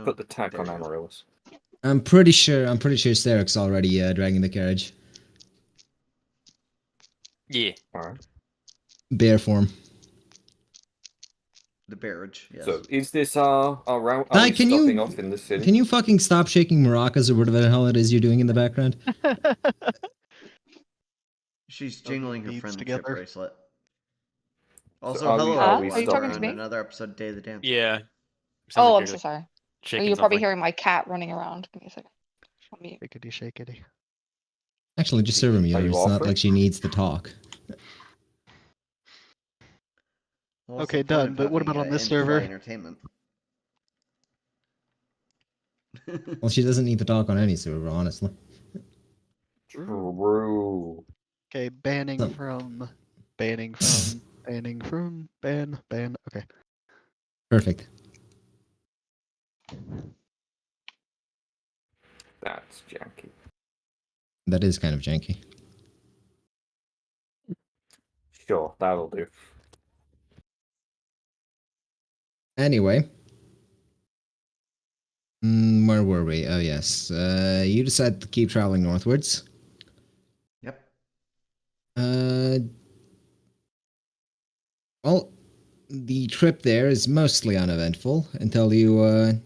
put the tag on Amaryllis. I'm pretty sure Sterek's already dragging the carriage. Yeah. Alright. Bear form. The barrage, yes. So, is this our route? Are Guy, we can stopping you- off in the city? Can you fucking stop shaking maracas or whatever the hell it is you're doing in the background? She's jingling her beads friendship together. bracelet. Also, are we- hello, are we everyone. stopping? We're talking to on me? another episode of Day of the Dance. Yeah. Oh, I'm so sorry. Shaking You're probably something. hearing my cat running around. Give me a second. Let me. Shakety shakety. Actually, just serve him. Are you It's off not it? like she needs to talk. Well, what's Okay, the point done, of but what having, about on this in-flight server? Entertainment. Well, she doesn't need to talk on any server, honestly. True. Okay, banning So- from, ban. Okay. Perfect. That's janky. That is kind of janky. Sure, that'll do. Anyway. Where were we? Oh, yes. You decided to keep traveling northwards. Yep. Well, the trip there is mostly uneventful until you,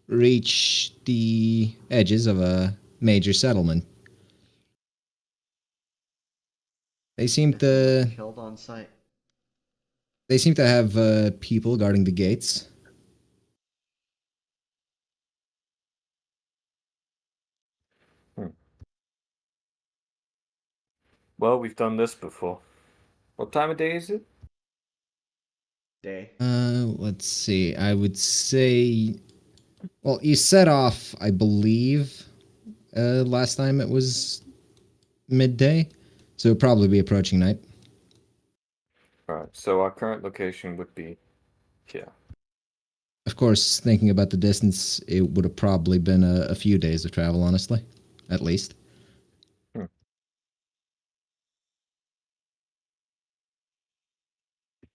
reach the edges of a major settlement. They seem to Killed on sight. have people guarding the gates. Well, we've done this before. What time of day is it? Day. Let's see. I would say, well, you set off, I believe, last time it was midday, so it'll probably be approaching night. Alright, so our current location would be here. Of course, thinking about the distance, it would have probably been a few days of travel, honestly, at least.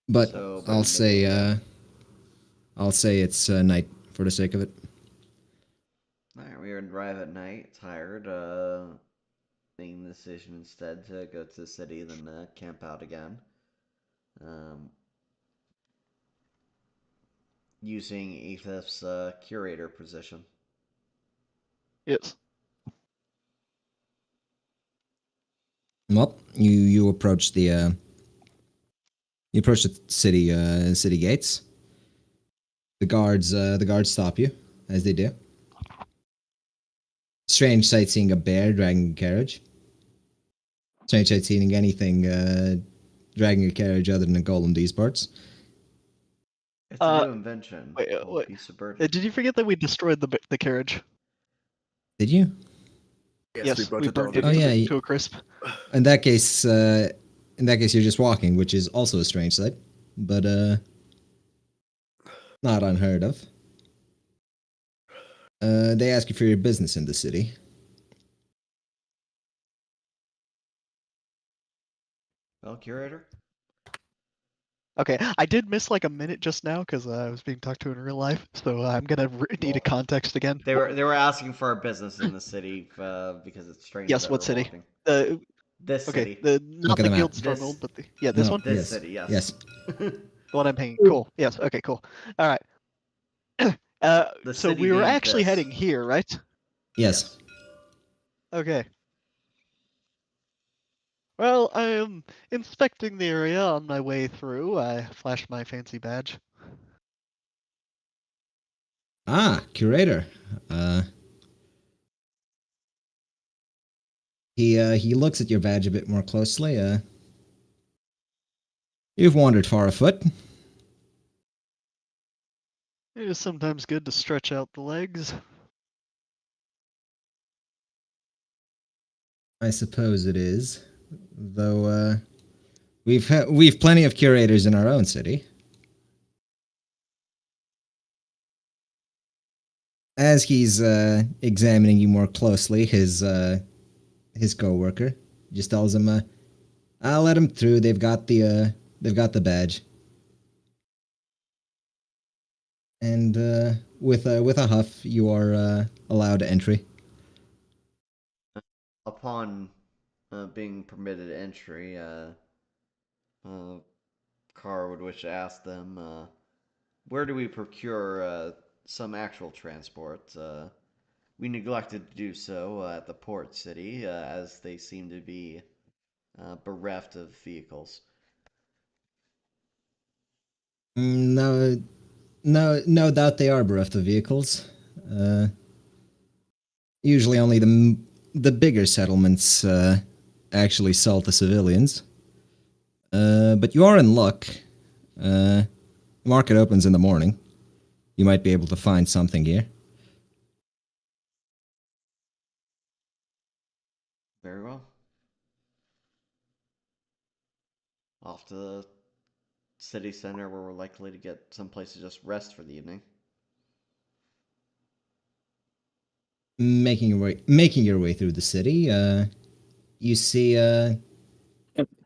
But So, by I'll the say, midday, it's night for the sake of it. Alright, we arrive at night, tired, making the decision instead to go to the city than camp out again. Using Aethith's curator position. Yes. Well, you approach the city gates. The guards stop you, as they do. Strange sight seeing a bear dragging a carriage. Strange sight seeing anything dragging a carriage other than a golem these parts. It's a new invention. wait, called wait. Beast of Burden. Did you forget that we destroyed the carriage? Did you? Yes, we burned it Oh, yeah, to a crisp. In that case, you're just walking, which is also a strange sight, but not unheard of. They ask you for your business in the city. Well, curator? Okay, I did miss like a minute just now because I was being talked to in real life, so I'm gonna need a context again. They were asking for our business in the city because it's strange. Yes, that what we're city? walking. This Okay, city. not Look at the the guild map. stronghold, This- but this No, one. This Yes. city, yes. Yes. The one I'm paying. Cool. Yes. Okay. Cool. All right. The So city we were being actually this. heading here, right? Yes. Okay. Well, I am inspecting the area on my way through. I flashed my fancy badge. Ah, curator. He looks at your badge a bit more closely. You've wandered far afoot. It is sometimes good to stretch out the legs. I suppose it is. Though, we've plenty of curators in our own city. As he's examining you more closely, his coworker just tells him, "I'll let him through. They've got the badge." and with a huff, you are allowed entry. Upon being permitted entry, Carr would wish to ask them, where do we procure some actual transport? We neglected to do so at the port city, as they seem to be bereft of vehicles. No, no doubt they are bereft of vehicles. Usually, only the bigger settlements actually sell to civilians. But you are in luck. The market opens in the morning. You might be able to find something here. Very well. Off to the city center where we're likely to get someplace to just rest for the evening. Making your way through the city, you see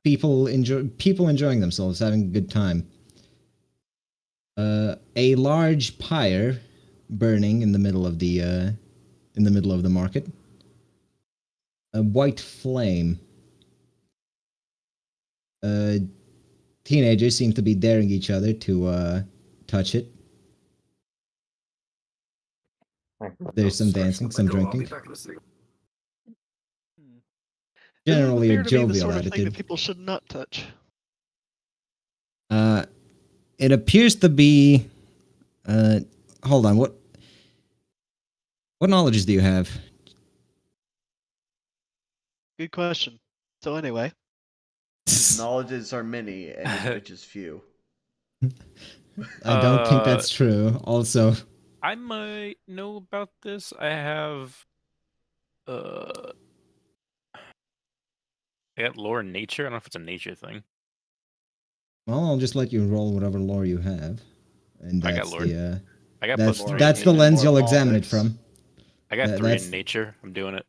people enjoying themselves, having a good time. A large pyre burning in the middle of the market. A white flame. Teenagers seem to be daring each other to touch it. There's some dancing, some drinking. Generally, a Doesn't appear to be the jovial sort of thing that attitude. people should not touch. It appears to be. Hold on. What knowledges do you have? Good question. So anyway, Knowledges are many, and his riches few. I don't think that's true. Also, I might know about this. I have I got lore and nature. I don't know if it's a nature thing. well, I'll just let you roll whatever lore you have, and I got that's lore. the I got that's plus 3. that's the nature. lens More you'll examine it politics. from. I got 3 that's- in nature. I'm doing it.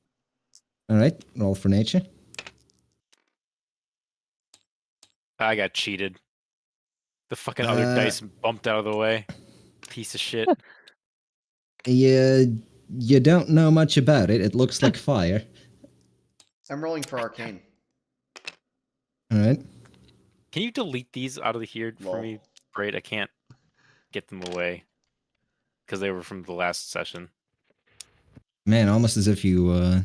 All right, roll for nature. I got cheated. The fucking other dice bumped out of the way. Piece of shit. You don't know much about it. It looks like fire. I'm rolling for Arcane. All right. Can you delete these out of here for Lol. me? Great, I can't get them away because they were from the last session. Man, almost as if you.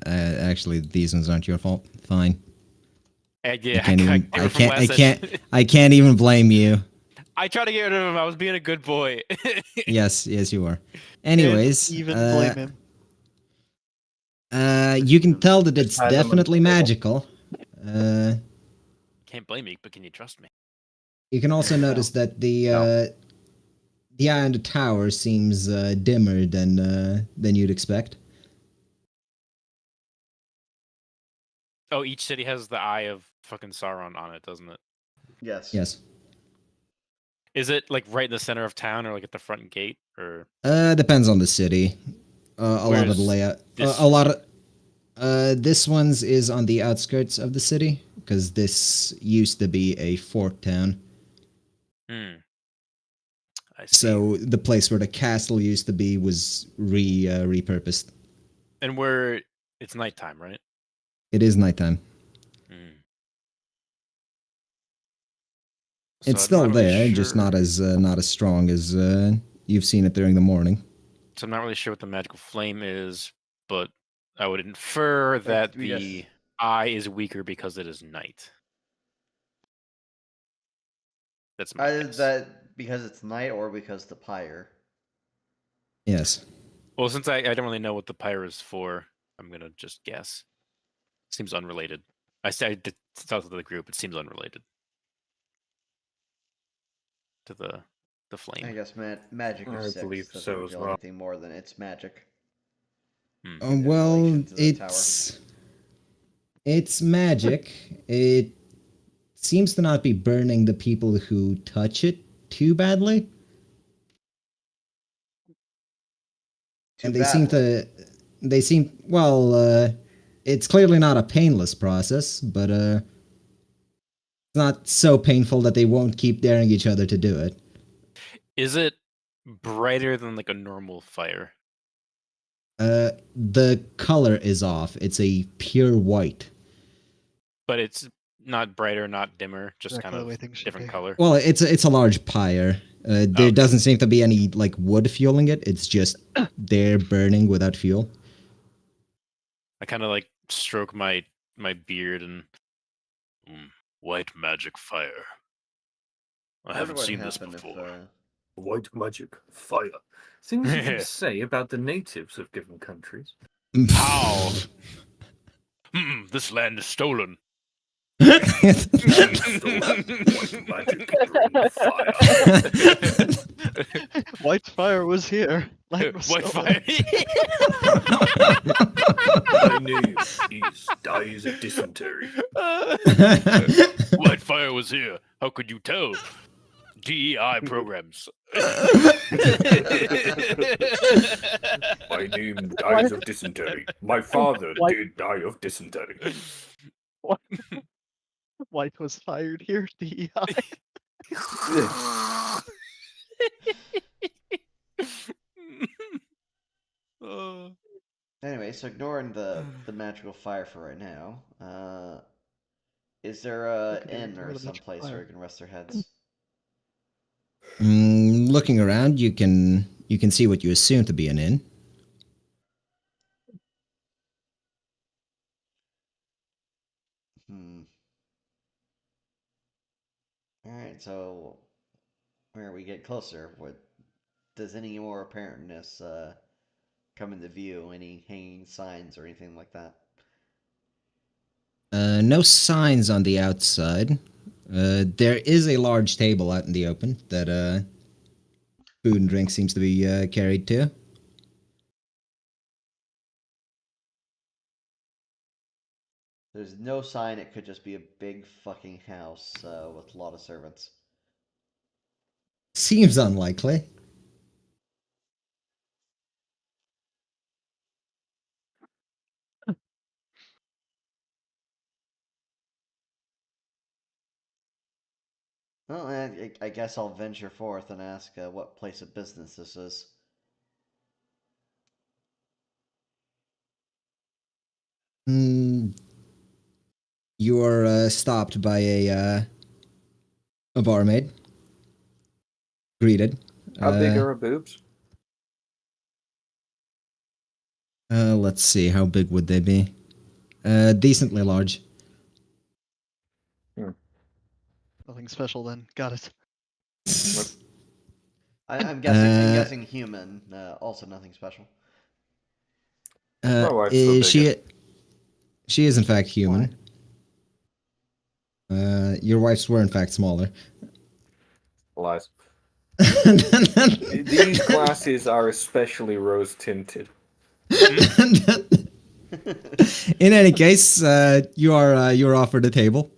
Actually, these ones aren't your fault. Fine. Yeah, I can't even blame you. I tried to get rid of him. I was being a good boy. Yes, you are. Anyways, can't even blame him. you can tell that it's Hide them on the definitely table. magical. Can't blame me, but can you trust me? You can also notice that the eye on the tower seems dimmer than you'd expect. Oh, each city has the eye of fucking Sauron on it, doesn't it? Yes. Yes. Is it like right in the center of town, or like at the front gate, or? Depends on the city. A lot of the Where's layout. this A lot of. This one's is on the outskirts of the city because this used to be a fort town. I see. So the place where the castle used to be was repurposed. And where it's nighttime, right? It is nighttime. So It's I'm still not really there, just sure- not as strong as you've seen it during the morning. So I'm not really sure what the magical flame is, but I would infer that we the just- eye is weaker because it is night. That's my Either guess. that because it's night or because the pyre. Yes. Well, since I don't really know what the pyre is for, I'm gonna just guess. Seems unrelated. I said to tell to the group, it seems unrelated to the flame. I guess magic I of 6 believe doesn't so as reveal well. anything more than it's magic. Well, relation to the tower. it's magic. It seems to not be burning the people who touch it too badly. Too And they badly. seem well, it's clearly not a painless process, but it's not so painful that they won't keep daring each other to do it. Is it brighter than like a normal fire? The color is off. It's a pure white. But it's not brighter, not dimmer, just Exactly kind the way of things should different be. color. Well, it's a large pyre. There Okay. doesn't seem to be any like wood fueling it. It's just there burning without fuel. I kind of like stroke my beard and white magic fire. I wonder haven't what seen this happened if, before. White magic, fire. Things you can say about the natives of different countries. How? This land is stolen. White magic bring fire. White fire was here. Land was White stolen. fire. My name is Dies of Dysentery. White fire was here. How could you tell? DEI programs. My name dies of dysentery. My father did die of dysentery. White was fired here. DEI. Anyway, so ignoring the magical fire for right now, is there a Look at the inn or magical some place fire. where we can rest our heads? Looking around, you can see what you assume to be an inn. Alright, so where we get closer, what does any more apparentness come into view? Any hanging signs or anything like that? No signs on the outside. There is a large table out in the open that food and drink seems to be carried to. There's no sign it could just be a big fucking house with a lot of servants. Seems unlikely. Well, I guess I'll venture forth and ask what place of business this is. You are stopped by a barmaid. Greeted. How big are her boobs? Let's see, how big would they be? Decently large. Nothing special then. Got it. I'm guessing human. Also nothing special. My wife's so big. She is in fact human. Your wife's were in fact smaller. Lies. These glasses are especially rose tinted. In any case, you are offered a table.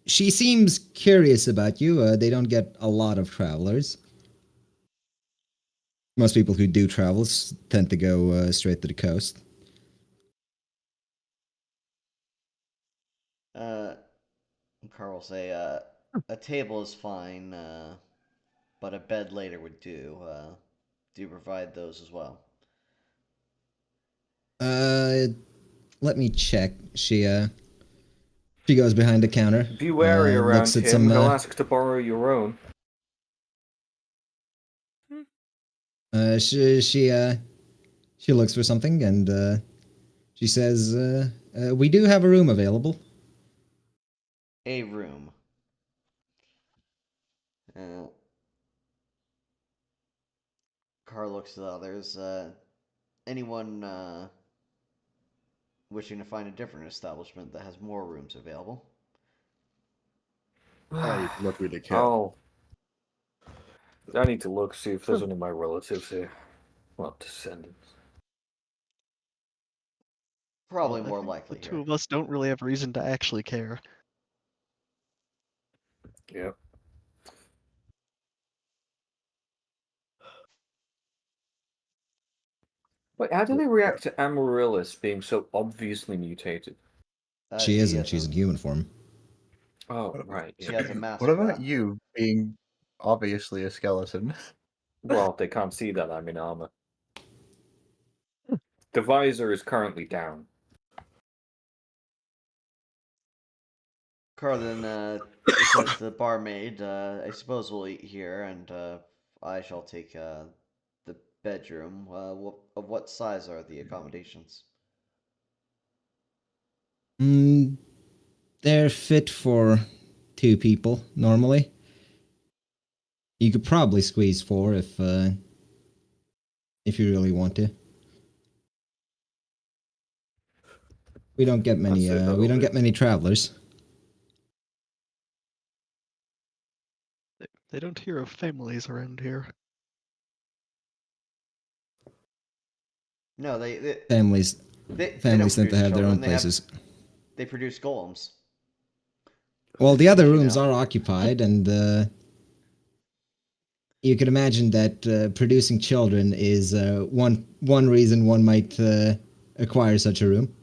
She seems curious about you. They don't get a lot of travelers. Most people who do travel tend to go straight to the coast. Carl will say, a table is fine, but a bed later would do. Do you provide those as well? Let me check. She goes behind the counter. Be wary around looks at him. some, He'll ask to borrow your own. She looks for something and she says, "We do have a room available." A room. Carl looks at the others. Anyone wishing to find a different establishment that has more rooms available? I not really care. Oh. I need to look, see if there's any of my relatives here. Well, descendants. Probably Well, I more think likely the two here. of us don't really have reason to actually care. Yep. Wait, how do they react to Amaryllis being so obviously mutated? She isn't. She's in human form. Oh, right. She Yeah. has a mask. What for about that. you being obviously a skeleton? Well, they can't see that I'm in armor. The visor is currently down. Carlin says to the barmaid, I suppose we'll eat here, and I shall take the bedroom. Of what size are the accommodations? Mm, they're fit for 2 people normally. You could probably squeeze 4 if you really want to. We don't get many say that'll we don't do. get many travelers. They don't hear of families around here. No, Families they don't families tend to produce have their own children. places. They produce golems. Well, the other You rooms know. are occupied, and you can imagine that producing children is one reason one might acquire such a room.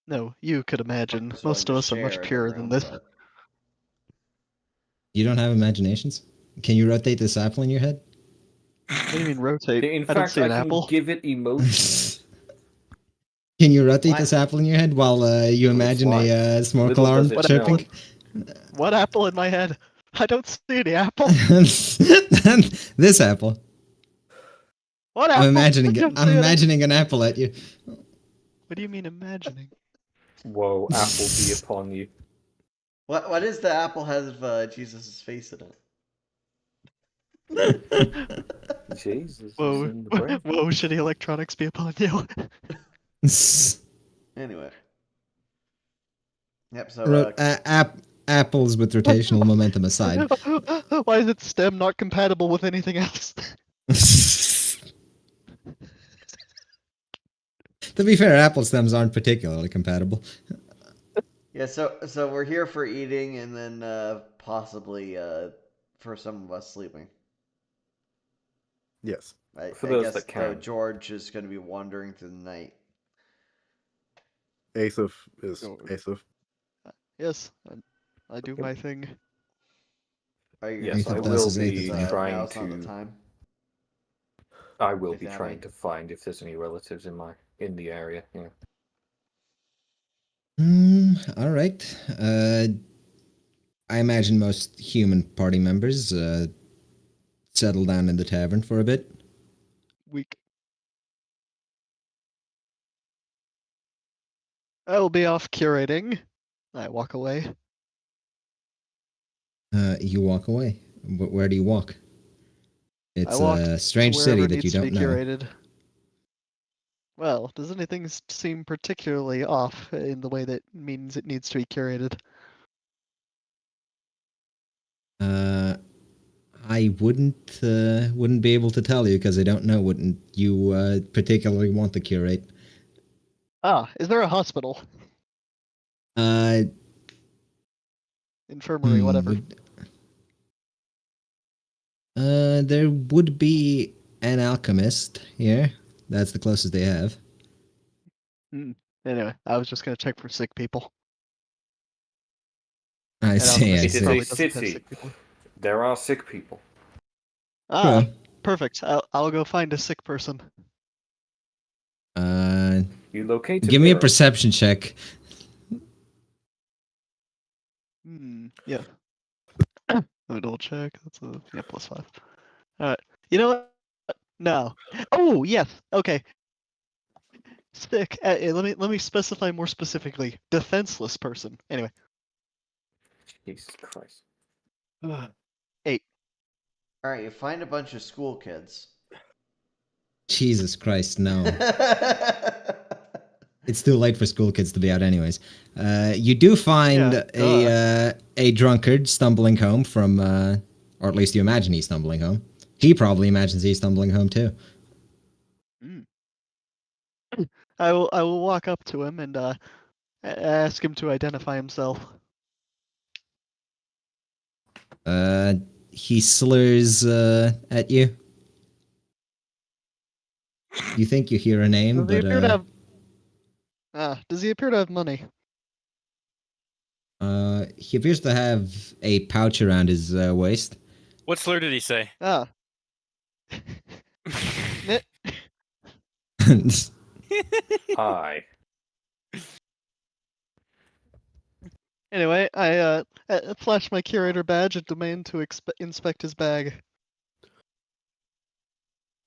No, you could imagine. Just Most willing of to us are much share the purer than room, this. but- You don't have imaginations? Can you rotate this apple in your head? What do you mean rotate? In I don't fact, see I an can apple. give it emotions. Can you rotate What? this apple in your head while you imagine life. a smoke Little alarm does it chirping? What apple in my head? I don't see any apple. This apple. What apple? I'm imagining I it. don't I'm see an apple. imagining an apple at you. What do you mean imagining? Whoa, apple be upon you. What is the apple have Jesus' face in it? Jesus is Whoa, in the brain. whoa, shitty electronics be upon you. Anyway. Yep. So Apples with rotational momentum aside. Why is it STEM not compatible with anything else? To be fair, apple stems aren't particularly compatible. yeah. So we're here for eating, and then possibly for some of us sleeping. Yes. For I those guess that can. George is going to be wandering through the night. Asaph is Oh. Asaph. Yes, I do my thing. Are you Yes, Ethan I does will his be Ethan thing. trying now's not the to. time. I will If be you have trying any. to find if there's any relatives in the area. Yeah. All right. I imagine most human party members settle down in the tavern for a bit. Weak. I will be off curating. I walk away. You walk away. Where do you walk? It's I walk a strange to city wherever that you needs to be don't know. curated. Well, does anything seem particularly off in the way that means it needs to be curated? I wouldn't be able to tell you because I don't know what you particularly want to curate. Ah, is there a hospital? Uh, Infirmary, whatever. There would be an alchemist here. That's the closest they have. Anyway, I was just gonna check for sick people. I An see. I alchemist It is see. a probably doesn't have city. sick people. There are sick people. Ah, True. perfect. I'll go find a sick person. You located. Give me a Miro. perception check. Yeah. Let me double check. That's a +5. Alright. You know what? No. Oh yes. Okay. Sick. Let me specify more specifically. Defenseless person. Anyway. Jesus Christ. 8. All right, you find a bunch of school kids. Jesus Christ, no. It's too late for school kids to be out anyways. You do find Yeah, a drunkard stumbling home from, or at least you imagine he's stumbling home. He probably imagines he's stumbling home too. I will walk up to him and ask him to identify himself. He slurs at you. You think you hear a name, Does he but appear to have? Does he appear to have money? he appears to have a pouch around his waist. What slur did he say? Ah. Nit. Hi. Anyway, I flash my curator badge and demand to inspect his bag.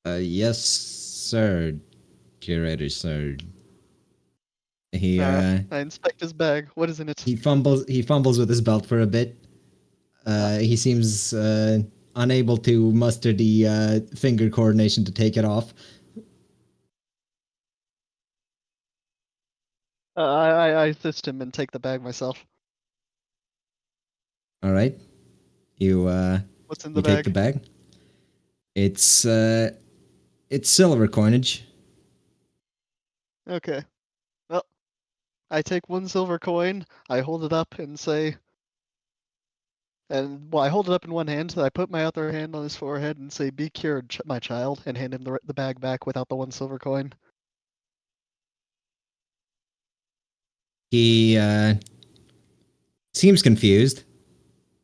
Yes, sir, curator, sir. He I inspect his bag. What is in it? he fumbles with his belt for a bit. He seems unable to muster the finger coordination to take it off. I assist him and take the bag myself. All right, you What's in the you bag? take the bag. It's silver coinage. Okay. Well, I take one silver coin, I hold it up and say, I hold it up in one hand, I put my other hand on his forehead and say, "Be cured, my child," and hand him the bag back without the one silver coin. He seems confused,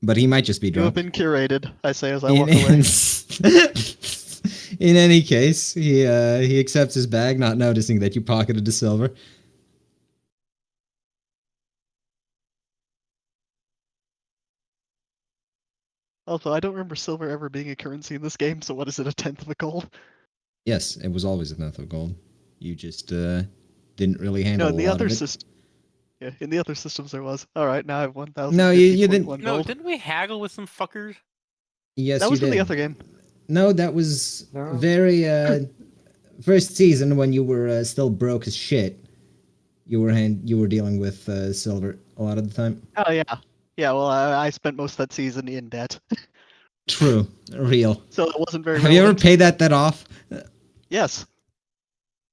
but he might just be You have drunk. been curated, I say as I walk away. In any case, he accepts his bag, not noticing that you pocketed the silver. Also, I don't remember silver ever being a currency in this game, so what is it, a tenth of a gold? Yes, it was always a meth of gold. You just didn't really handle No, in the a lot other of it. system. Yeah, in the other systems there was. Alright, now I have 1,050.1 No, you didn't. No, gold. didn't we haggle with some fuckers? Yes, That was you in did. the other game. No, that was No. very first season when you were still broke as shit. You were dealing with silver a lot of the time. Oh, yeah. Yeah, well, I spent most of that season in debt. True, real. So it wasn't very Have you ever relevant. paid that debt off? Yes.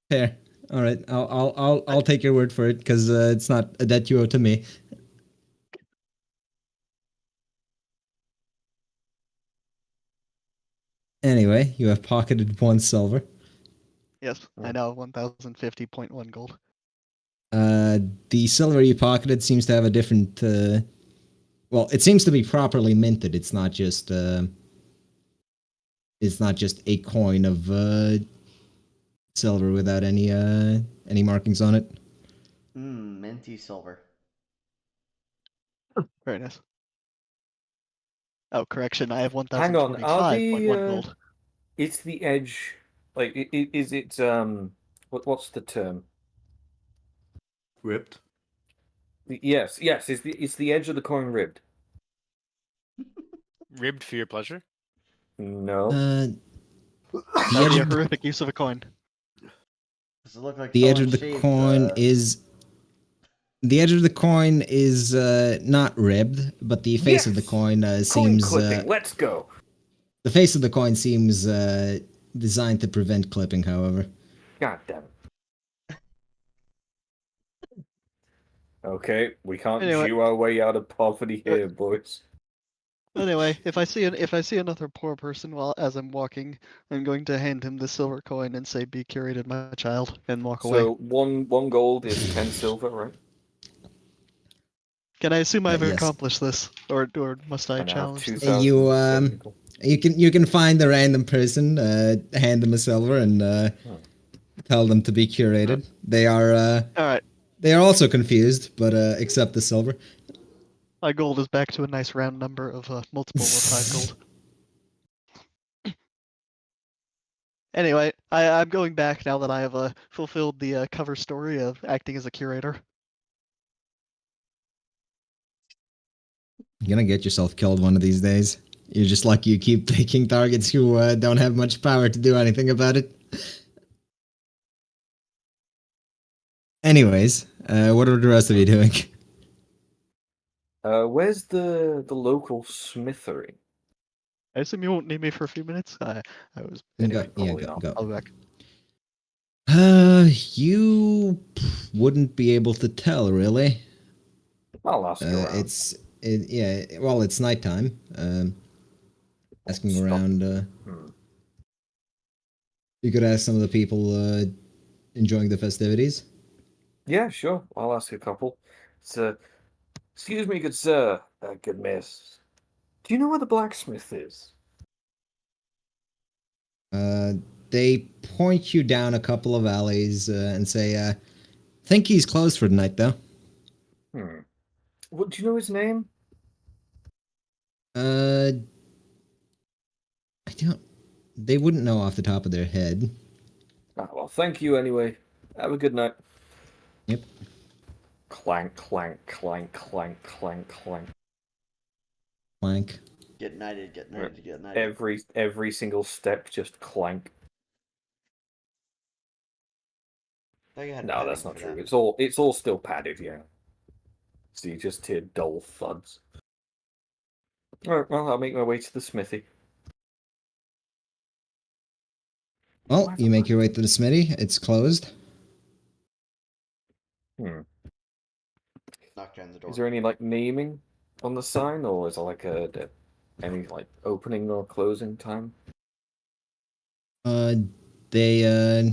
Fair. All right, I'll take your word for it because it's not a debt you owe to me. Anyway, you have pocketed one silver. Yes, I now have 1,050.1 gold. The silver you pocketed seems to have a different. Well, it seems to be properly minted. It's not just. It's not just a coin of silver without any markings on it. Minty silver. Very nice. Oh, correction, I have Hang on, are 1,025.1 gold. It's the edge. Like, is it what's the term? Ripped. Yes. Is the edge of the coin ribbed? Ribbed for your pleasure? No. That would be a horrific use of a coin. Does it look like The edge someone of the shaved, coin is. The edge of the coin is not ribbed, but the face of the Yes! coin Coin seems. clipping. Let's go. The face of the coin seems designed to prevent clipping. However, God damn it. Okay, we can't Anyway. Jew our way out of poverty here, boys. Anyway, if I see another poor person while as I'm walking, I'm going to hand him the silver coin and say, "Be curated, my child," and walk away. So one gold is 10 silver, right? Can I assume I've yes. accomplished this, or must I And I have challenge this? 2,000 You, technical. you can find a random person, hand them a silver, and tell them to be curated. They are All right, they are also confused, but accept the silver. my gold is back to a nice round number of multiple of 5 gold. Anyway, I'm going back now that I have fulfilled the cover story of acting as a curator. You're gonna get yourself killed one of these days. You're just lucky you keep picking targets who don't have much power to do anything about it. Anyways, what are the rest of you doing? Where's the local smithery? I assume you won't need me for a few minutes. I was Go- anyway. yeah, probably go, not. go. I'll be back. You wouldn't be able to tell, really. I'll ask around. Well, it's nighttime. Asking Stop. around. You could ask some of the people enjoying the festivities. Yeah, sure. I'll ask a couple. So, excuse me, good sir, good miss. Do you know where the blacksmith is? Uh, they point you down a couple of alleys and say, think he's closed for the night, though. Hmm. What, do you know his name? I don't. They wouldn't know off the top of their head. Ah, well, thank you anyway. Have a good night. Yep. Clank, clank, clank, clank, clank, clank. Clank. Get knighted, get knighted, get knighted. Every single step just clank. Thought you had No, that's padding not for true. that. It's all still padded, yeah. So you just hear dull thuds. Alright, well, I'll make my way to the smithy. Well, you make your way to the smithy. It's closed. Hmm. Knock down the door. Is there any like naming on the sign, or is it like any like opening or closing time? They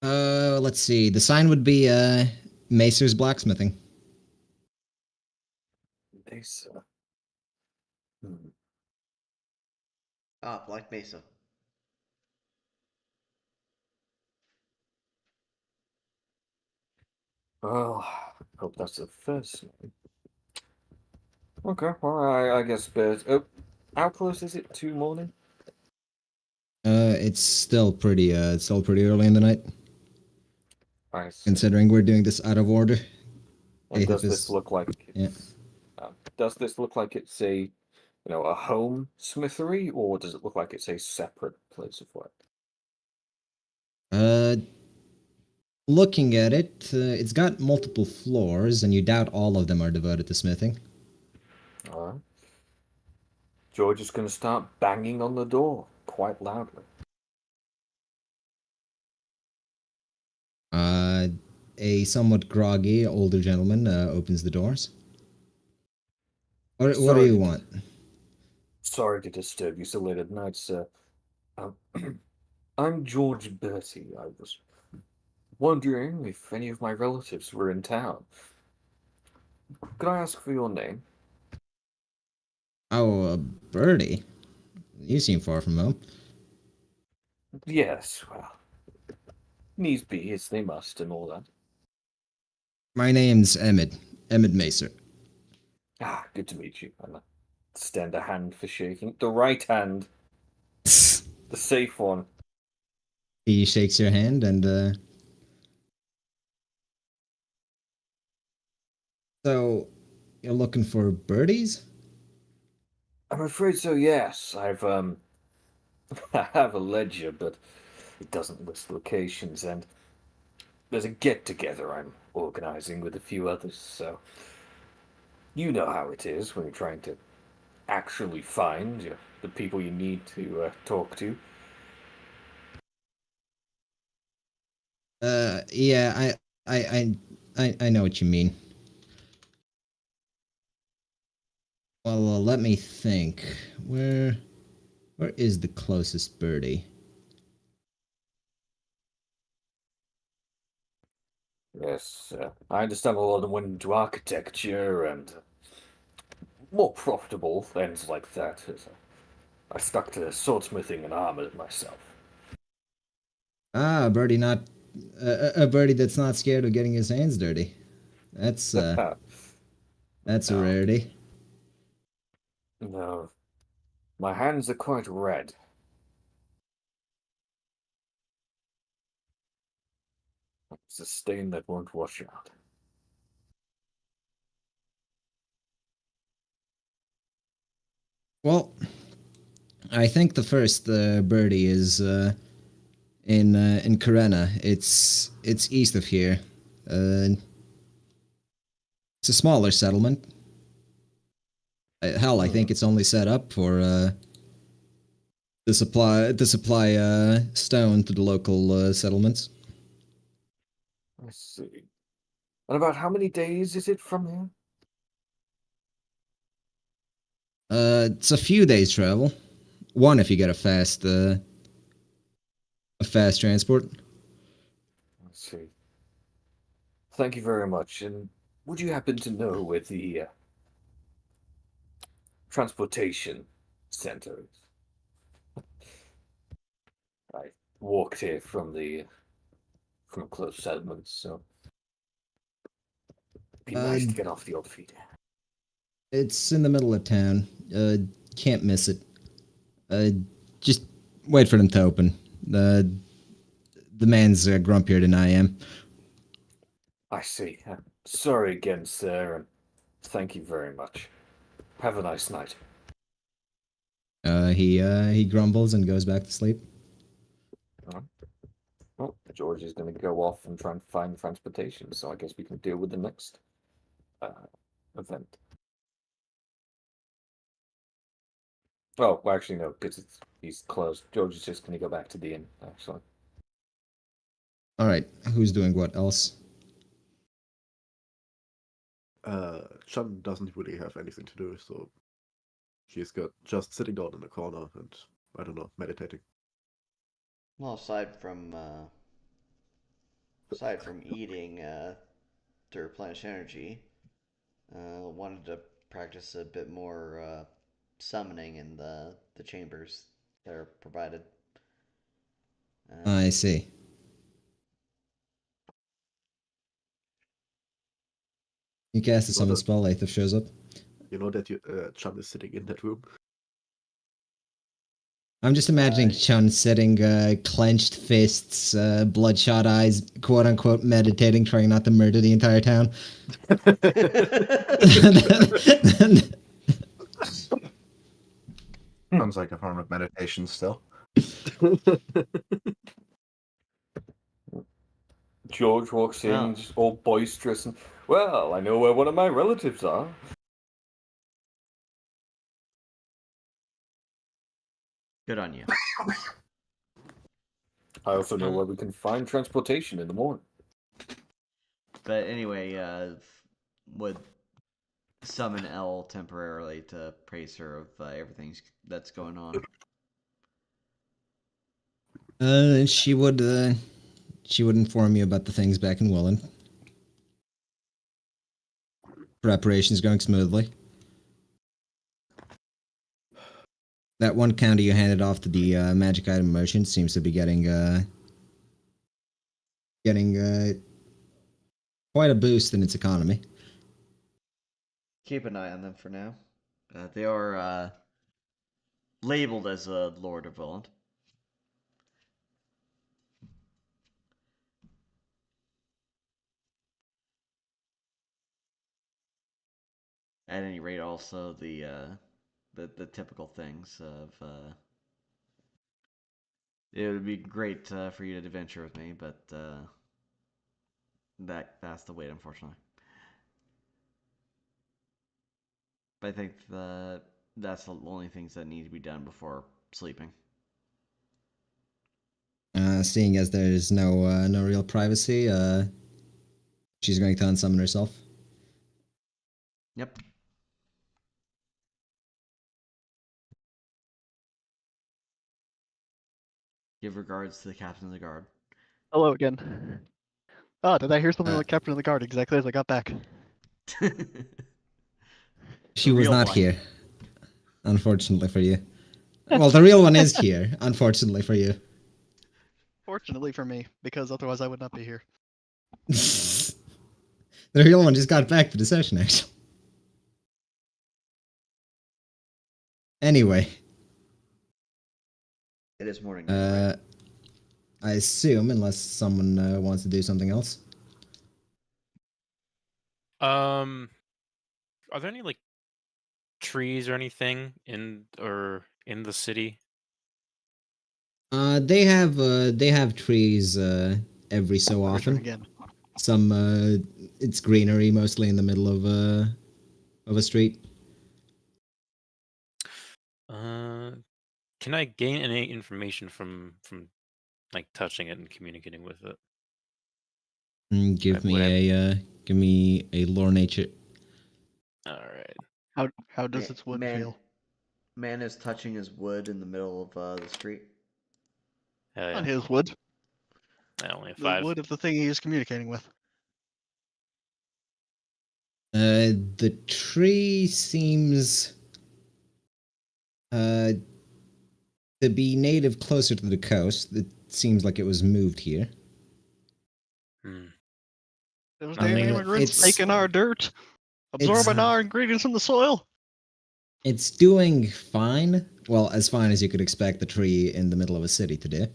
let's see. The sign would be Macer's Blacksmithing. Mesa. Hmm. Ah, Black Mesa. Well, hope that's the first name. Okay, well, I guess bears. Oh, how close is it to morning? It's still pretty early in the night, I see. considering we're doing this out of order. And does Aethif this is- look like it's, does this look like it's a, a home smithery, or does it look like it's a separate place of work? Looking at it, it's got multiple floors, and you doubt all of them are devoted to smithing. All right. George is going to start banging on the door quite loudly. A somewhat groggy older gentleman opens the doors. What do Sorry you to- want? Sorry to disturb you so late at night, sir. I'm George Bertie. I was wondering if any of my relatives were in town. Could I ask for your name? Oh, Birdie. You seem far from home. Yes, well, needs be as they must and all that. My name's Emmett. Emmett Macer. Ah, good to meet you. And I extend a hand for shaking. The right hand, the safe one. He shakes your hand and so you're looking for birdies? I'm afraid so, yes. I have a ledger, but it doesn't list locations, and there's a get-together I'm organizing with a few others, so you know how it is when you're trying to actually find the people you need to talk to. Yeah, I know what you mean. Well, let me think. Where is the closest birdie? Yes, I understand a lot of them went into architecture and more profitable things like that. I stuck to swordsmithing and armor myself. Ah, a birdie not a birdie that's not scared of getting his hands dirty. That's that's a No. rarity. No, my hands are quite red. It's a stain that won't wash out. Well, I think the first birdie is in Karena. It's east of here. It's a smaller settlement. Hell, I think it's only set up for to supply stone to the local settlements. I see. And about how many days is it from here? It's a few days travel. One if you get a fast A fast transport. Let's see. Thank you very much. And would you happen to know where the transportation center is? I walked here from a close settlement, so it'd be nice to get off the old feet. It's in the middle of town. Can't miss it. Just wait for them to open. The man's grumpier than I am. I see. Sorry again, sir, and thank you very much. Have a nice night. He grumbles and goes back to sleep. Well, George is going to go off and try and find transportation, so I guess we can deal with the next event. Oh, well, actually, no, because he's closed. George is just going to go back to the inn, actually. All right, who's doing what else? Chun doesn't really have anything to do, so she's got just sitting down in the corner and, I don't know, meditating. Well, aside from eating to replenish energy, wanted to practice a bit more summoning in the chambers that are provided. I see. You cast a summon spell, Lathe shows up. You know that Chun is sitting in that room? I'm just imagining Chun sitting, clenched fists, bloodshot eyes, quote unquote, meditating, trying not to murder the entire town. Sounds like a form of meditation still. George walks in, Oh. just all boisterous, and, well, I know where one of my relatives are. Good on you. I also know where we can find transportation in the morning. But anyway, would summon L temporarily to praise her of everything that's going on. She would inform you about the things back in Welland. Preparations going smoothly. That one counter you handed off to the magic item merchant seems to be getting quite a boost in its economy. Keep an eye on them for now. They are labeled as a Lord of Villand. At any rate, also the typical things of it would be great for you to adventure with me, but that's the wait, unfortunately. But I think that's the only things that need to be done before sleeping. Seeing as there's no real privacy, she's going to unsummon herself. Yep. Give regards to the captain of the guard. Hello again. Oh, did I hear something like Captain of the Guard exactly as I got back? She was real not one. here, unfortunately for you. Well, the real one is here, unfortunately for you. Fortunately for me, because otherwise I would not be here. The real one just got back to the session, actually. Anyway. It is morning. Right? I assume, unless someone wants to do something else. Are there any like trees or anything in the city? They have trees every so Return often. again. Some it's greenery mostly in the middle of a street. Can I gain any information from like touching it and communicating with it? Give me a lore nature. All right. How does its wood feel? Man is touching his wood in the middle of the street. Hell yeah. On his wood. I only have The 5. wood of the thing he's communicating with. The tree seems to be native closer to the coast. It seems like it was moved here. Hmm. Those I damn mean, immigrants it's- taking our dirt, absorbing our ingredients from the soil. It's doing fine. Well, as fine as you could expect the tree in the middle of a city to do.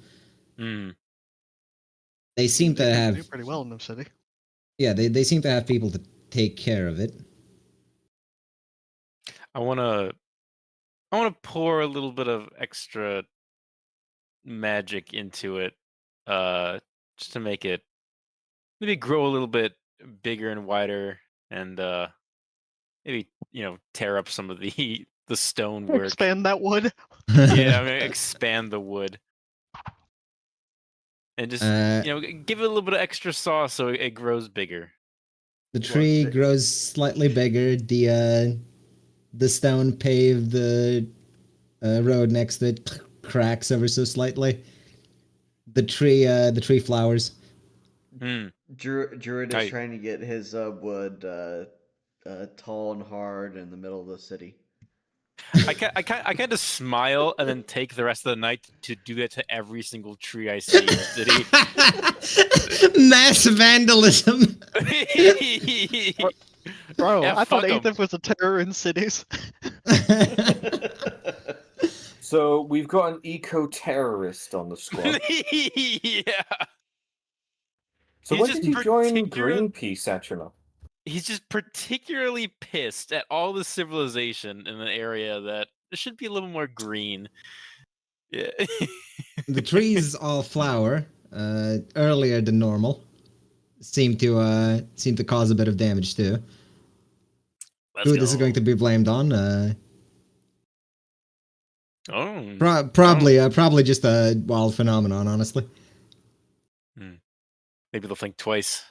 Hmm. They seem to have, do pretty well in the city. yeah, they seem to have people to take care of it. I wanna pour a little bit of extra magic into it, just to make it maybe grow a little bit bigger and wider, and maybe tear up some of the the stonework. Expand that wood. Yeah, I'm gonna expand the wood, and just Uh, give it a little bit of extra sauce so it grows bigger. The tree grows slightly bigger. The stone paved road next to it cracks ever so slightly. The tree flowers. Hmm. Druid is Right. trying to get his wood tall and hard in the middle of the city. I kind of smile and then take the rest of the night to do that to every single tree I see in the city. Mass vandalism. Bro, Yeah, I thought fuck 'em. Aether was a terror in cities. So we've got an eco-terrorist on the squad. Yeah. So He's when just did you join particular- Greenpeace, Atronach? He's just particularly pissed at all the civilization in an area that should be a little more green. Yeah. The trees all flower earlier than normal. Seem to cause a bit of damage too. Let's Who go. this is going to be blamed on? Oh. Probably just a wild phenomenon, honestly. Maybe they'll think twice.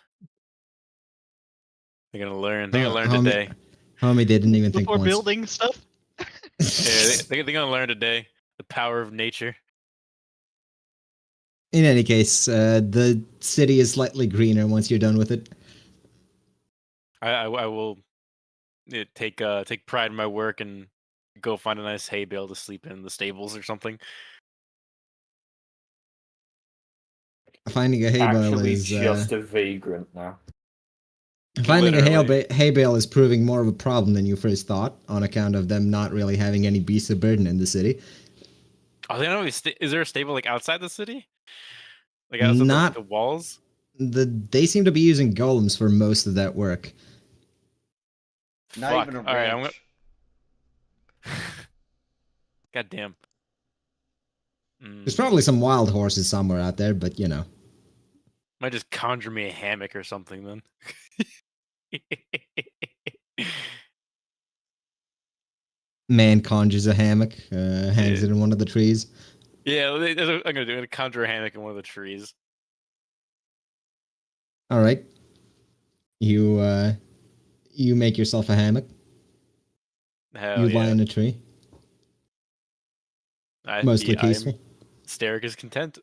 They're gonna learn. They're gonna learn homie, today. Homie didn't even think Before once. building stuff. Yeah, they're gonna learn today the power of nature. In any case, the city is slightly greener once you're done with it. I will take pride in my work and go find a nice hay bale to sleep in the stables or something. Finding a hay bale Actually, is just a vagrant now. finding a Literally. hay bale is proving more of a problem than you first thought, on account of them not really having any beasts of burden in the city. Oh, they don't have is there a stable like outside the city? Like outside Not the walls? they seem to be using golems for most of that work. Not Fuck. even a All right, I'm ranch. God damn. There's probably some wild horses somewhere out there, but you know. Might just conjure me a hammock or something then. Man conjures a hammock, hangs it in one of the trees. Yeah, that's what I'm gonna do. I'm gonna conjure a hammock in one of the trees. All right. You make yourself a hammock. Hell You yeah. lie in a tree. Mostly peaceful. Steric is content.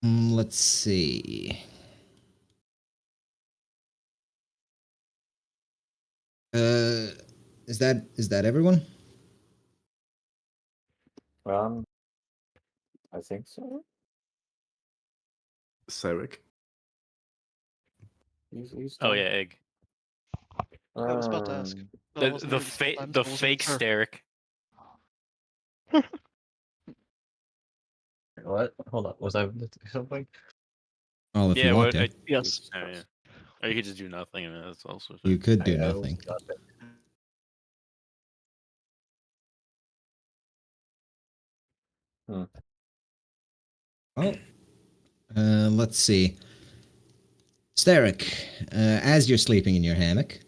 Let's see. Is that everyone? I think so. Sarek. He's Oh done. yeah, egg. I was about to ask. Um, but I wasn't The here this whole time, the so I wasn't fake sure. Steric. What? Hold on. Was I able to do something? Oh, if Yeah, you want what? to, Yes. Oh, yeah. Or you could just do nothing. I mean, that's also you fine. could do I know nothing. nothing. Oh, let's see. Steric, as you're sleeping in your hammock,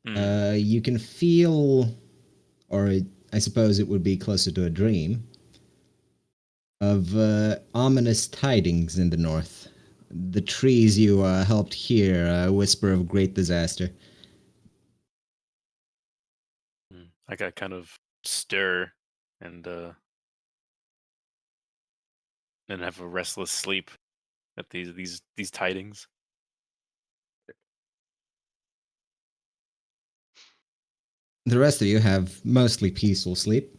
you can feel, or I suppose it would be closer to a dream, of ominous tidings in the north. The trees you helped hear whisper of great disaster. Like I kind of stir and have a restless sleep at these tidings. The rest of you have mostly peaceful sleep.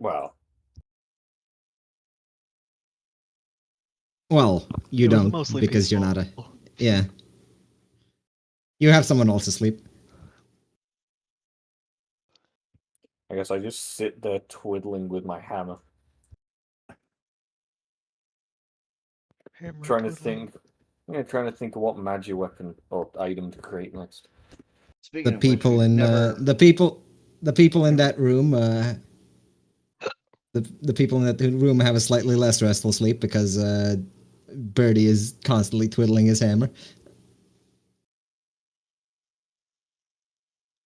Well, Well, you It was don't mostly because you're not a. peaceful. Yeah. You have someone else asleep. I guess I just sit there twiddling with my hammer, Hammer trying to twiddling. think. Yeah, trying to think of what magic weapon or item to create next. Speaking The of which, people we've in never. the people in that room. The people in that room have a slightly less restful sleep because Birdie is constantly twiddling his hammer.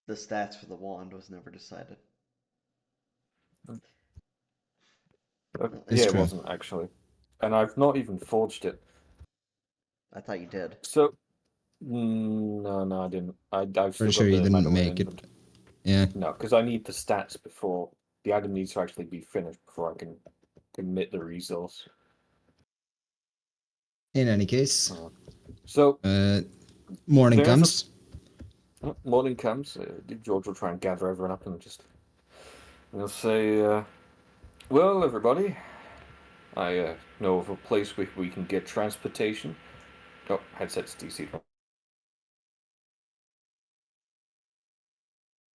The stats for the wand was never decided. It's Yeah, it true. wasn't actually, and I've not even forged it. I thought you did. So, no, I didn't. I've still Pretty sure got you the didn't medal in make it. inventory. Yeah. No, because I need the stats before the item needs to actually be finished before I can commit the resource. In any case, So morning there's comes. morning comes. George will try and gather everyone up and he'll say, "Well, everybody, I know of a place where we can get transportation." Oh, headset's DC.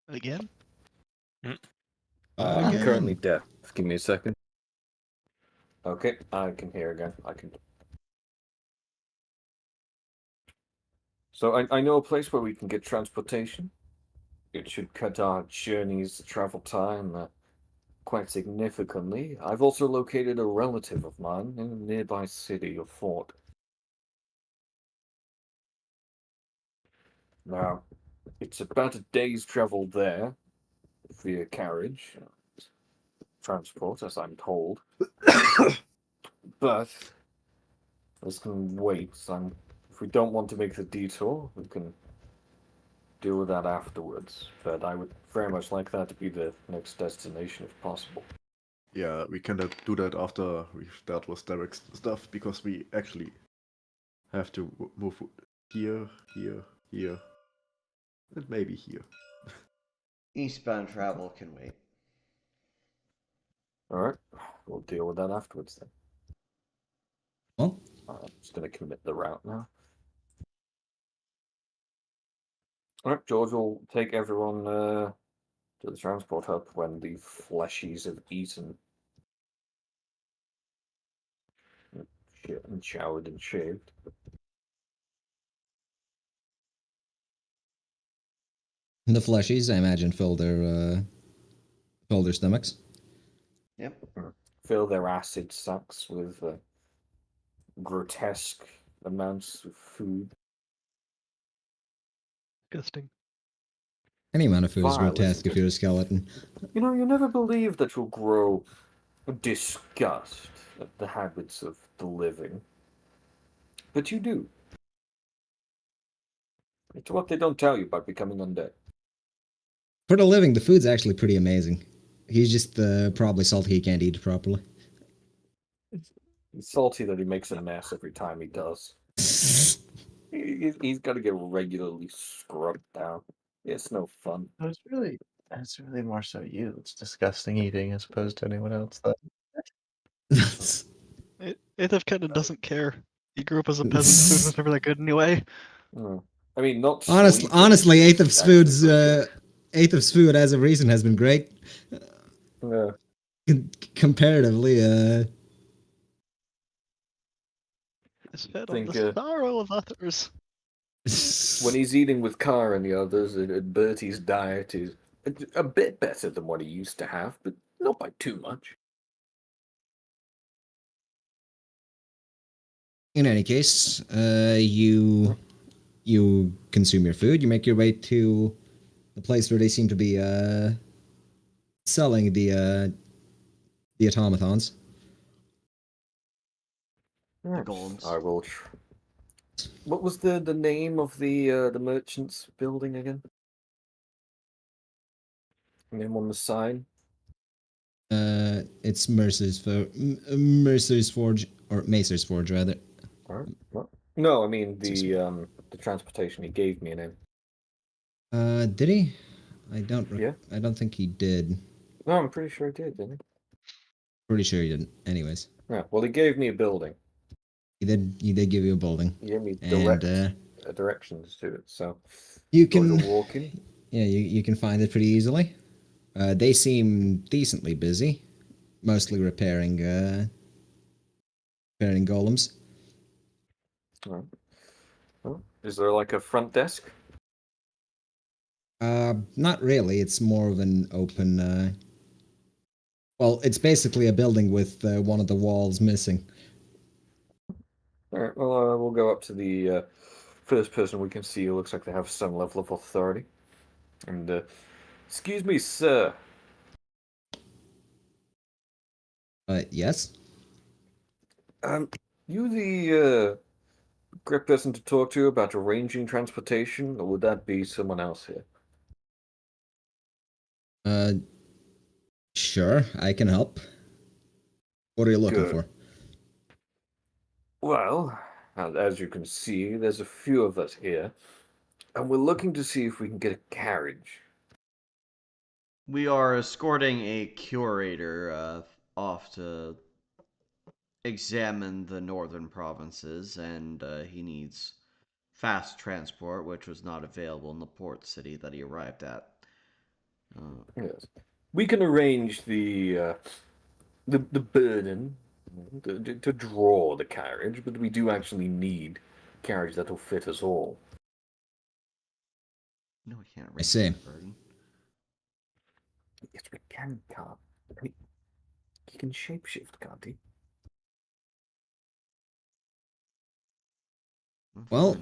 Again? I'm Again. currently deaf. Give me a second. Okay, I can hear again. I can. So I know a place where we can get transportation. It should cut our journeys, travel time, quite significantly. I've also located a relative of mine in a nearby city or fort. Now, it's about a day's travel there via carriage, transport, as I'm told. But this can wait. If we don't want to make the detour, we can deal with that afterwards. But I would very much like that to be the next destination if possible. Yeah, we can do that after we've dealt with Derek's stuff, because we actually have to move here, here, here, and maybe here. Eastbound travel can wait. Alright, we'll deal with that afterwards then. Well, I'm just going to commit the route now. Alright, George will take everyone to the transport hub when the fleshies have eaten. And showered and shaved. the fleshies, I imagine, fill their stomachs. Yep. Fill their acid sacs with grotesque amounts of food. Disgusting. Any amount of food is Vile, grotesque isn't if it? you're a skeleton. You know, you never believe that you'll grow disgust at the habits of the living. But you do. It's what they don't tell you about becoming undead. For the living, the food's actually pretty amazing. He's just probably salty he can't eat it properly. He's salty that he makes a mess every time he does. He's got to get regularly scrubbed down. It's no fun. It's really more so you. It's disgusting eating as opposed to anyone else. That Athef kind of doesn't care. He grew up as a peasant. Food was never that good anyway. I mean, not honestly, sweet, Athef's actually food's pretty Athef's food as of recent has been great. good. Comparatively, Is fed on Think, the sorrow of others. when he's eating with Kara and the others, Bertie's diet is a bit better than what he used to have, but not by too much. in any case, you consume your food. You make your way to the place where they seem to be selling the automatons. The golems. I will. What was the name of the merchant's building again? Name on the sign. It's Mercer's Forge or Macer's Forge rather. All right. Well, no, I mean Macer's the transportation. He gave me a name. Did he? Yeah. I don't think he did. No, I'm pretty sure he did, didn't he? Pretty sure he didn't. Anyways, Yeah. Well, he gave me a building. he did give you a building. He gave me and directions to it. So you going can to walk in. yeah you can find it pretty easily. They seem decently busy, mostly repairing golems. All right. Well, is there like a front desk? Not really. It's more of an open. Well, it's basically a building with one of the walls missing. All right. Well, we'll go up to the first person we can see who looks like they have some level of authority. And excuse me, sir. Yes. You the correct person to talk to about arranging transportation, or would that be someone else here? Uh, sure. I can help. What are you looking Good. for? Well, as you can see, there's a few of us here, and we're looking to see if we can get a carriage. We are escorting a curator off to examine the northern provinces, and he needs fast transport, which was not available in the port city that he arrived at. Yes, we can arrange the burden to draw the carriage, but we do actually need a carriage that'll fit us all. No, we can't. I see. Burden. Yes, we can, can't. I mean, he can shapeshift, can't he? Well,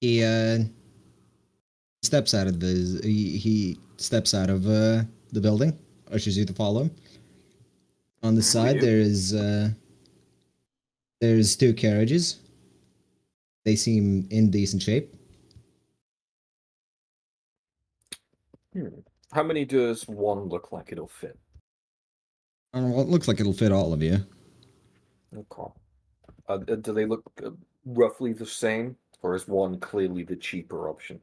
he steps out of he steps out of the building, ushers you to follow him. On the side there's two carriages. They seem in decent shape. How many does one look like it'll fit? I don't know, it looks like it'll fit all of you. Okay. Do they look roughly the same, or is one clearly the cheaper option?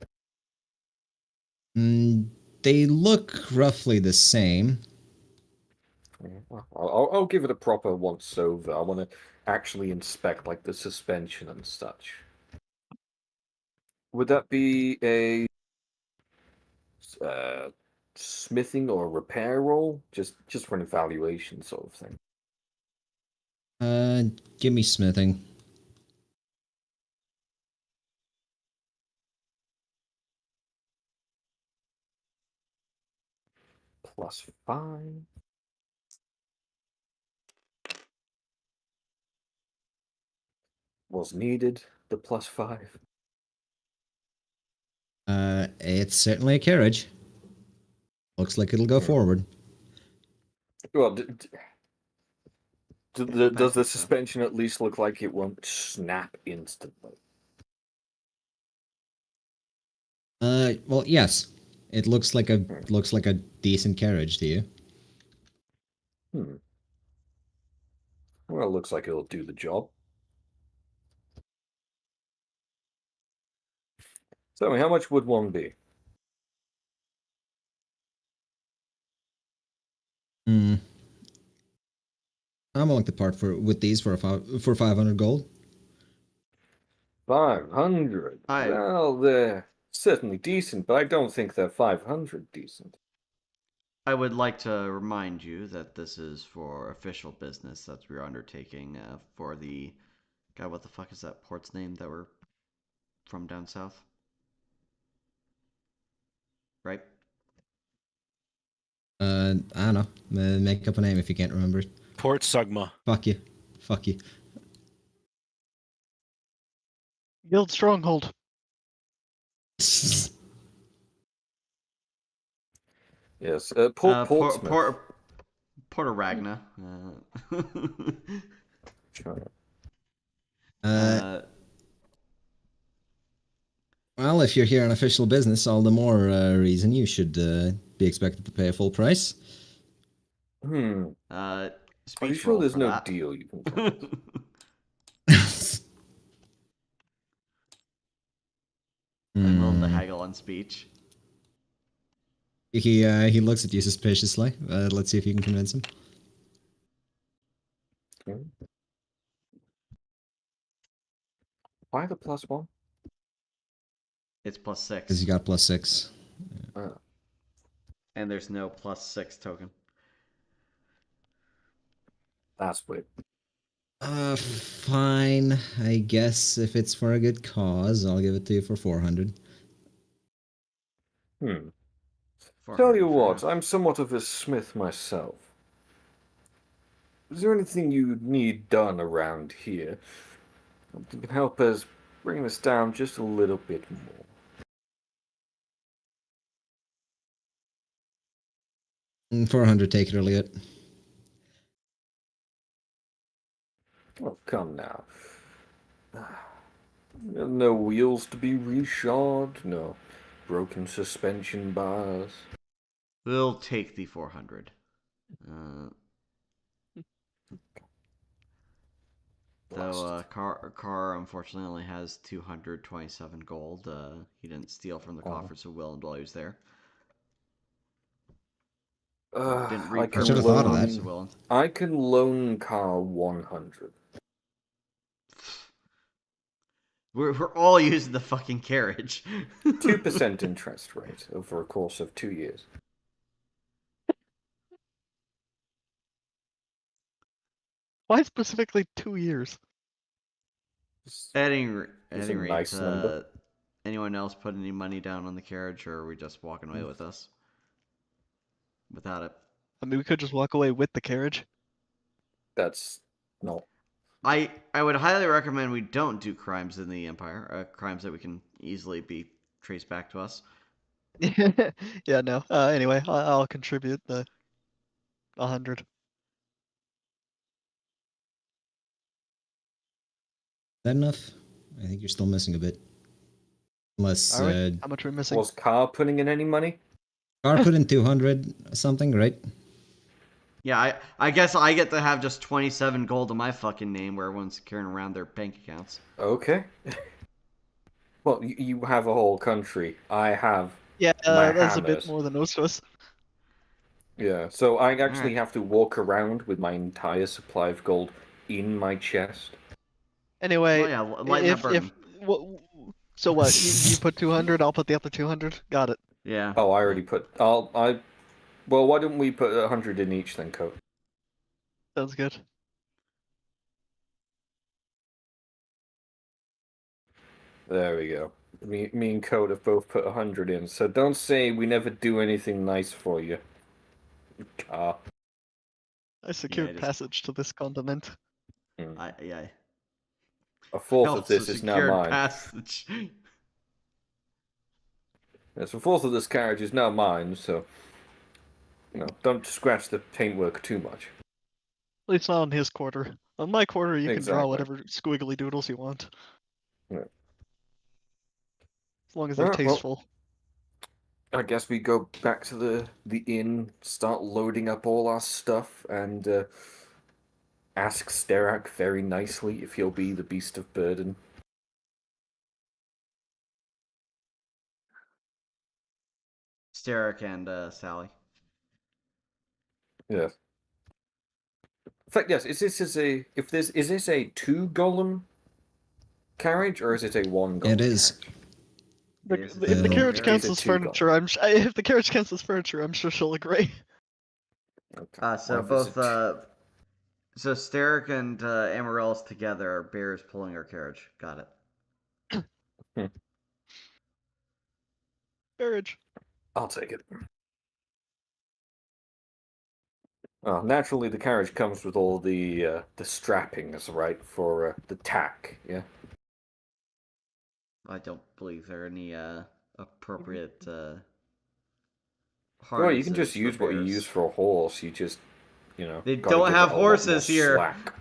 They look roughly the same. Well, I'll give it a proper once over. I want to actually inspect like the suspension and such. Would that be a smithing or repair roll? Just for an evaluation sort of thing. Give me smithing. +5. Was needed, the +5. It's certainly a carriage. Looks like it'll go forward. Well, does the so. suspension at least look like it won't snap instantly? Well, yes. It looks like a decent carriage to you. Well, it looks like it'll do the job. Tell me, how much would one be? I'm willing to part with these for 500 gold. 500. Well, they're certainly decent, but I don't think they're 500 decent. I would like to remind you that this is for official business that we're undertaking for the... God, what the fuck is that port's name that we're from down south? Right? I don't know. Make up a name if you can't remember it. Port Sugma. Fuck you. Fuck you. Guild Stronghold. Yes, Portsmouth. Porta Ragna. Sure. Well, if you're here on official business, all the more reason you should be expected to pay a full price. Hmm. Are you Speech sure roll there's for no that. deal you can come I'm willing to Hmm. haggle on speech. He looks at you suspiciously. Let's see if you can convince him. to? Why the +1? It's +6. Because you got +6. And there's no +6 token. That's weird. Fine. I guess if it's for a good cause, I'll give it to you for 400. Hmm. 400 Tell you for what, half. I'm somewhat of a smith myself. Is there anything you need done around here that can help us bring this down just a little bit more? 400, take it or leave it. Oh, come now. No wheels to be reshod, no broken suspension bars. We'll take the 400. Though Carr unfortunately only has 227 gold. He didn't steal from the coffers of Will while he was there. Didn't I can I should have thought of that. coffers of Will. I can loan Carl 100. We're all using the fucking carriage. 2% interest rate over a course of 2 years. Why specifically 2 years? At any It's a rate, nice number. anyone else put any money down on the carriage, or are we just walking away with us? Without it. I mean, we could just walk away with the carriage. That's not. I would highly recommend we don't do crimes in the Empire. Crimes that we can easily be traced back to us. Yeah, no. Anyway, I'll contribute the 100. That enough? I think you're still missing a bit. Unless Are we? How much are we missing? Was Carl putting in any money? Car put in 200 something, right? Yeah, I guess I get to have just 27 gold in my fucking name where everyone's carrying around their bank accounts. Okay. Well, you have a whole country. I have Yeah, my that's a bit hammers. more than most of us. Yeah, so I actually Alright. have to walk around with my entire supply of gold in my chest. Anyway, Well, yeah, lighten that burden. So what? You put 200, I'll put the other 200. Got it. Yeah. Oh, I already put. Well, why don't we put 100 in each then, Coat? Sounds good. There we go. Me and Code have both put 100 in, so don't say we never do anything nice for you. Car. I secured it is- passage to this continent. Yeah. A fourth of Also this is now secured mine. passage. Yes, a fourth of this carriage is now mine, so don't scratch the paintwork too much. At least not on his quarter. On my quarter, you can draw Exactly. whatever squiggly doodles you want. Yeah. As long as they're Alright, well, tasteful. I guess we go back to the inn, start loading up all our stuff, and ask Sterak very nicely if he'll be the beast of burden. Steric and Sally. Yes. In fact, yes. Is this a 2 golem carriage or is it a 1 golem? It is. Carriage? If the carriage It's a counts as two-golem. furniture, if the carriage counts as furniture, I'm sure she'll agree. Okay. So Well, if it's both so Steric and Amaryllis together are bears pulling our carriage. Got it. Carriage. I'll take it. Well, naturally, the carriage comes with all the strappings, right, for the tack. Yeah. I don't believe there are any appropriate Well, harnesses. you can just for use what you bears. use for a horse. You just, They gotta don't give have it a lot more horses here. slack.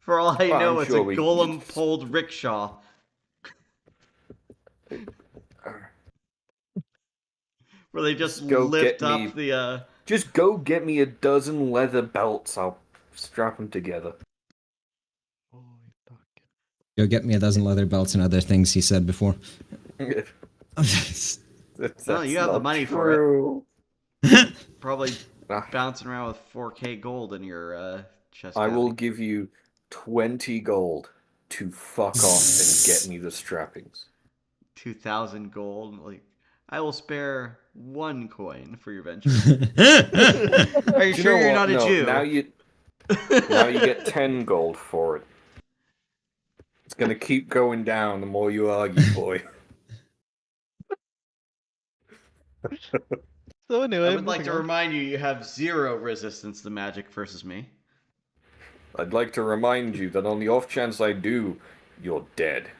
For all I Well, know, I'm it's sure a we- golem pulled rickshaw. Where they just Just go lift get up me- the. Just go get me a dozen leather belts. I'll strap them together. Go get me a dozen leather belts and other things he said before. That's No, you have the not money for it. true. Probably Ah, bouncing around with 4K gold in your chest. I will cavity. give you 20 gold to fuck off and get me the strappings. 2,000 gold. Like, I will spare 1 coin for your venture. Are you Do you sure know you're what? not a No, Jew? now you get 10 gold for it. It's gonna keep going down the more you argue, boy. So anyway, I would like moving to on. remind you, you have 0 resistance to magic versus me. I'd like to remind you that on the off chance I do, you're dead.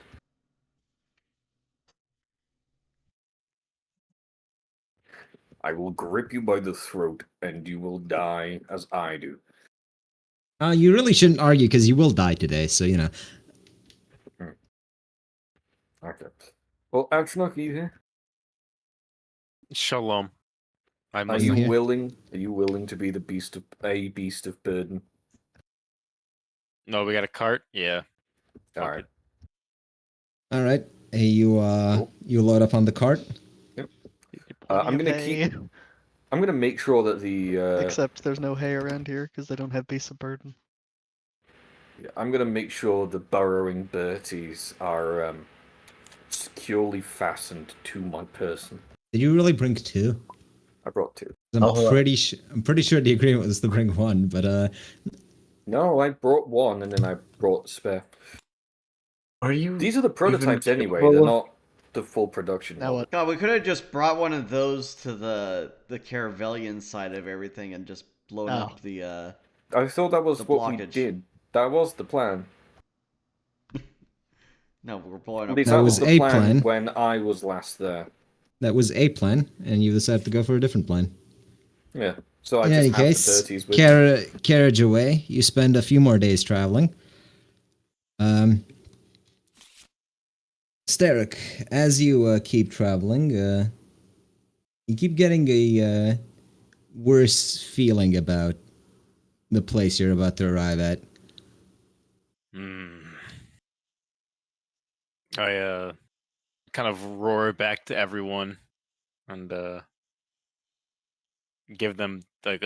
I will grip you by the throat, and you will die as I do. You really shouldn't argue because you will die today, so you know. Okay. Well, Ouchnok, are you here? Shalom. I'm Are listening. you here? willing? Are you willing to be the beast of burden? No, we got a cart? Yeah. All Fuck right. it. All right. Hey, you Cool. you load up on the cart. Plenty Uh, I'm of gonna hay, keep. I'm gonna make sure that the. except there's no hay around here because they don't have beasts of burden. I'm gonna make sure the burrowing Berties are securely fastened to my person. Did you really bring two? I brought 2. I'm Oh, I'm pretty sure the agreement was to bring one, but No, I brought 1, and then I brought a spare. Are you? These are the prototypes anyway. capable They're of- not the full production. Now model. what? God, we could have just brought one of those to the Caravelian side of everything and just blown Oh. up the. I thought that was The what we blockage. did. That was the plan. No, we're blowing At up. least That that was was the a plan plan. when I was last there. that was a plan, and you decided to go for a different plan. Yeah. So I In just any have case, the Berties with me. carriage away. You spend a few more days traveling. Steric, as you keep traveling, you keep getting a worse feeling about the place you're about to arrive at. I kind of roar back to everyone and give them like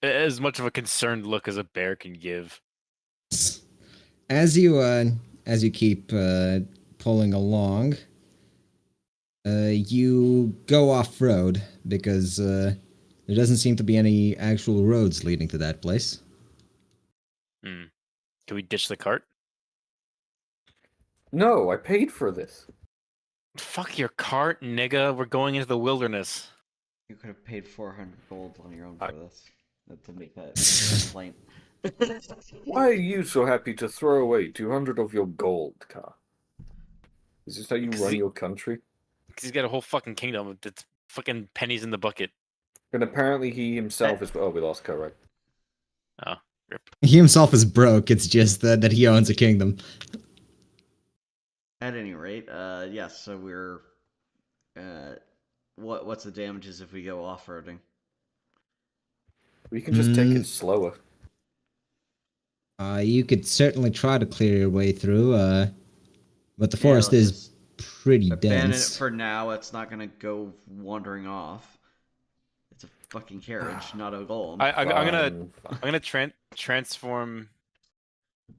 as much of a concerned look as a bear can give. As you keep pulling along, you go off road because there doesn't seem to be any actual roads leading to that place. Can we ditch the cart? No, I paid for this. Fuck your cart, nigga. We're going into the wilderness. You could have paid 400 gold on your own I- for this. To make that complaint. Why are you so happy to throw away 200 of your gold, Car? Is this how you run your country? Because he's got a whole fucking kingdom of it's fucking pennies in the bucket. And apparently he himself is. Oh, we lost Car, right? Oh, rip. He himself is broke. It's just that he owns a kingdom. At any rate, yes. So we're. What's the damages if we go off-roading? We can just take it slower. You could certainly try to clear your way through, but the Yeah, forest let's is just pretty abandon it dense. for now. It's not gonna go wandering off. It's a fucking carriage, not a golem. I'm Fine. gonna transform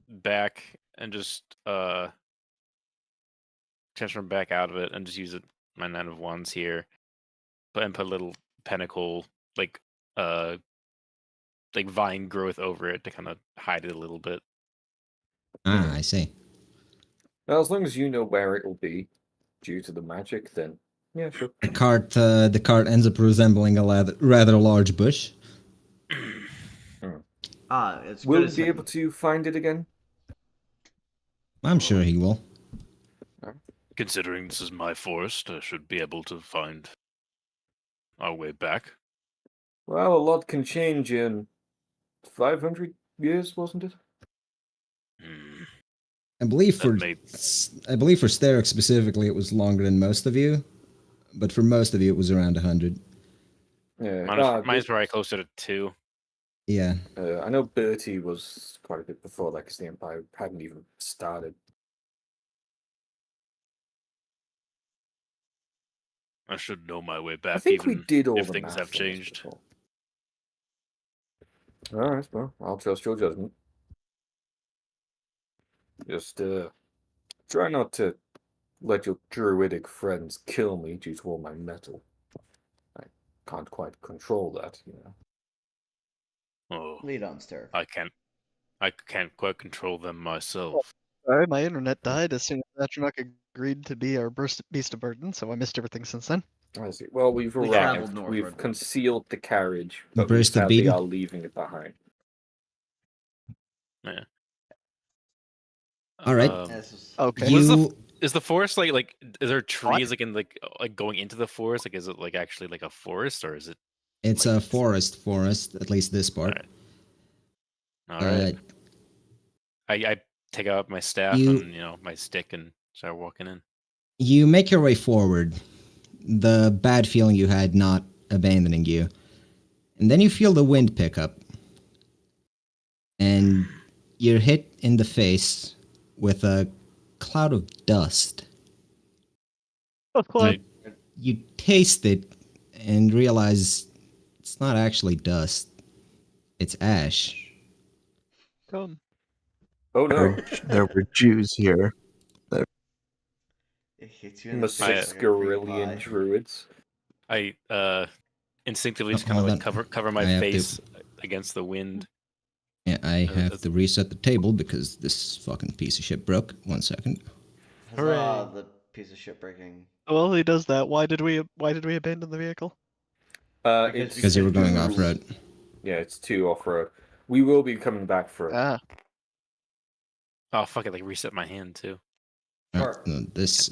back and just transform back out of it and just use it my 9 of wands here, and put a little pentacle like vine growth over it to kind of hide it a little bit. Ah, I see. Now, as long as you know where it will be, due to the magic, then yeah, sure. The cart ends up resembling a rather large bush. It's Will good we as be able to find it again? I'm sure he will. Considering this is my forest, I should be able to find our way back. Well, a lot can change in 500 years, wasn't it? I believe That for may- Steric specifically, it was longer than most of you, but for most of you, it was around 100. Yeah, Mine's probably closer to 2. Yeah. I know Bertie was quite a bit before that because the Empire hadn't even started. I should know my way back. I think we even did all if the things math have on this changed. before. All right, well, I'll trust your judgment. Just try not to let your druidic friends kill me due to all my metal. I can't quite control that, you know. Oh, Lead on, Sterk. I can't quite control them myself. Sorry, my internet died as soon as Atronach agreed to be our beast of burden, so I missed everything since then. I see. Well, we've We arrived. traveled northward. We've concealed the carriage, but we Burst of sadly beating. are leaving it behind. Yeah. All right. This is- Okay. You Is the forest like is there trees like in like going into the forest? Like is it like actually like a forest or is it it's like, a forest, at least this part. all right. I take out my staff you- and my stick and start walking in. You make your way forward, the bad feeling you had not abandoning you. And then you feel the wind pick up. And you're hit in the face with a cloud of dust. I, You taste it and realize it's not actually dust. It's ash. Come. Oh no! There were Jews here. It hits you in the The face 6 like a cream Garillion pie. druids. I instinctively just Oh, kind of hold like on. cover I my have to- face against the wind. Yeah, I have that's- to reset the table because this fucking piece of shit broke. 1 second. Huzzah, the piece of shit breaking. Well, he does that. Why did we abandon the vehicle? It's Because you were going to- off-road. Yeah, it's 2 off-road. We will be coming back for it. Ah, Oh fuck it! Like reset my hand too. For- No, this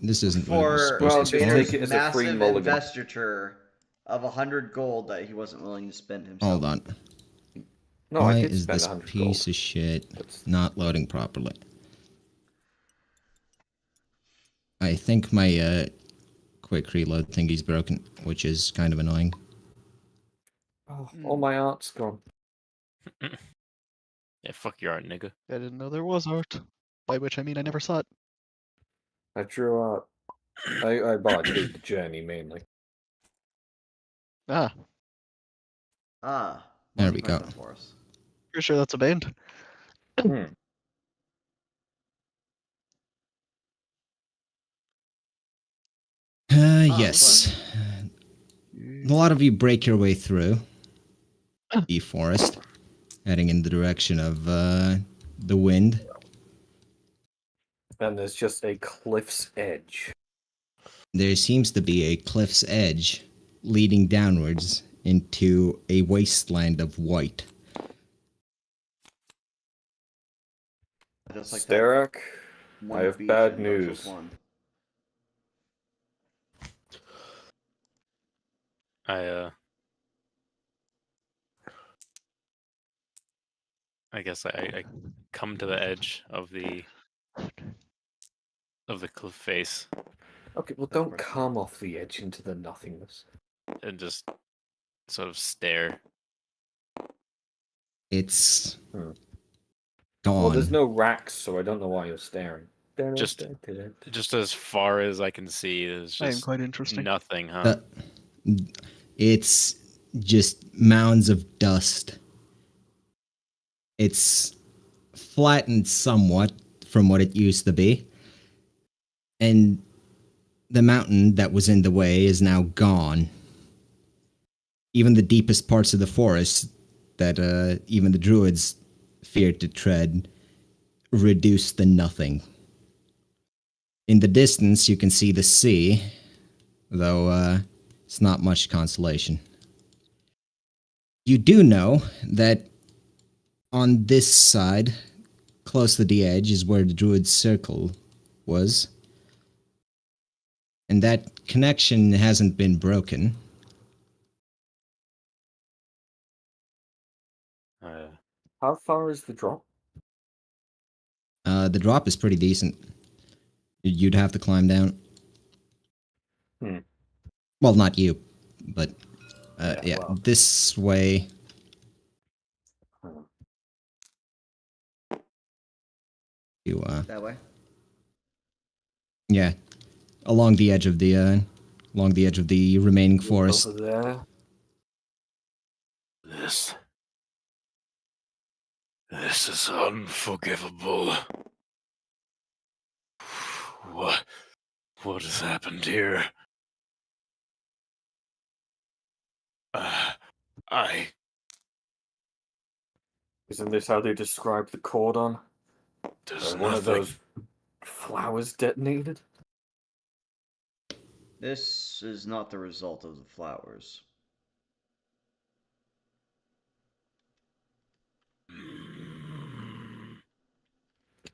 isn't what it was For supposed well, to just be. take Vader's it as a free massive mulligan. investiture of 100 gold that he wasn't willing to spend himself. Hold on. No, Why I did is spend this 100 piece gold. of shit That's- not loading properly? I think my quick reload thingy's broken, which is kind of annoying. Oh, all my art's gone. Yeah, fuck your art, nigga. I didn't know there was art. By which I mean I never saw it. I drew art. I did the journey mainly. Ah, Ah, There Monty we go. Python Force. pretty sure that's a band. Hmm. Yes. A lot of you break your way through the forest, heading in the direction of the wind. And there's just a cliff's edge. There seems to be a cliff's edge leading downwards into a wasteland of white. Just like Sterak, one I have beach bad in Dark Souls news. 1. I guess I come to the edge of the cliff face Okay, well, don't come off the edge into the nothingness. and just sort of stare. It's Hmm. gone. Well, there's no racks, so I don't know why you're staring. Just as far as I can see, there's I am just quite interesting. nothing, huh? It's just mounds of dust. It's flattened somewhat from what it used to be. And the mountain that was in the way is now gone. Even the deepest parts of the forest that even the druids feared to tread reduced to nothing. In the distance, you can see the sea, though it's not much consolation. You do know that on this side, close to the edge, is where the druid circle was. And that connection hasn't been broken. How far is the drop? The drop is pretty decent. You'd have to climb down. Hmm. Well, not you, but yeah, well. this way. Hmm. You That way. yeah, along the edge of the remaining forest. Over there. This is unforgivable. What has happened here? Isn't this how they describe the cordon? One of those flowers detonated? This is not the result of the flowers.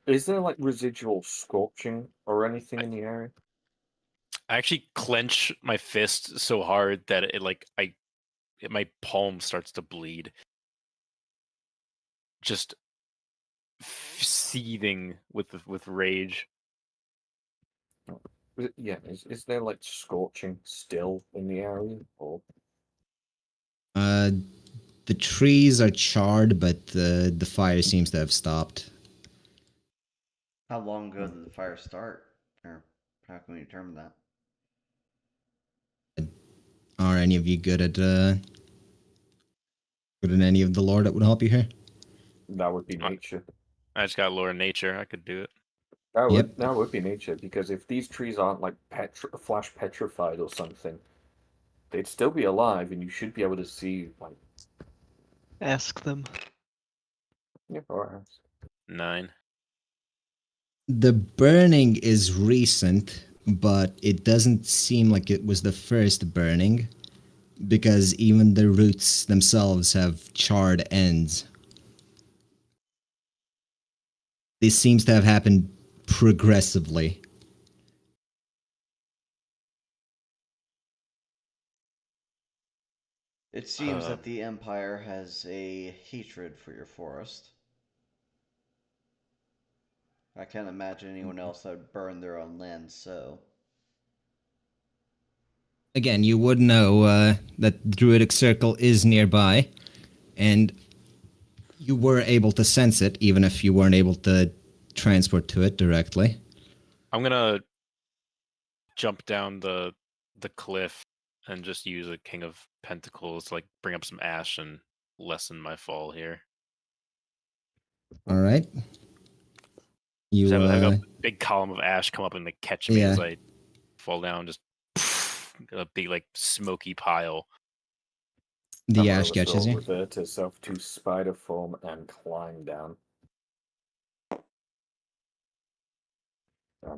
Is there like residual scorching or anything in the area? I actually clench my fist so hard that my palm starts to bleed. Just seething with rage. Yeah, is there like scorching still in the area? Or The trees are charred, but the fire seems to have stopped. How long ago did the fire start? Or how can we determine that? Are any of you good at any of the lore that would help you here? that would be nature. I just got lore in nature. I could do it. Yep. That would be nature, because if these trees aren't like flash petrified or something, they'd still be alive, and you should be able to see like. Ask them. Yeah, or else. 9. The burning is recent, but it doesn't seem like it was the first burning, because even the roots themselves have charred ends. This seems to have happened progressively. It seems that the Empire has a hatred for your forest. I can't imagine anyone else that would burn their own land so. Again, you would know that the Druidic Circle is nearby, and you were able to sense it, even if you weren't able to transport to it directly. I'm gonna jump down the cliff and just use a King of Pentacles to like bring up some ash and lessen my fall here. All right. You Just have a big column of ash come up and like catch me as Yeah. I fall down. Just a big like smoky pile. the ash catches you. Revert herself to spider form and climb down.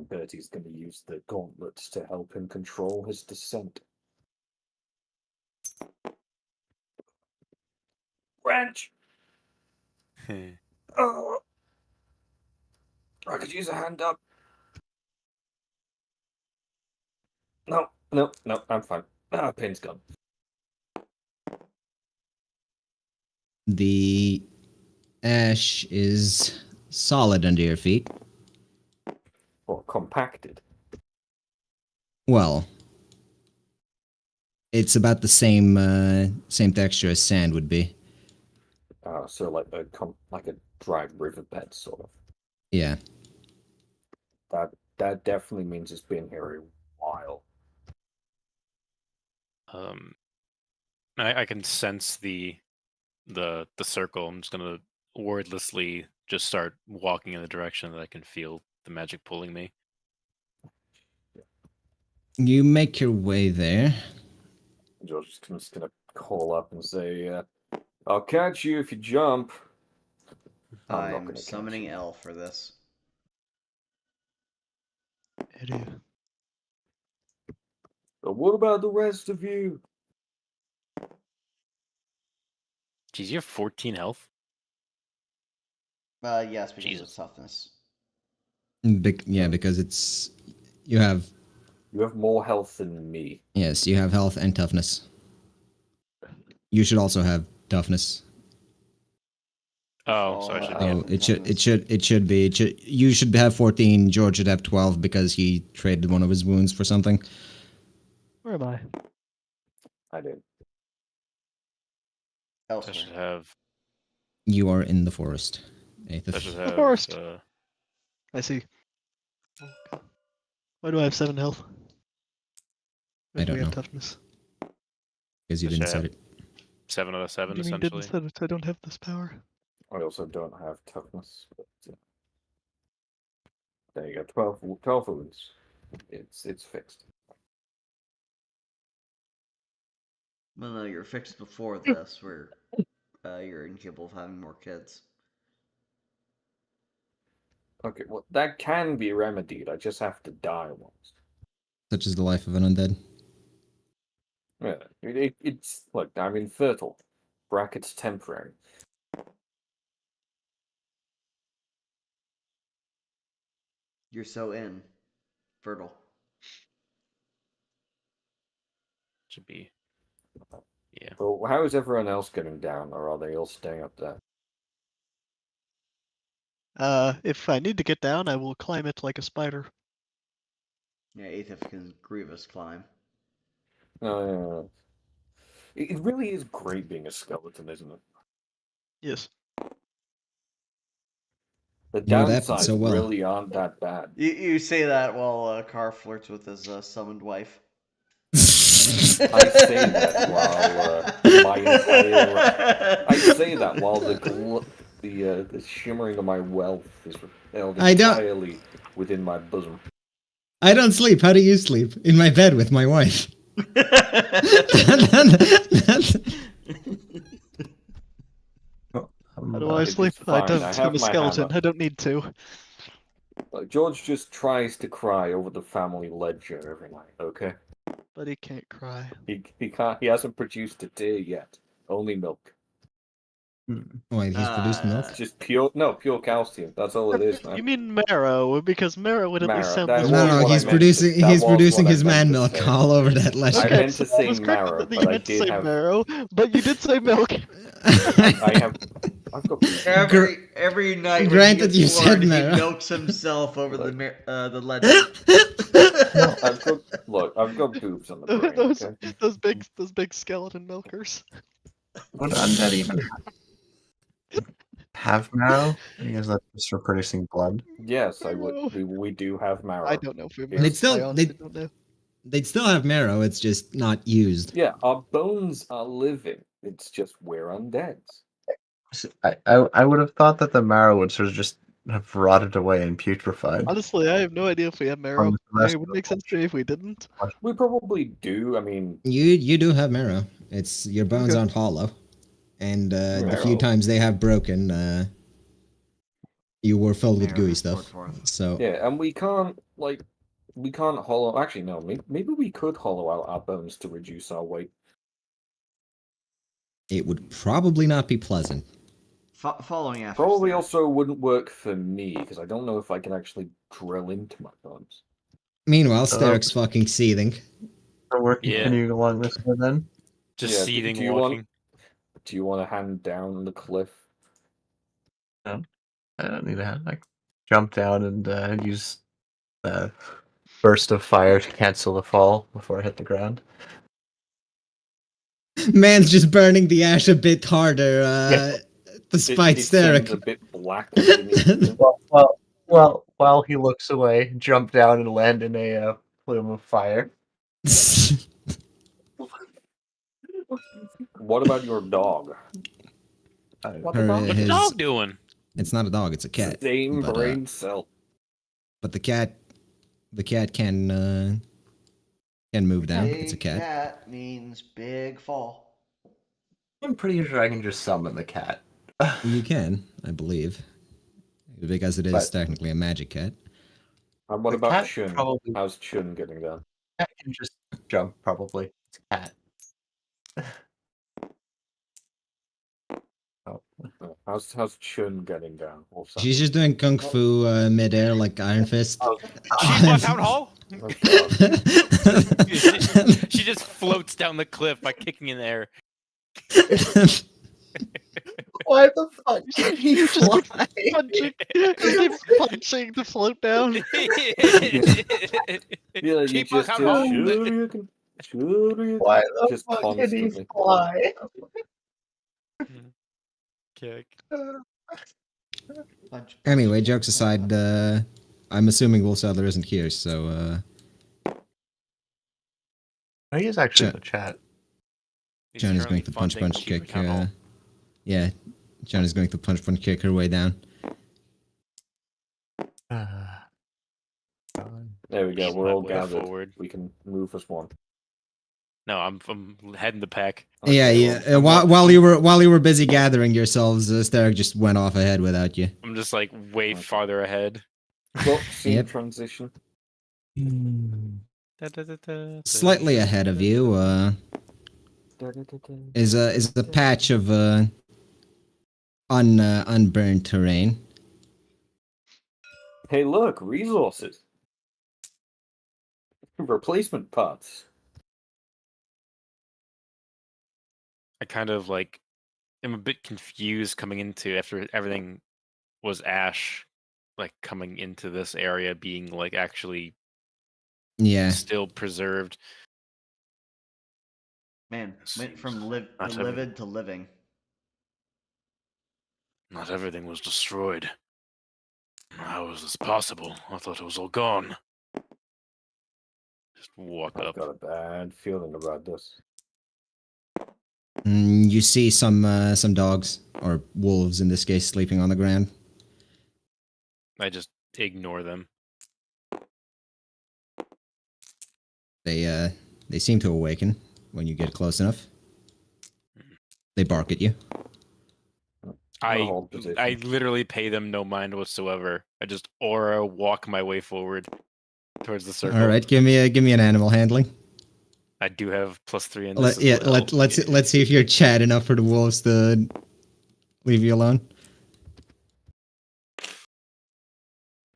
Bertie's going to use the gauntlets to help him control his descent. Wrench! Oh, I could use a hand up. No, I'm fine. Pin's gone. The ash is solid under your feet. Or compacted. Well, it's about the same texture as sand would be. So like a dry riverbed sort of. Yeah. That definitely means it's been here a while. I can sense the circle. I'm just gonna wordlessly just start walking in the direction that I can feel the magic pulling me. You make your way there. George is just gonna call up and say, "I'll catch you if you jump." I'm not I'm gonna summoning L for this. Idiot. But what about the rest of you? Geez, you have 14 health? Yes, because Jesus. of toughness. Yeah, because it's you have more health than me. yes, you have health and toughness. You should also have toughness. Oh, so I should. Oh, Yeah. it should be. You should have 14. George should have 12 because he traded one of his wounds for something. Where am I? I did. I Elsewhere. should have. You are in the forest. I should Aethith. have. forest. I see. Why do I have 7 health? I don't we have know. toughness. Because you I didn't should set have- it. 7 out of What 7, do you mean didn't essentially. set it? I don't have this power. I also don't have toughness, but there you go. 12 wounds. It's fixed. Well, no, you're fixed before this, where you're incapable of having more kids. Okay, well that can be remedied. I just have to die once. Such is the life of an undead. Yeah, it's look. I'm infertile. Brackets temporary. You're so fertile. Should be. Yeah. Well, how is everyone else getting down, or are they all staying up there? If I need to get down, I will climb it like a spider. Yeah, Aethith can grievous climb. No. It really is great being a skeleton, isn't it? Yes. The You adapted downsides so well. really aren't that bad. You say that while Carr flirts with his summoned wife. I say that while my entire. I say that while the shimmering of my wealth is held I don't- entirely within my bosom. I don't sleep. How do you sleep? In my bed with my wife. How do I It's sleep? I fine, don't. I I'm have a my skeleton. hammer. I don't need to. Like, George just tries to cry over the family ledger every night. Okay, But he can't cry. he can't. He hasn't produced a tear yet. Only milk. Wait, he's produced milk? It's just pure calcium. That's all it is, man. You mean marrow? Because marrow would at least Marrow, sound that this was No, way. no, what I he's meant to- producing that he's was producing what I his meant man to milk say. all over that I ledger. meant to so say I was correct marrow, that you but I meant to did say have. marrow, but you did say milk. I've got. Every night Granted, when he you gets said bored, he marrow. milks himself over the legend. I've got boobs on the brain. Okay? those big skeleton milkers. Would undead even have marrow? Because that's just for producing blood. Yes, I Marrow. would. We do have marrow. I don't know if we have They'd marrow. still- I honestly they'd- don't know. They'd still have marrow, it's just not used. Yeah, our bones are living. It's just we're undead. I would have thought that the marrow would sort of just have rotted away and putrefied. Honestly, I have no idea if we have marrow. the rest It of would the make sense to me if we didn't. We probably do. I mean, You do have marrow. It's your bones Okay. aren't hollow. And the few Marrow. times they have broken, you were filled with Marrow gooey is poured stuff. forth. So yeah, and we can't hollow. Actually, no. Maybe we could hollow out our bones to reduce our weight. it would probably not be pleasant. Following after. Probably Stan. also wouldn't work for me because I don't know if I can actually drill into my bones. Meanwhile, Sterik's fucking seething. So we're Yeah. continuing along this way then? Just Yeah, seething, do you walking. Do you want to hand down the cliff? I don't need to like jump down and use burst of fire to cancel the fall before I hit the ground. Man's just burning the ash a bit harder, despite it sends Sterik. a bit black underneath. Well, while he looks away, jump down and land in a plume of fire. What about your dog? What Her- about What's the his- dog doing? It's not a dog, it's a cat. same but, brain cell? But the cat can move down. It's a Big cat. cat means big fall. I'm pretty sure I can just summon the cat. You can, I believe, because it is But- technically a magic cat. And what The about cat Chun? probably- How's Chun getting down? Cat can just jump, probably. It's a cat. Oh. How's Chun getting down? Also? She's just doing kung fu midair like Iron Fist. Oh, She's what, town hall? Oh, God. She just floats down the cliff by kicking in the air. Why the fuck You did he just keep fly? punching. Just keep punching to float down. Yeah, you Keep on just coming on. Shoryuken. Why the Just fuck did he constantly. fly? Kick. Punch, Anyway, kick, jokes aside, I'm assuming Wolf Sadler isn't here, so Oh, he is actually Ch- in the chat. He's John is currently going to punch funding punch Chief kick. Town Hall. Yeah, John is going to punch punch kick her way down. There we go. Ease We're my all way gathered. forward. We can move as one. No, I'm heading the pack. Yeah, Okay, yeah. well, While you were busy gathering yourselves, Starrick just went off ahead without you. I'm just like way Okay. farther ahead. Well, scene Yep. transition. Slightly ahead of you is a patch of unburned terrain. Hey, look, resources. Replacement parts. I kind of like am a bit confused coming into after everything was ash, like coming into this area being like actually Yeah. still preserved. Man, went from Not every- livid to living. Not everything was destroyed. How is this possible? I thought it was all gone. Just walk I've up. got a bad feeling about this. You see some dogs, or wolves in this case, sleeping on the ground. I just ignore them. They seem to awaken when you get close enough. They bark at you. I'm gonna hold position. I literally pay them no mind whatsoever. I just aura walk my way forward towards the circle. All right, give me an animal handling. I do have +3 in this. Let's see if you're chat enough for the wolves to leave you alone.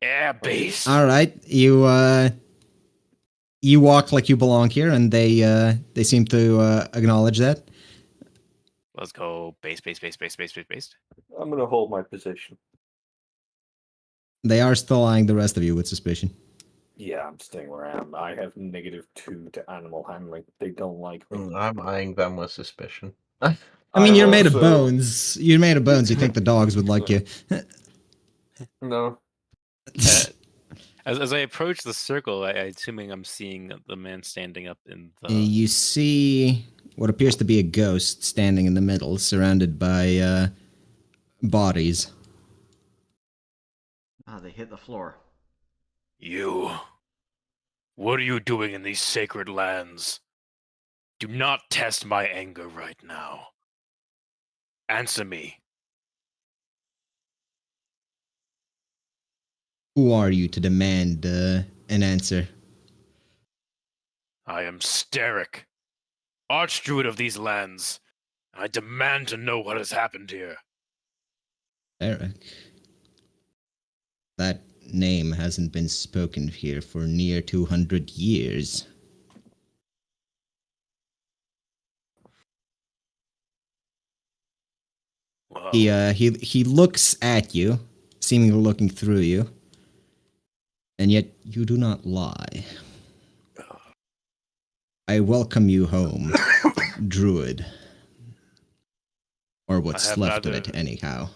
Yeah, base. All right, you walk like you belong here, and they seem to acknowledge that. Let's go base. I'm gonna hold my position. They are still eyeing the rest of you with suspicion. Yeah, I'm staying where I am. I have -2 to animal handling. They don't like me. I'm eyeing them with suspicion. I mean, you're made of also- bones. You're made of bones. You think the dogs would like you? No. As I approach the circle, I assuming I'm seeing the man standing up in the. You see what appears to be a ghost standing in the middle, surrounded by bodies. Ah, they hit the floor. You. What are you doing in these sacred lands? Do not test my anger right now. Answer me. Who are you to demand an answer? I am Starrick, Archdruid of these lands. I demand to know what has happened here. Eric. That name hasn't been spoken here for near 200 years. Wow. He looks at you, seemingly looking through you, and yet you do not lie. I welcome you home, Druid. Or what's have left of neither- it, anyhow.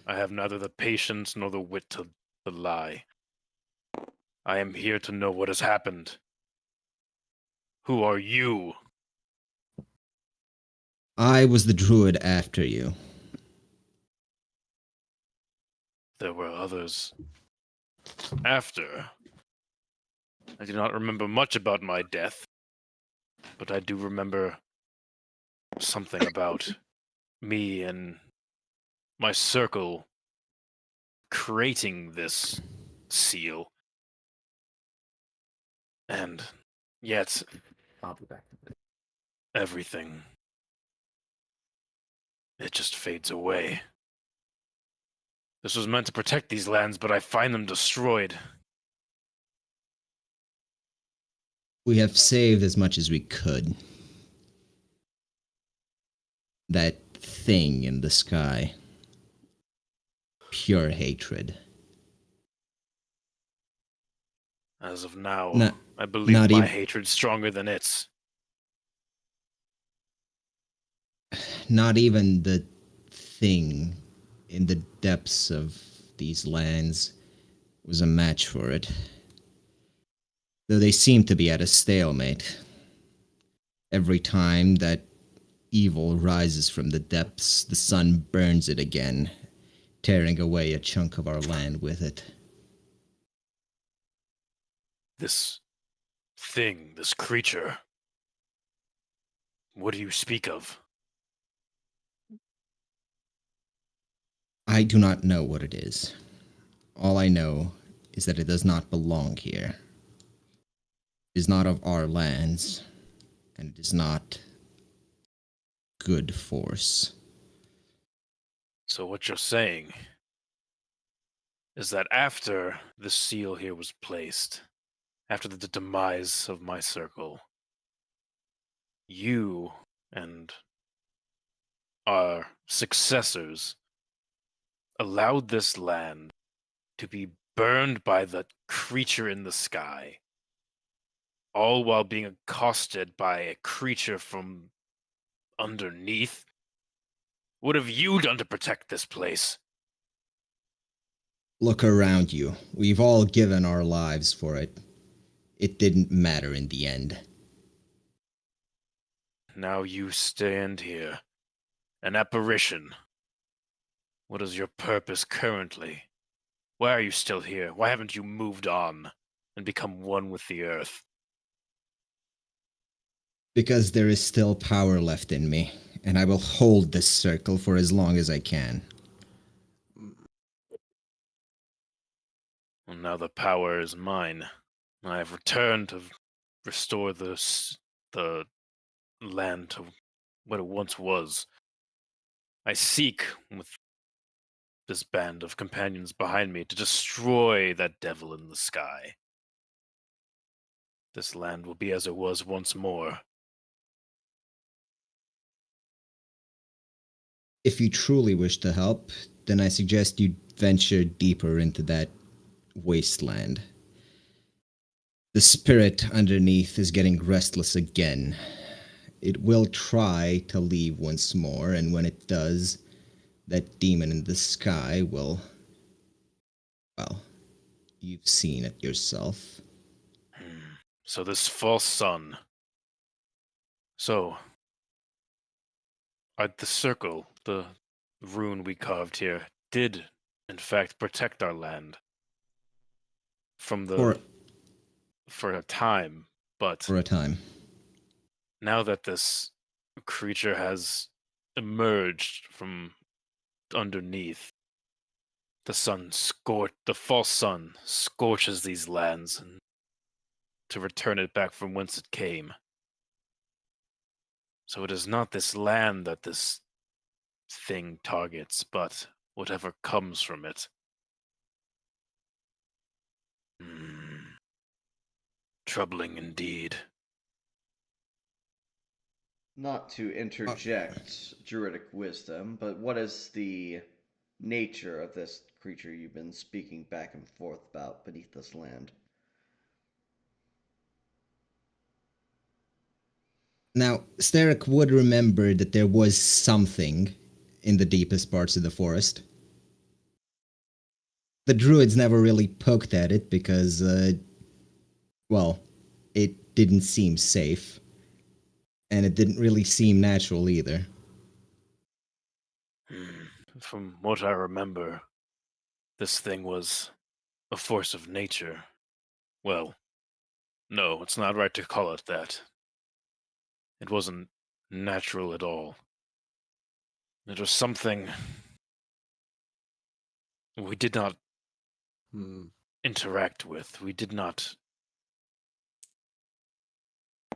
I have neither the patience nor the wit to lie. I am here to know what has happened. Who are you? I was the Druid after you. There were others. After. I do not remember much about my death, but I do remember something about me and my circle creating this seal. And yet, I'll be back. everything, it just fades away. This was meant to protect these lands, but I find them destroyed. We have saved as much as we could. That thing in the sky. pure hatred. As of now, Not- I believe not my ev- hatred's stronger than its. Not even the thing in the depths of these lands was a match for it. Though they seem to be at a stalemate. Every time that evil rises from the depths, the sun burns it again, tearing away a chunk of our land with it. This thing, this creature. What do you speak of? I do not know what it is. All I know is that it does not belong here. It is not of our lands, and it is not good force. So what you're saying is that after the seal here was placed, after the demise of my circle, you and our successors allowed this land to be burned by the creature in the sky, all while being accosted by a creature from underneath? What have you done to protect this place? Look around you. We've all given our lives for it. It didn't matter in the end. Now you stand here, an apparition. What is your purpose currently? Why are you still here? Why haven't you moved on and become one with the earth? Because there is still power left in me, and I will hold this circle for as long as I can. Well, now the power is mine. I have returned to restore the land to what it once was. I seek, with this band of companions behind me, to destroy that devil in the sky. This land will be as it was once more. If you truly wish to help, then I suggest you venture deeper into that wasteland. The spirit underneath is getting restless again. It will try to leave once more, and when it does, that demon in the sky will. Well, you've seen it yourself. So this false sun. So, the circle, the rune we carved here, did, in fact, protect our land from for a time, but For a time. now that this creature has emerged from underneath, the false sun scorches these lands and to return it back from whence it came. So it is not this land that this thing targets, but whatever comes from it. Troubling indeed. Not to interject druidic wisdom, but what is the nature of this creature you've been speaking back and forth about beneath this land? Now, Steric would remember that there was something in the deepest parts of the forest. The druids never really poked at it because, well, it didn't seem safe. And it didn't really seem natural either. From what I remember, this thing was a force of nature. Well, no, it's not right to call it that. It wasn't natural at all. It was something we did not interact with. We did not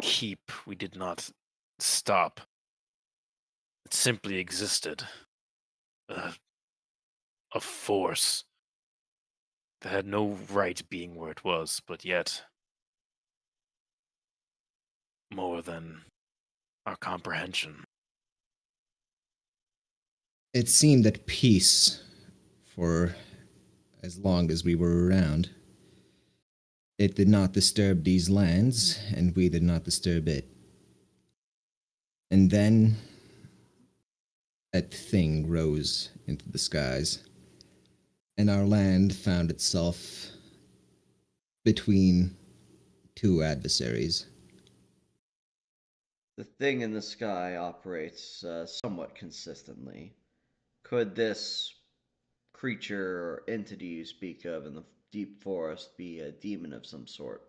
keep. We did not stop. It simply existed. A force that had no right being where it was, but yet more than our comprehension. It seemed at peace for as long as we were around. It did not disturb these lands, and we did not disturb it. And then that thing rose into the skies, and our land found itself between two adversaries. The thing in the sky operates somewhat consistently. Could this creature or entity you speak of in the deep forest be a demon of some sort?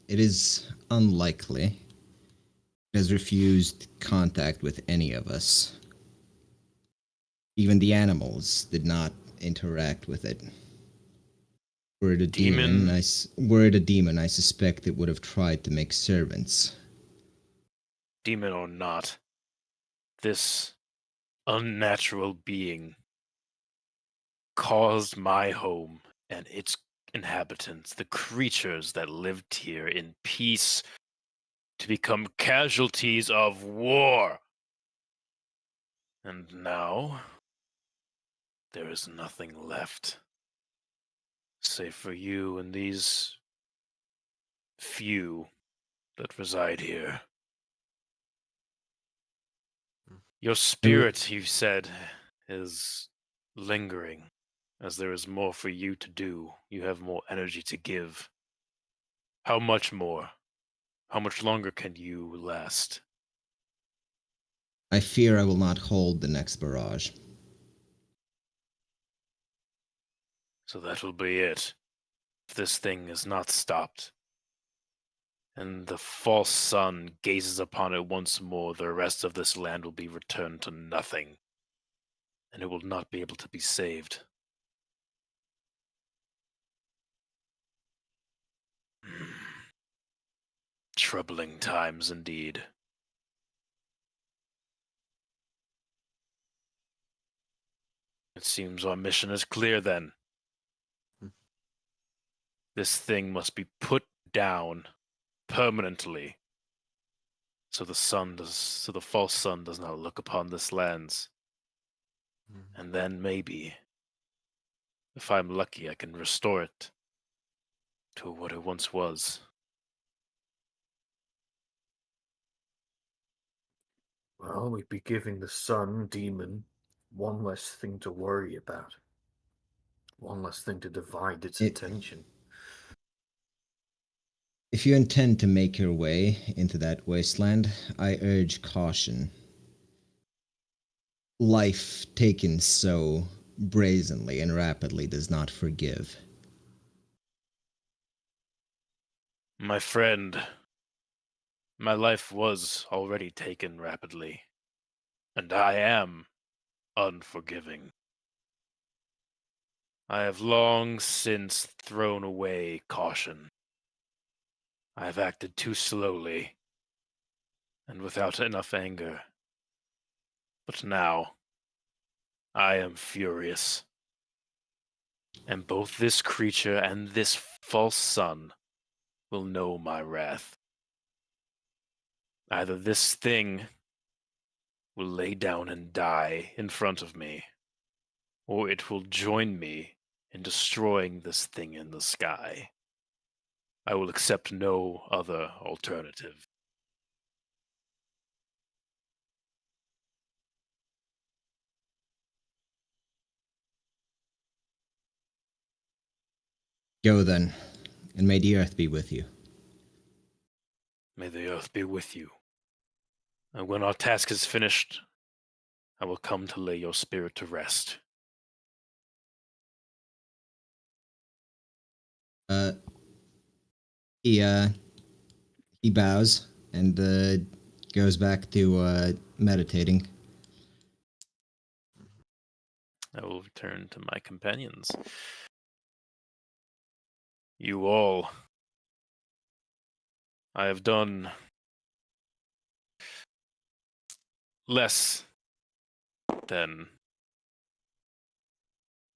It is unlikely. It has refused contact with any of us. Even the animals did not interact with it. Were it a demon, I suspect it would have tried to make servants. Demon or not, this unnatural being caused my home and its inhabitants, the creatures that lived here in peace, to become casualties of war. And now, there is nothing left, save for you and these few that reside here. Your spirit, you said, is lingering, as there is more for you to do. You have more energy to give. How much more? How much longer can you last? I fear I will not hold the next barrage. So that will be it. If this thing is not stopped, and the false sun gazes upon it once more, the rest of this land will be returned to nothing, and it will not be able to be saved. Troubling times indeed. It seems our mission is clear then. This thing must be put down permanently, so the false sun does not look upon this lands. And then maybe, if I'm lucky, I can restore it to what it once was. Well, we'd be giving the sun demon one less thing to worry about. One less thing to divide its attention. If you intend to make your way into that wasteland, I urge caution. Life taken so brazenly and rapidly does not forgive. My friend, my life was already taken rapidly, and I am unforgiving. I have long since thrown away caution. I have acted too slowly, and without enough anger. But now, I am furious. And both this creature and this false sun will know my wrath. Either this thing will lay down and die in front of me, or it will join me in destroying this thing in the sky. I will accept no other alternative. Go then, and may the earth be with you. May the earth be with you. And when our task is finished, I will come to lay your spirit to rest. He bows and goes back to meditating. I will return to my companions. You all, I have done less than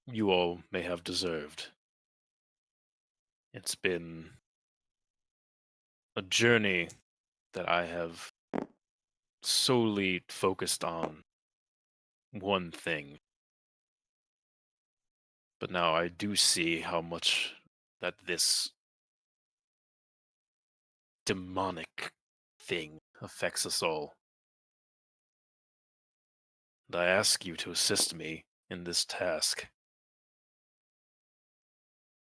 you all may have deserved. It's been a journey that I have solely focused on one thing. But now I do see how much that this demonic thing affects us all. And I ask you to assist me in this task.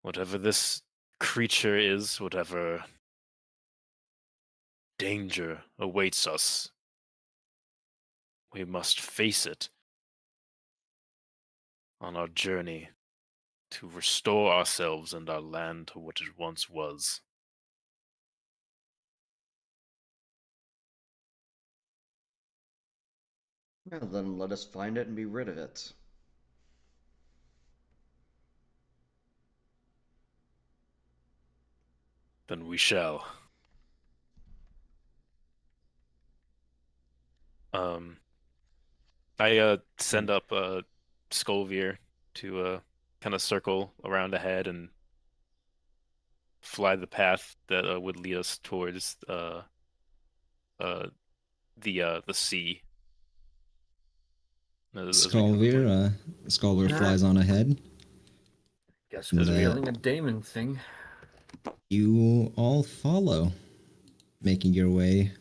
Whatever this creature is, whatever danger awaits us, we must face it on our journey to restore ourselves and our land to what it once was. Well, then let us find it and be rid of it. Then we shall. I send up Skolvir to kind of circle around ahead and fly the path that would lead us towards the sea. As we kind of like- Skolvir flies on ahead. Guess And, we're feeling a Damon thing. You all follow, making your way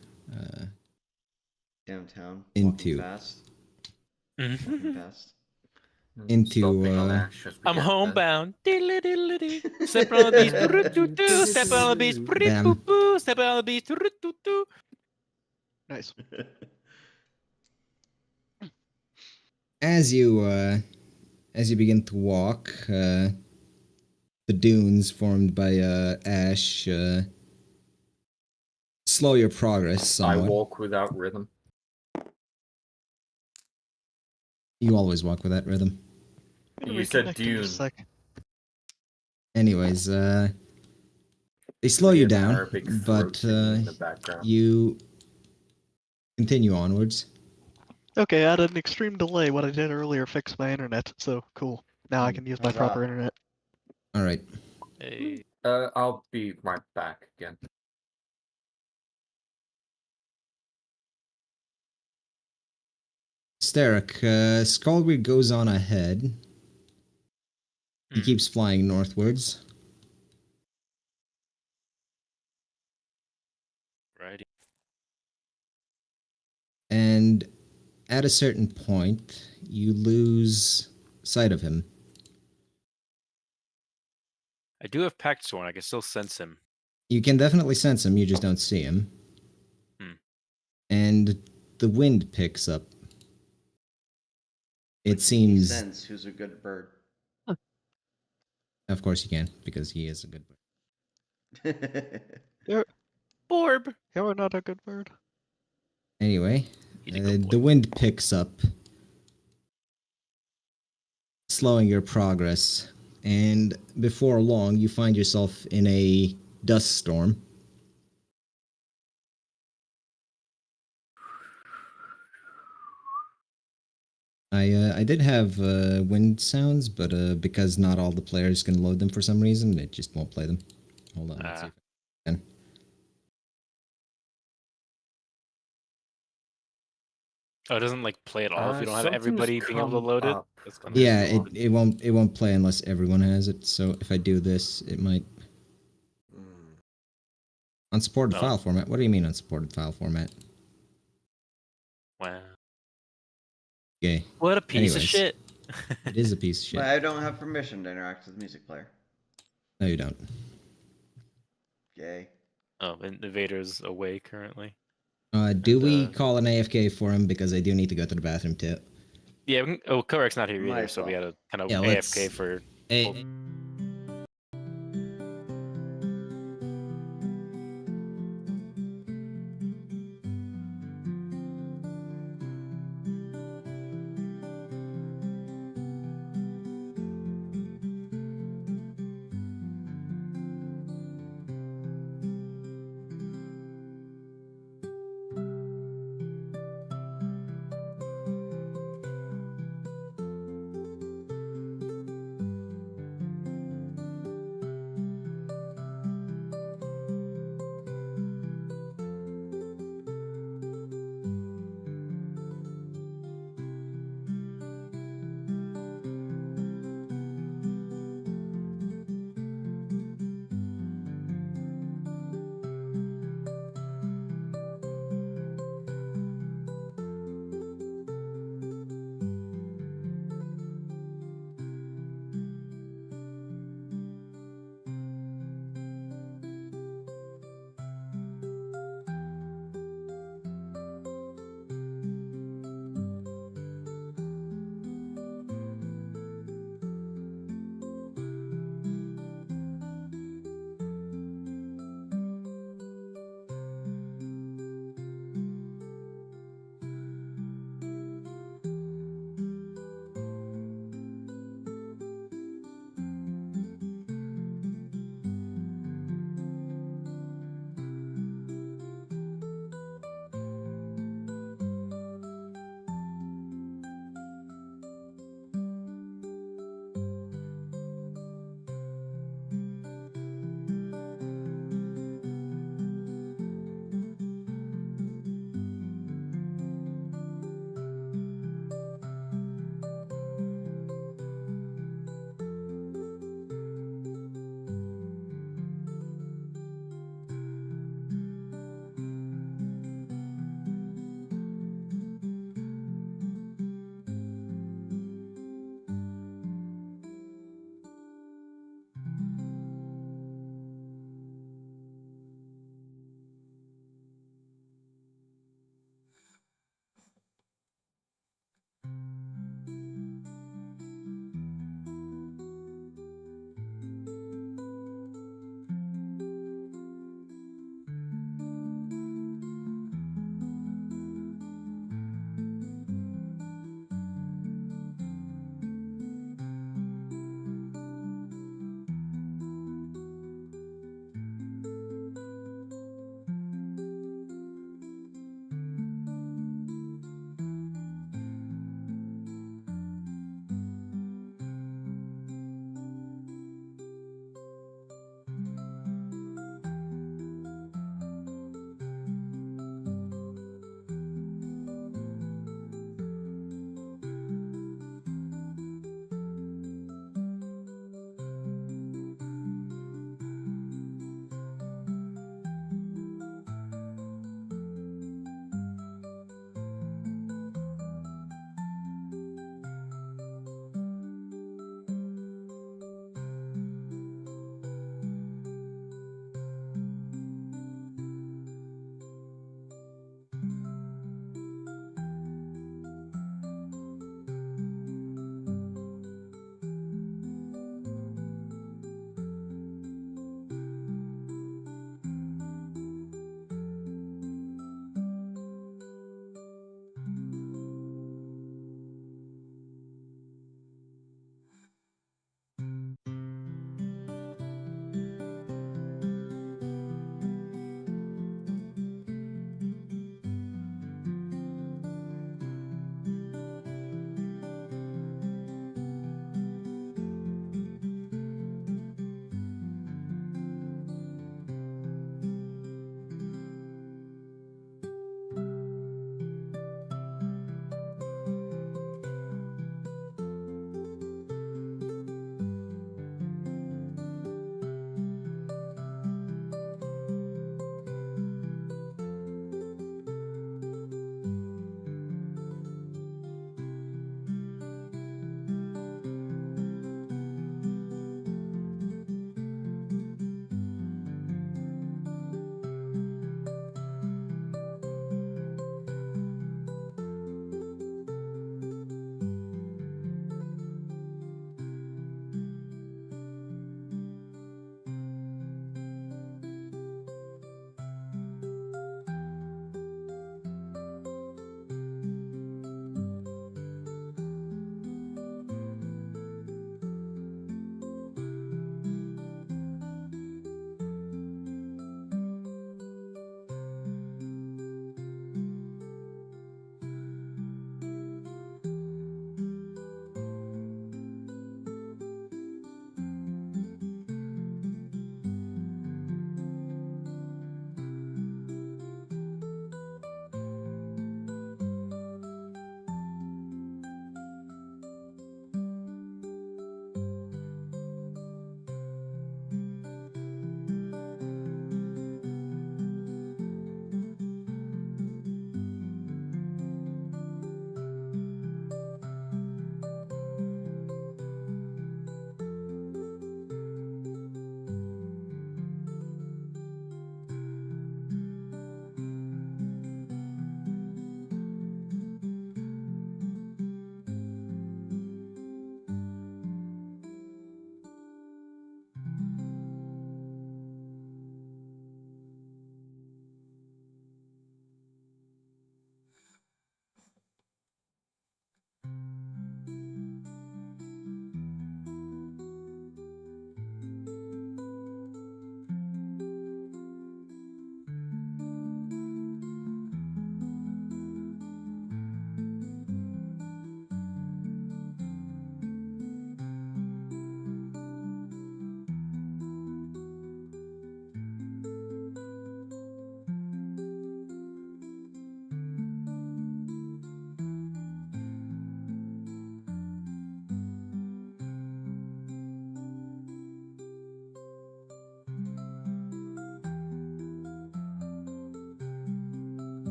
Downtown. Into- Walking fast. Walking fast. into, Stopping on Ash as we I'm get homebound. Diddle-diddle-dee. Stepping on the beach. Doo-doo-doo. Stepping on the beach. Bam. Boo-boo. Stepping on the beach. Doo-doo-doo. Nice. as you begin to walk, the dunes formed by ash slow your progress I somewhat. walk without rhythm. You always walk with that rhythm. You said Reconnect in dune. just a second. Anyways, they slow We you have down, Arabic throat but singing in the background. you continue onwards. Okay, at an extreme delay, what I did earlier fixed my internet, so cool. Now I can use my Huzzah. proper internet. All right. Hey. I'll be right back again. Starrick, Skolgrid goes on ahead. He Hmm. keeps flying northwards. Righty. And at a certain point, you lose sight of him. I do have Pact Sworn. I can still sense him. You can definitely sense him, you just don't see him. Hmm. And the wind picks up. It Can he seems... sense who's a good bird. Of course you can, because he is a good bird. Borb. You're not a good bird. Anyway, He's a good boy. the wind picks up, slowing your progress. And before long, you find yourself in a dust storm. I did have wind sounds, but because not all the players can load them for some reason, it just won't play them. Hold on, let's see if I can. Oh, it doesn't like play at all if you don't have Something's everybody being able to come load it. up. That's kind of Yeah, Hold it won't play unless everyone has it. So if I do this, it might. Unsupported Oh. file format. What do you mean unsupported file format? wow. Okay, What a piece of Anyways. shit. it is a piece of shit. But I don't have permission to interact with the music player. No, you don't. Yay. Oh, Invader's away currently. Do And, we call an AFK for him because I do need to go to the bathroom too? Yeah, we can, oh, Korek's not here Might either, as so we well. gotta kind of Yeah, AFK let's- for. Hey,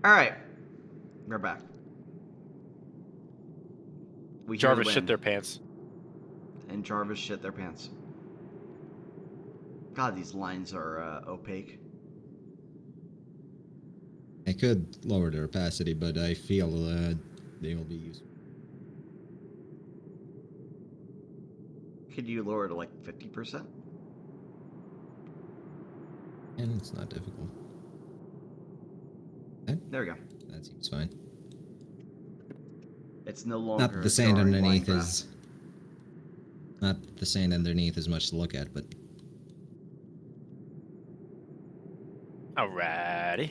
Alright. We're back. We hear the Jarvis shit wind, their pants. and Jarvis shit their pants. God, these lines are opaque. I could lower the opacity, but I feel they will be useful. Could you lower it to like 50%? And it's not difficult. There we go. That seems fine. It's no longer Not that the sand jarring underneath Minecraft. is. Not that the sand underneath is much to look at, but Alrighty.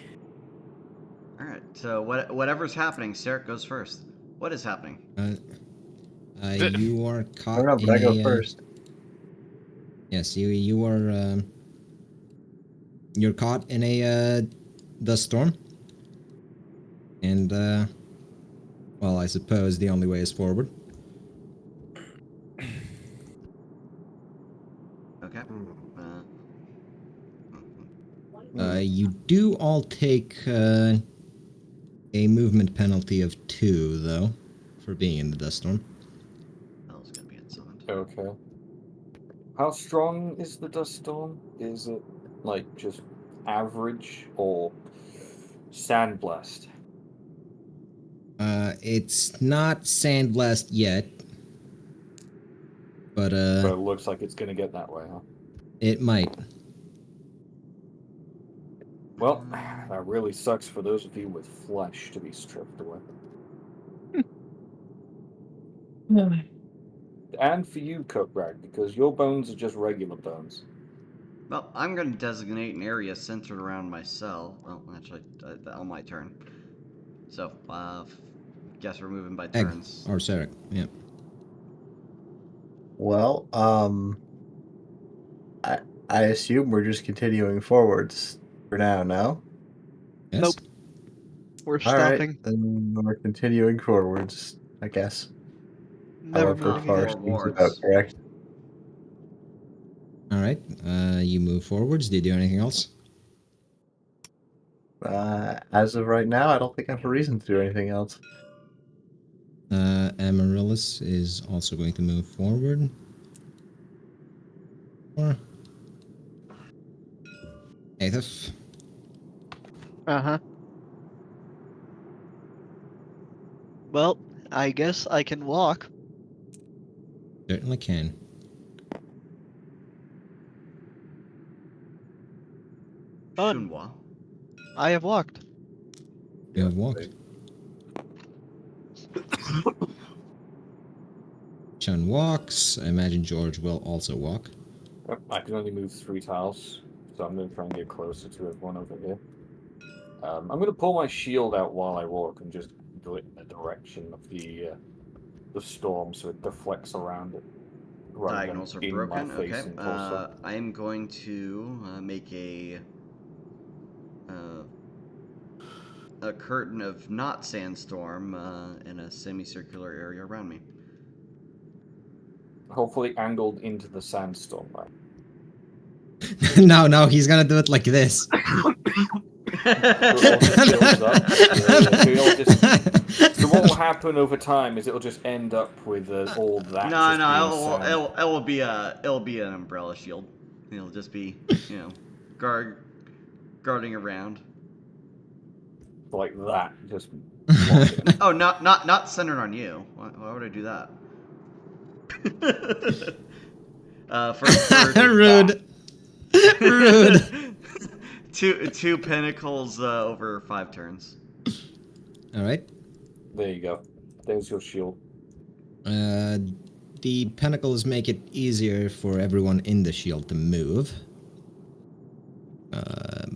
Alright, so whatever's happening, Sarek goes first. What is happening? you are I caught don't know, in but I go a. first. Yes, you are. You're caught in a dust storm, and well, I suppose the only way is forward. Okay. You do all take a movement penalty of 2, though, for being in the dust storm. That was gonna be inside. Okay. How strong is the dust storm? Is it like just average or sandblast? It's not sandblast yet, but But it looks like it's gonna get that way, huh? it might. Well, that really sucks for those of you with flesh to be stripped away. And for you, Cookrag, because your bones are just regular bones. Well, I'm gonna designate an area centered around my cell. Well, actually, on my turn. So, guess we're moving by Egg turns. or Sarek, yeah. Well, I assume we're just continuing forwards for now. No. Yes? Nope. We're All right, stopping. then we're continuing forwards, I guess. Never However moving far again. seems about correct. All right. You move forwards. Do you do anything else? As of right now, I don't think I have a reason to do anything else. Amaryllis is also going to move forward. Or Aethif. Uh-huh. Well, I guess I can walk. Certainly can. Fun. Shunwa. I have walked. You have walked. Chun walks. I imagine George will also walk. Yep, I can only move 3 tiles, so I'm going to try and get closer to everyone over here. I'm going to pull my shield out while I walk and just go it in the direction of the storm so it deflects around it. Diagonals are broken. Okay. Torso. I am going to make a curtain of not sandstorm in a semicircular area around me. Hopefully angled into the sandstorm, right? No, he's gonna do it like this. So what will happen over time is it'll just end up with all that. No, it will be an umbrella shield. It'll just be, guarding around. Like that, just. Oh, not centered on you. Why would I do that? Rude. Rude. two pinnacles over 5 turns. All right. There you go. There's your shield. The pinnacles make it easier for everyone in the shield to move.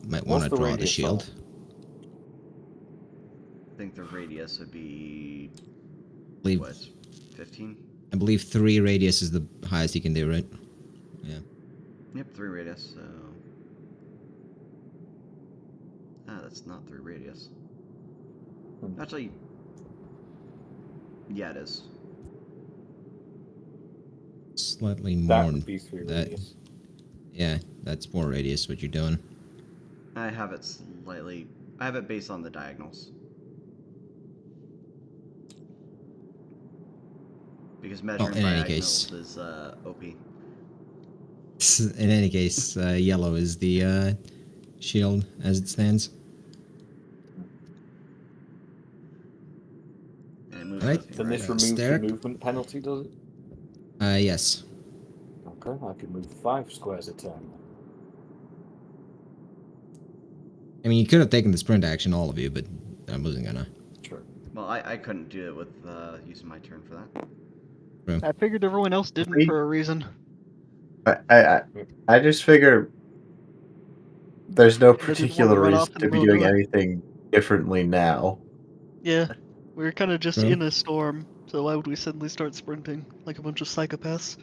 Might want to draw the shield. I think the radius would be. What? 15? I believe 3 radius is the highest you can do, right? Yeah. Yep, 3 radius, so. That's not 3 radius. Actually. Yeah, it is. Slightly more. That would be 3 radius. Yeah, that's 4 radius, what you're doing. I have it slightly I have it based on the diagonals. Because measuring in any diagonals case. is OP. In any case, yellow is the shield as it stands. And it moves Alright. with me, Then right? this removes the Steric? movement penalty, does it? Yes. Okay, I can move 5 squares a turn. I mean, you could have taken the sprint action, all of you, but I wasn't gonna. Sure. Well, I couldn't do it with using my turn for that. I figured everyone else didn't for a reason. I just figure there's no They didn't want to particular run reason off in to the be middle of doing nowhere. anything differently now. Yeah, we were kind of just True. in a storm, so why would we suddenly start sprinting like a bunch of psychopaths?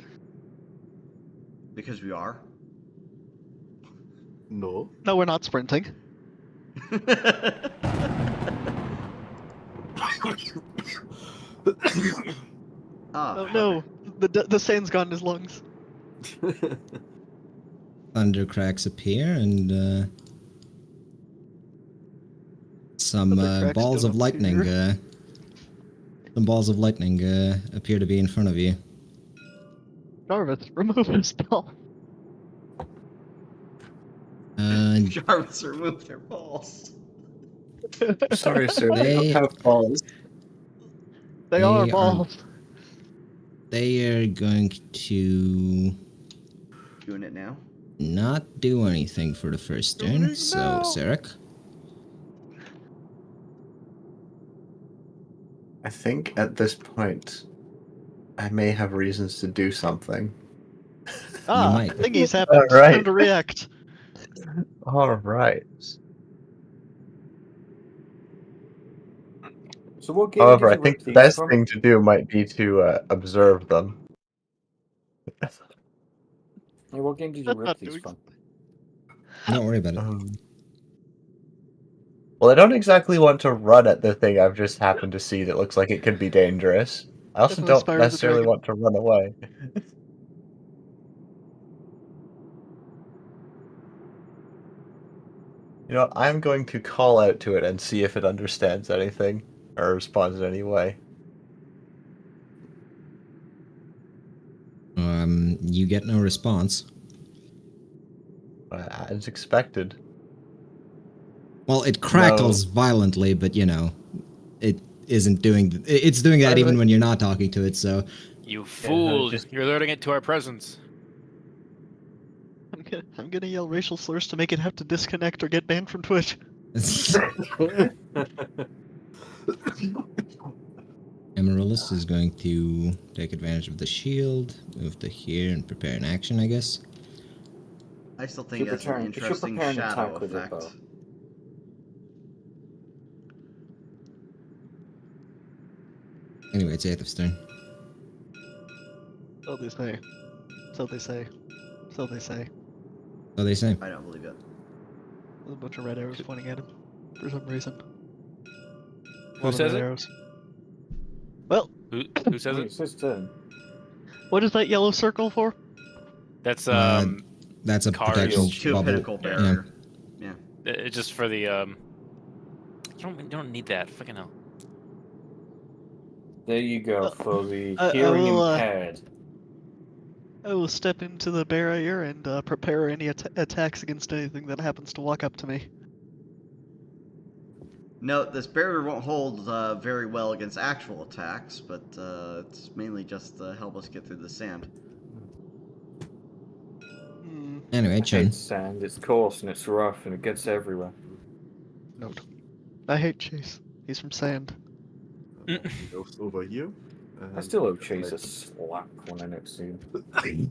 Because we are. No. No, we're not sprinting. Oh no, the sand's gone in his lungs. Thunder cracks appear and some Thunder cracks balls don't of lightning. appear. Some balls of lightning appear to be in front of you. Jarvis, remove his spell. Jarvis, remove their balls. Sorry, sir. They- don't have balls. They are balls. They are going to Doing it now. not do anything for the first turn. Doing it So, now. Sarek. I think at this point, I may have reasons to do something. might. Thingy's happened. All right. Time to react. All right. So what game However, did I you think rip the these best from? thing to do might be to observe them. Yeah, what game did you That's rip not these doing from? Don't worry about it. Well, I don't exactly want to run at the thing I've just happened to see that looks like it could be dangerous. I also Definitely don't Spire the necessarily Dragon. want to run away. You know, I'm going to call out to it and see if it understands anything or responds in any way. You get no response. As expected. Well, it crackles violently, but you know, it isn't doing. It's doing that even when you're not talking to it. So, You fool! just- You're alerting it to our presence. I'm gonna yell racial slurs to make it have to disconnect or get banned from Twitch. Amaryllis is going to take advantage of the shield, move to here, and prepare an action, I guess. I still think Should that's an prepare- should interesting prepare an shadow attack with your effect. bow. Anyway, it's Aeth's turn. So they say. So they say. So they say. So they say. I don't believe it. There's a bunch of red arrows pointing at him for some reason. Who says it? Arrows. Well, Who says It's it? his turn. what is that yellow circle for? That's That's a Card protection shield. Two bubble. pinnacle barrier. Yeah. it's just for the You don't need that. Fucking hell. There you go for the I hearing will, impaired. I will step into the barrier and prepare any attacks against anything that happens to walk up to me. No, this barrier won't hold very well against actual attacks, but it's mainly just to help us get through the sand. Hmm. Anyway, I Chun. hate sand. It's coarse and it's rough and it gets everywhere. Note. I hate Chase. He's from Sand. He goes over here. I still owe Chase a slap when I next see him.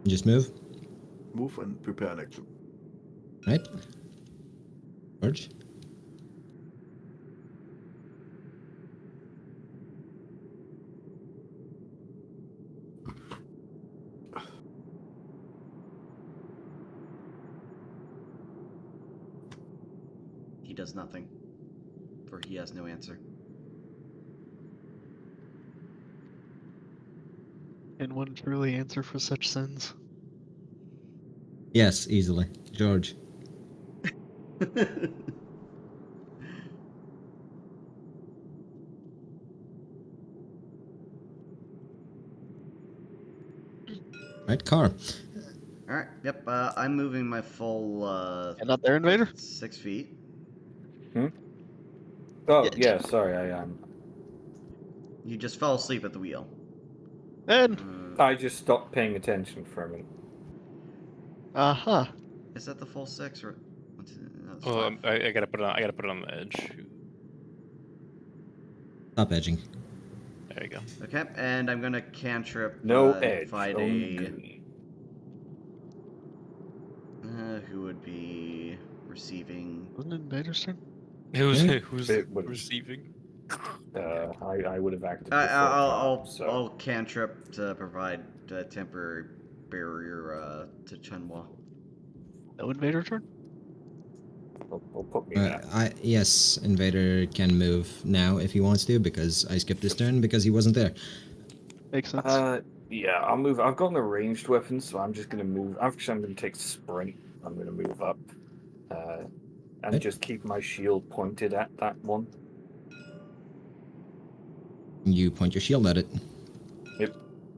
Just move. Move and prepare an action. Right? George? He does nothing, for he has no answer. Can one truly answer for such sins? Yes, easily. George. Right, car. Alright, yep, I'm moving my full, And not there, Invader? 6 feet. Oh, Yeah. yeah, sorry, I am. You just fell asleep at the wheel. And I just stopped paying attention for a minute. uh-huh. Is that the full 6 or... No, it's Oh, 5. I gotta put it on. I gotta put it on the edge. Stop edging. There you go. Okay, and I'm gonna cantrip, No edge, find only a... green. who would be receiving... Wasn't it Invader's turn? Who's Yeah. who's It was- receiving? I would have acted I, before I'll, Bob, so I'll cantrip to provide a temporary barrier to Chunwa. No Invader turn? will put me there. Yes, Invader can move now if he wants to, because I skipped his turn because he wasn't there. Makes sense. Yeah, I'll move. I've got no ranged weapons, so I'm just going to move. Actually, I'm going to take sprint. I'm going to move up. And Okay. just keep my shield pointed at that one. You point your shield at it. Yep.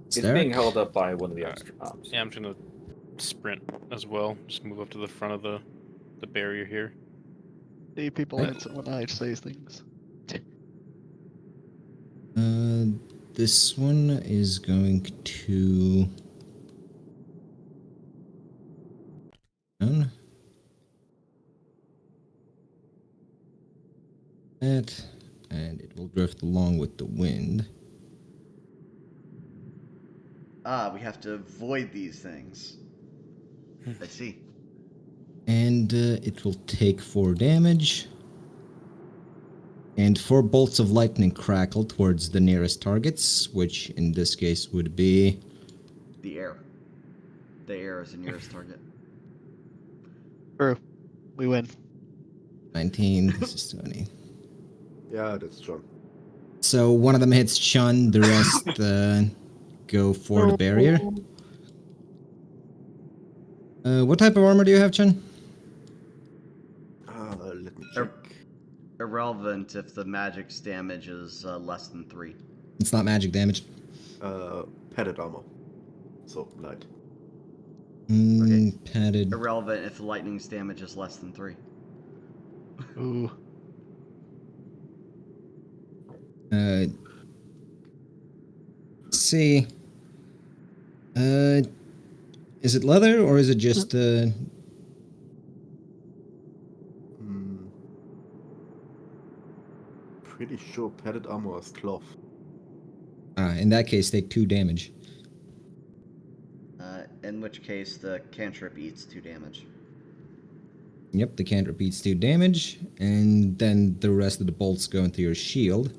It's Derek. being held up by one of the extra arms. Yeah, I'm just gonna sprint as well. Just move up to the front of the barrier here. See, people Right. answer when I say things. This one is going to... Down. That, and it will drift along with the wind. Ah, we have to avoid these things. I see. And it will take 4 damage. And 4 bolts of lightning crackle towards the nearest targets, which in this case would be... The air. The air is the nearest target. True. We win. 19, this is 20. Yeah, that's true. So one of them hits Chun, the rest go for the barrier. What type of armor do you have, Chun? Let me check. Irrelevant if the magic's damage is less than 3. It's not magic damage. Padded armor. So, light. Padded. Irrelevant if the lightning's damage is less than 3. Ooh. Let's see. Is it leather or is it just Pretty sure padded armor is cloth. in that case take 2 damage. In which case, the cantrip eats 2 damage. Yep, the can't repeats 2 damage, and then the rest of the bolts go into your shield.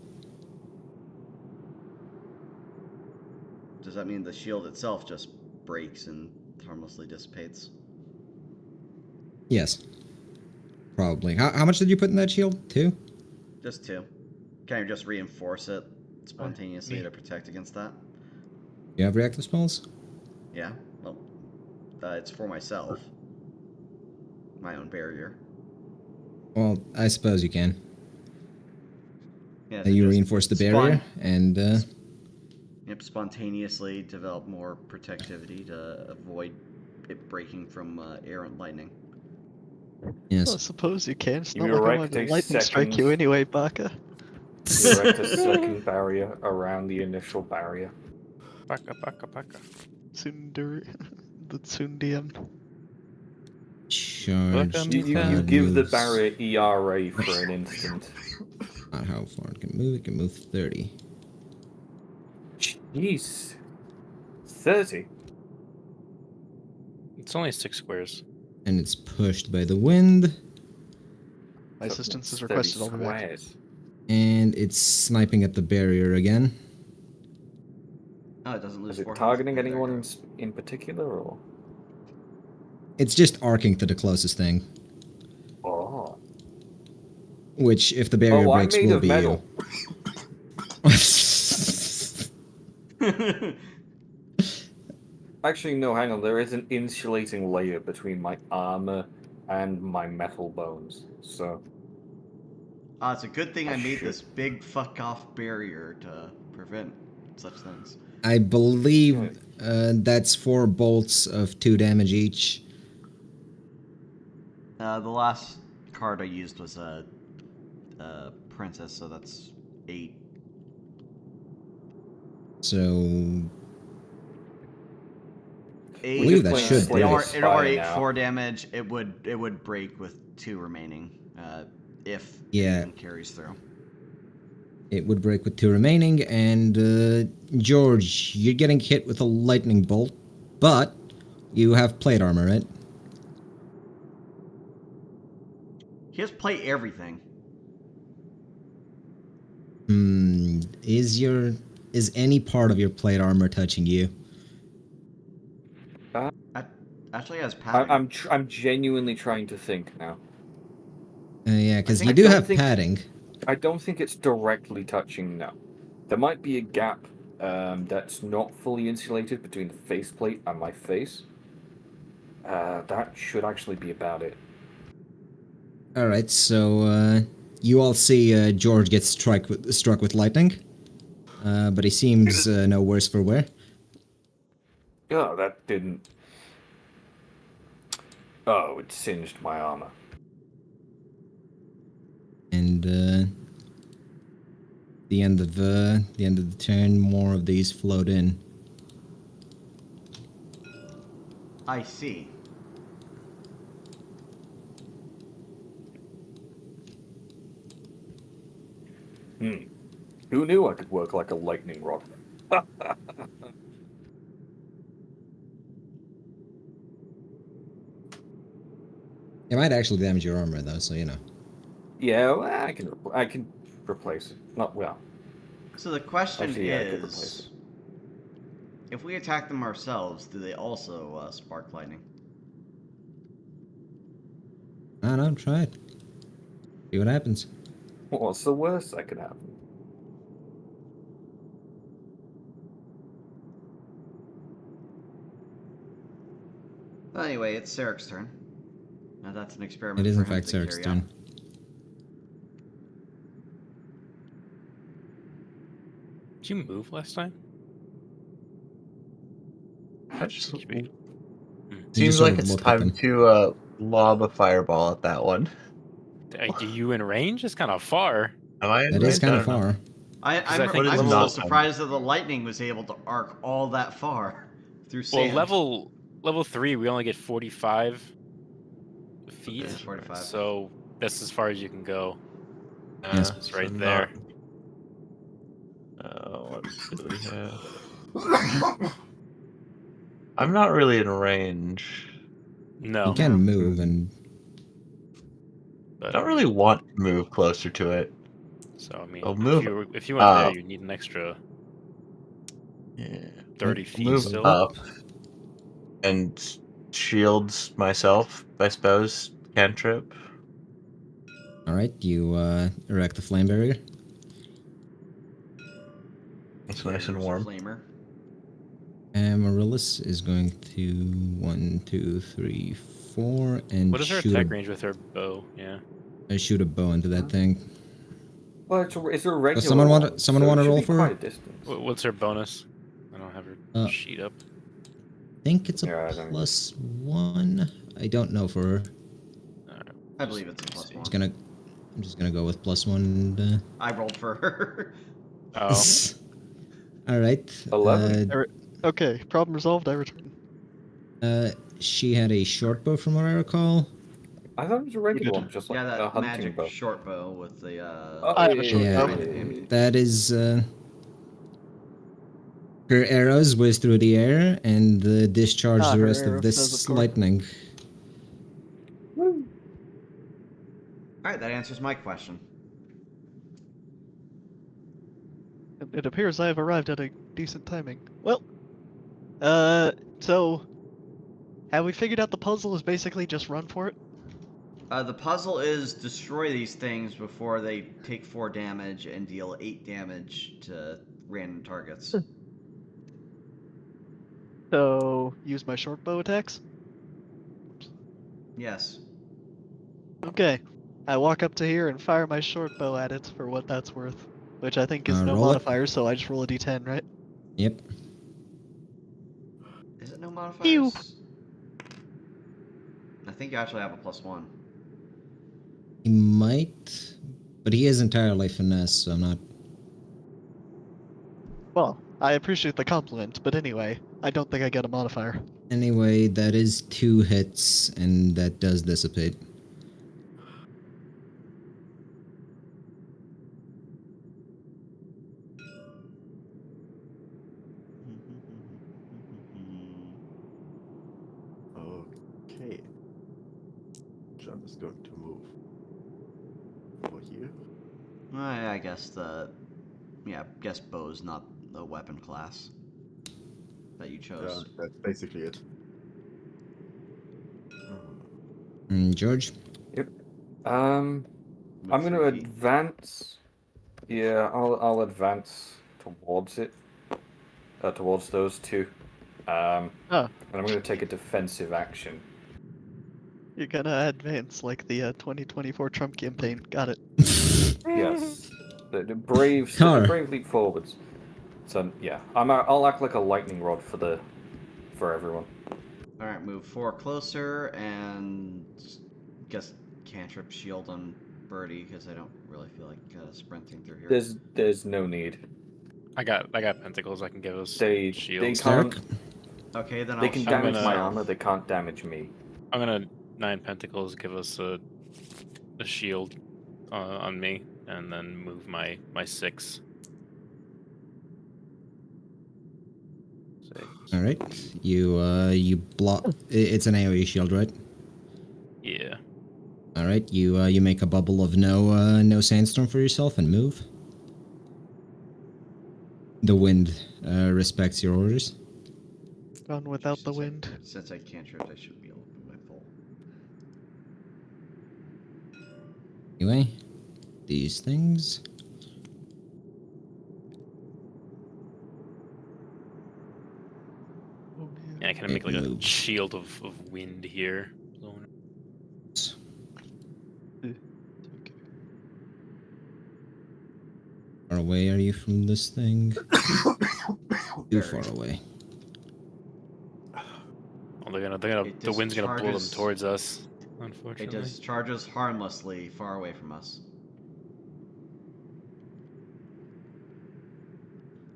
Does that mean the shield itself just breaks and harmlessly dissipates? Yes. Probably. How much did you put in that shield? 2? Just 2. Can you just reinforce it spontaneously to protect against that? You have reactive spells? Yeah. Well, it's for myself. My own barrier. Well, I suppose you can. Yeah, You just reinforce the barrier, and Yep, spontaneously develop more protectivity to avoid it breaking from air and lightning. yes. Well, I suppose you can. It's not You're like I right, want to takes lightning strike you seconds. anyway, Baka. You erect a second barrier around the initial barrier. Baka, baka, baka. Tsundere. The Tsundian. Charge. Welcome, You cloud give the moves. barrier ERA for an instant. Not how far it can move. It can move 30. Jeez. 30? It's only 6 squares. And it's pushed by the wind. My assistance is 30 requested. I'll be back. squares. And it's sniping at the barrier again. Oh, it doesn't lose Is it 4 health. targeting There you anyone go. in particular, or? It's just arcing to the closest thing. Oh. Which, if the barrier Oh, I'm breaks, made will of be metal. you. Actually, no, hang on. There is an insulating layer between my armor and my metal bones. So It's a good thing I made should- this big fuck off barrier to prevent such things. I believe that's 4 bolts of 2 damage each. The last card I used was a princess, so that's 8. So Eight. believe that playing should Slay the break. It already Spire ate now. 4 damage. It would break with 2 remaining. If Yeah. anything carries through. It would break with 2 remaining, and George, you're getting hit with a lightning bolt, but you have plate armor, right? He has plate everything. Is any part of your plate armor touching you? Actually has padding. I'm genuinely trying to think now. Yeah, because you I do don't have think- padding. I don't think it's directly touching now. There might be a gap that's not fully insulated between the faceplate and my face. That should actually be about it. All right, so you all see George get struck with lightning, but he seems no worse for wear. Oh, that didn't. Oh, it singed my armor. And the end of the turn, more of these float in. I see. Who knew I could work like a lightning rod? It might actually damage your armor, though, so you know. Yeah, well, I can replace it. Not well. So the question Actually, yeah, I could replace is, if we attack them ourselves, do they also spark lightning? I don't know, try it. See what happens. What's the worst that could happen? Well, anyway, it's Sarek's turn. Now that's an experiment It is for in him fact to Sarek's carry out. turn. Did you move last time? That just Could be. seems just like sort of it's look at time them. to lob a fireball at that one. Are you in range? It's kind of far. Am I in That range? is kind I of don't know. far. I I'm think What is a not little surprised that the lightning was able to arc all that far through Well, sand. level 3, we only get 45 feet. Okay, 45. So that's as far as you can go. Yes. It's right so there. What do we have? I'm not really in range. No. You can move, and I don't really want to move closer to it. So I mean, I'll move if you went there, up. you need an extra Yeah. 30 feet Move still. up and shields myself, I suppose. Cantrip. all right, you erect the flame barrier. It's nice and Here's a warm. Flamer. And Marillis is going to 1, 2, 3, 4, and What is her shoot attack range with her bow? Yeah. shoot a bow into that thing. Well, it's a regular. someone one, want- someone so it want to should roll be for quite her? a distance. What's her bonus? I don't have her sheet up. I think it's a Yeah, I don't- +1. I don't know for her. I believe it's a plus I'm one. just gonna go with +1. And, I rolled for her. Oh. all right. 11. Okay, problem resolved. I return. She had a short bow, from what I recall. I thought it was a regular did. one, just Yeah, like a that hunting magic bow. short bow with the I have a short Yeah. bow. That is. Her arrows whiz through the air and discharge the her rest of arrow this says, of course. lightning. Alright, that answers my question. It appears I have arrived at a decent timing. Well, so have we figured out the puzzle is basically just run for it? The puzzle is destroy these things before they take 4 damage and deal 8 damage to random targets. So use my short bow attacks. Yes. Okay. I walk up to here and fire my short bow at it for what that's worth, which I think is no Roll it. modifier, so I just roll a d10, right? Yep. Is it no Ew. modifiers? I think you actually have a +1. He might, but he is entirely finesse, so I'm not. Well, I appreciate the compliment, but anyway, I don't think I get a modifier. Anyway, that is 2 hits, and that does dissipate. Okay. John is going to move over here. I guess guess bow's not the weapon class that you chose. That's basically it. George? Yep. I'm Move going to 3 feet. advance. Yeah, I'll advance towards it. Towards those two. Oh, And I'm going to take a defensive action. you're gonna advance like the 2024 Trump campaign. Got it. Yes. The brave, Car. brave leap forwards. So yeah, I'll act like a lightning rod for everyone. All right, move 4 closer and guess cantrip shield on Birdie because I don't really feel like sprinting through here. There's no need. I got pentacles. I can give us They shields. can't. Okay, then They I'll can shield damage my gonna- armor. They can't damage me. I'm gonna 9 pentacles. Give us a shield on me, and then move my 6. All right. You block. It's an AoE shield, right? Yeah. All right. You make a bubble of no sandstorm for yourself and move. The wind respects your orders. Gone without the wind. Since I cantrip, I should be able to move my full. Anyway, these things. Oh, Yeah, I kind of make like a Move. shield of wind here. Far away are you from this thing? Too far away. Well, the just wind's gonna blow them charges- towards us. It Unfortunately. just charges harmlessly far away from us.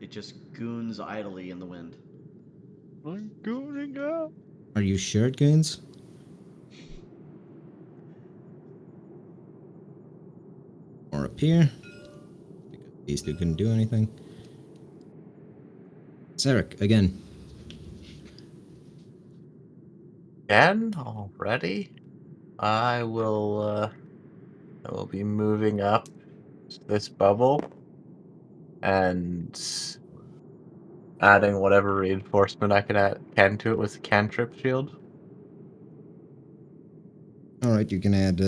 It just goons idly in the wind. I'm going up. Are you sure, goons? Or up here? Because these two couldn't do anything. Sarek, again. Again already? I will be moving up this bubble and adding whatever reinforcement I can to it with the cantrip shield. Alright, you can add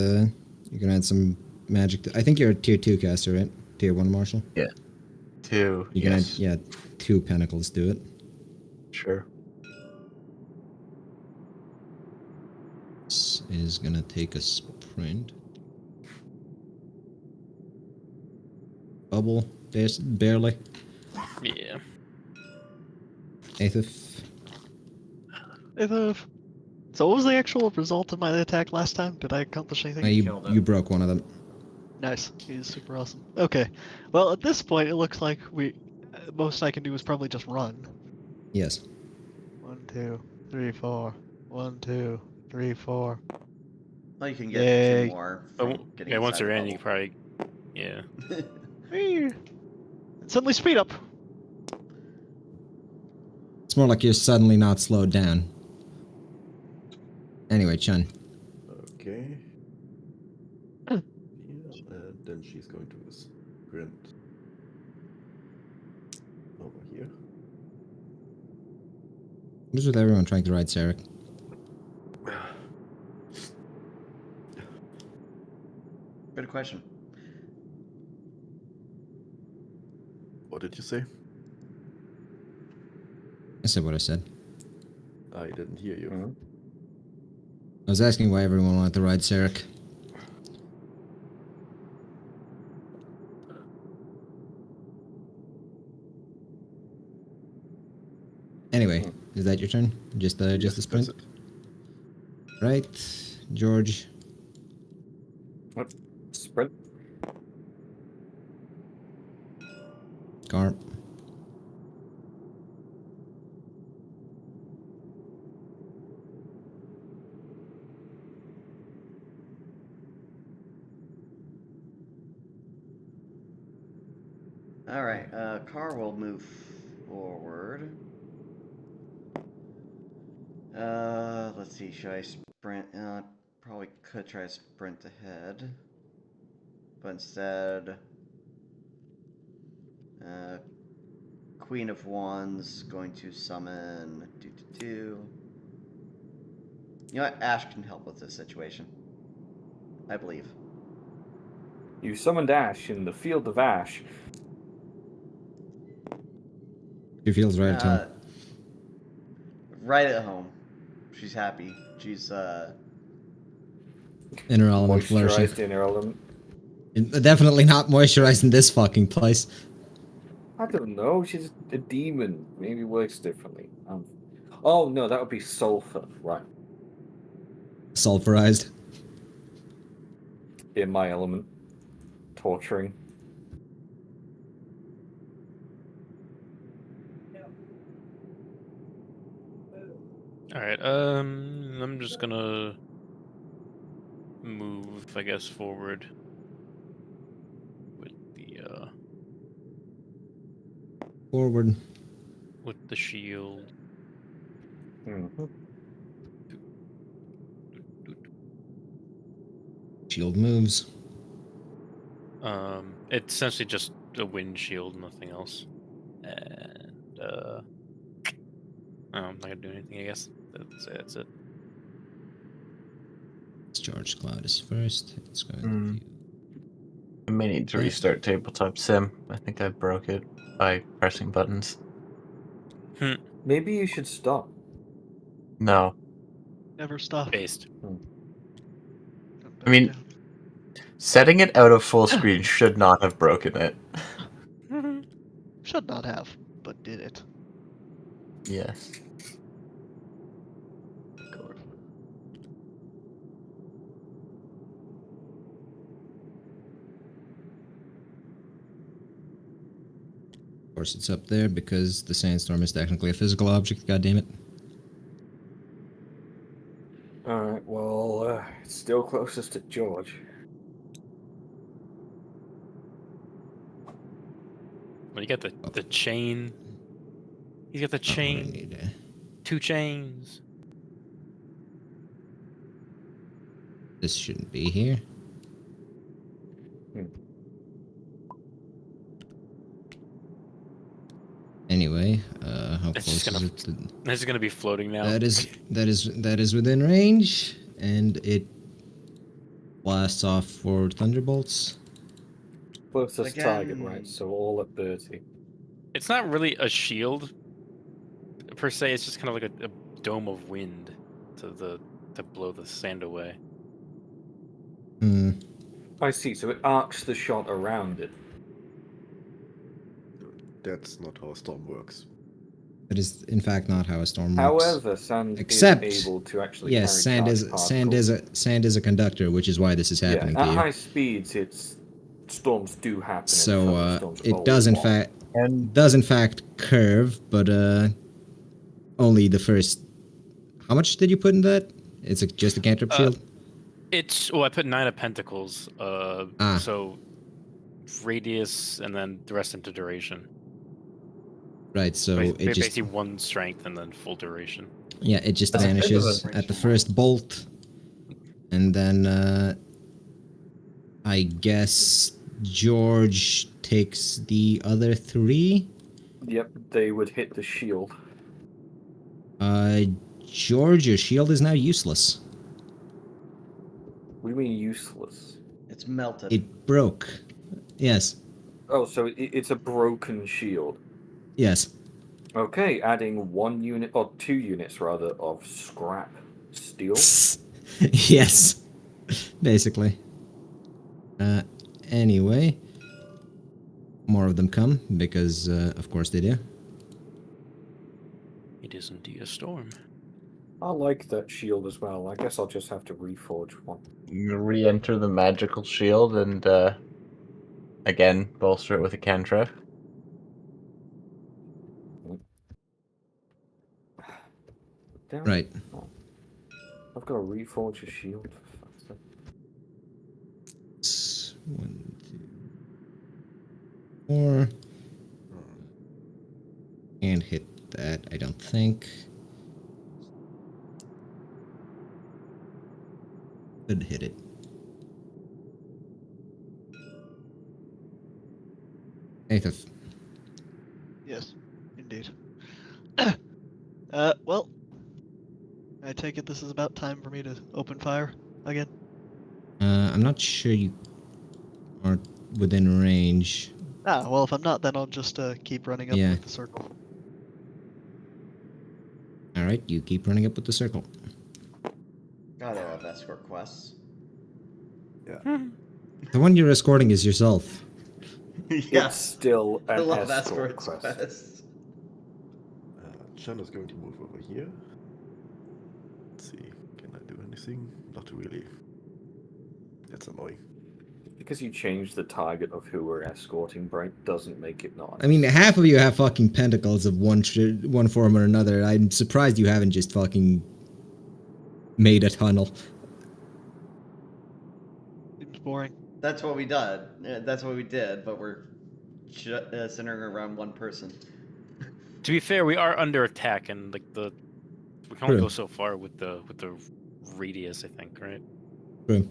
some magic. I think you're a tier 2 caster, right? Tier 1 marshal? Yeah. 2. You can add, 2 pentacles to it. Sure. This is gonna take a sprint. Bubble, barely. Yeah. Aethith. So what was the actual result of my attack last time? Did I accomplish anything? Killed it. You broke one of them. Nice. He's super awesome. Okay. Well, at this point, it looks like most I can do is probably just run. Yes. 1, 2, 3, 4. 1, 2, 3, 4. Well, you can get Yay. 2 more But from getting yeah, once inside you're the in, you can probably. Yeah. bubble. Whee! Suddenly speed up. It's more like you're suddenly not slowed down. Anyway, Chun. Okay. Yeah, and then she's going to sprint over here. What is with everyone trying to ride Sarek? Good question. What did you say? I said what I said. I didn't hear you. Mhm. I was asking why everyone wanted to ride Sarek. Anyway, is that your turn? Just a Yes, sprint? that's it. Right, George. Sprint. Gar. All right. Car will move forward. Let's see. Should I sprint? Probably could try to sprint ahead, but instead, Queen of Wands going to summon DotD2. You know what? Ash can help with this situation. I believe. You summoned Ash in the field of Ash. She feels right at home. Right at home. She's happy. She's Inner element flourishing. Moisturized inner element. Definitely not moisturized in this fucking place. I don't know. She's a demon. Maybe works differently. Oh no, that would be sulfur, right? Sulfurized. In my element, torturing. All right. I'm just gonna move, I guess, forward with Forward. the shield. Mhm. Shield moves. It's essentially just a wind shield, nothing else. And I'm not gonna do anything, I guess. That's it. George Cloud is first. It's going Hmm. to. I may need to restart tabletop sim. I think I broke it by pressing buttons. Maybe you should stop. No. Never stop. Based. I mean, setting it out of full screen should not have broken it. Should not have, but did it. Yes. Of course, it's up there because the sandstorm is technically a physical object. God damn it! All right. Well, it's still closest to George. Well, you got the chain. He's got the chain. Need, 2 chains. this shouldn't be here. Anyway, how It's close just gonna. is it? This is gonna be floating now. That is within range, and it blasts off for thunderbolts. Closest target, Again. right? So all at 30. It's not really a shield per se. It's just kind of like a dome of wind to blow the sand away. Hmm. I see. So it arcs the shot around it. That's not how a storm works. That is, in fact, not how a storm works. However, sand Except, is able to actually yes, carry sand is a conductor, which is why this is happening at to you. high speeds, storms do happen. So thunderstorms it does in fact curve, but only the first. How much did you put in that? It's just a cantrip shield. I put 9 of Pentacles. So radius and then the rest into duration. Right. So Basically, it just basically 1 strength and then full duration. yeah, it just That's a bit of vanishes a- at the first bolt, and then I guess George takes the other 3. Yep, they would hit the shield. George, your shield is now useless. What do you mean useless? it's melted. It broke. Yes. Oh, so it's a broken shield. Yes. Okay, adding 1 unit or 2 units rather of scrap steel. Yes, basically. Anyway, more of them come because, of course, they do. It is indeed a storm. I like that shield as well. I guess I'll just have to reforge one. You re-enter the magical shield and again bolster it with a cantrip. Damn Right. it. Oh. I've got to reforge a shield. For fuck's sake. It's 1, 2, 4. Can't hit that, I don't think. Could hit it. Aethith. Yes, indeed. Well, I take it this is about time for me to open fire again. I'm not sure you are within range. Ah, well, if I'm not, then I'll just keep running up Yeah. with the circle. Alright, you keep running up with the circle. God, I love escort quests. The one you're escorting is yourself. Yeah, It's still I an love escort escort quest. quests. Chen is going to move over here. Let's see, can I do anything? Not really. That's annoying. Because you change the target of who we're escorting, Bright, doesn't make it not. I mean, half of you have fucking pentacles of one form or another. I'm surprised you haven't just fucking made a tunnel. Seems boring. That's what we did. That's what we did, but we're centering around one person. To be fair, we are under attack, and like we can only True. go so far with the radius, I think, right? True.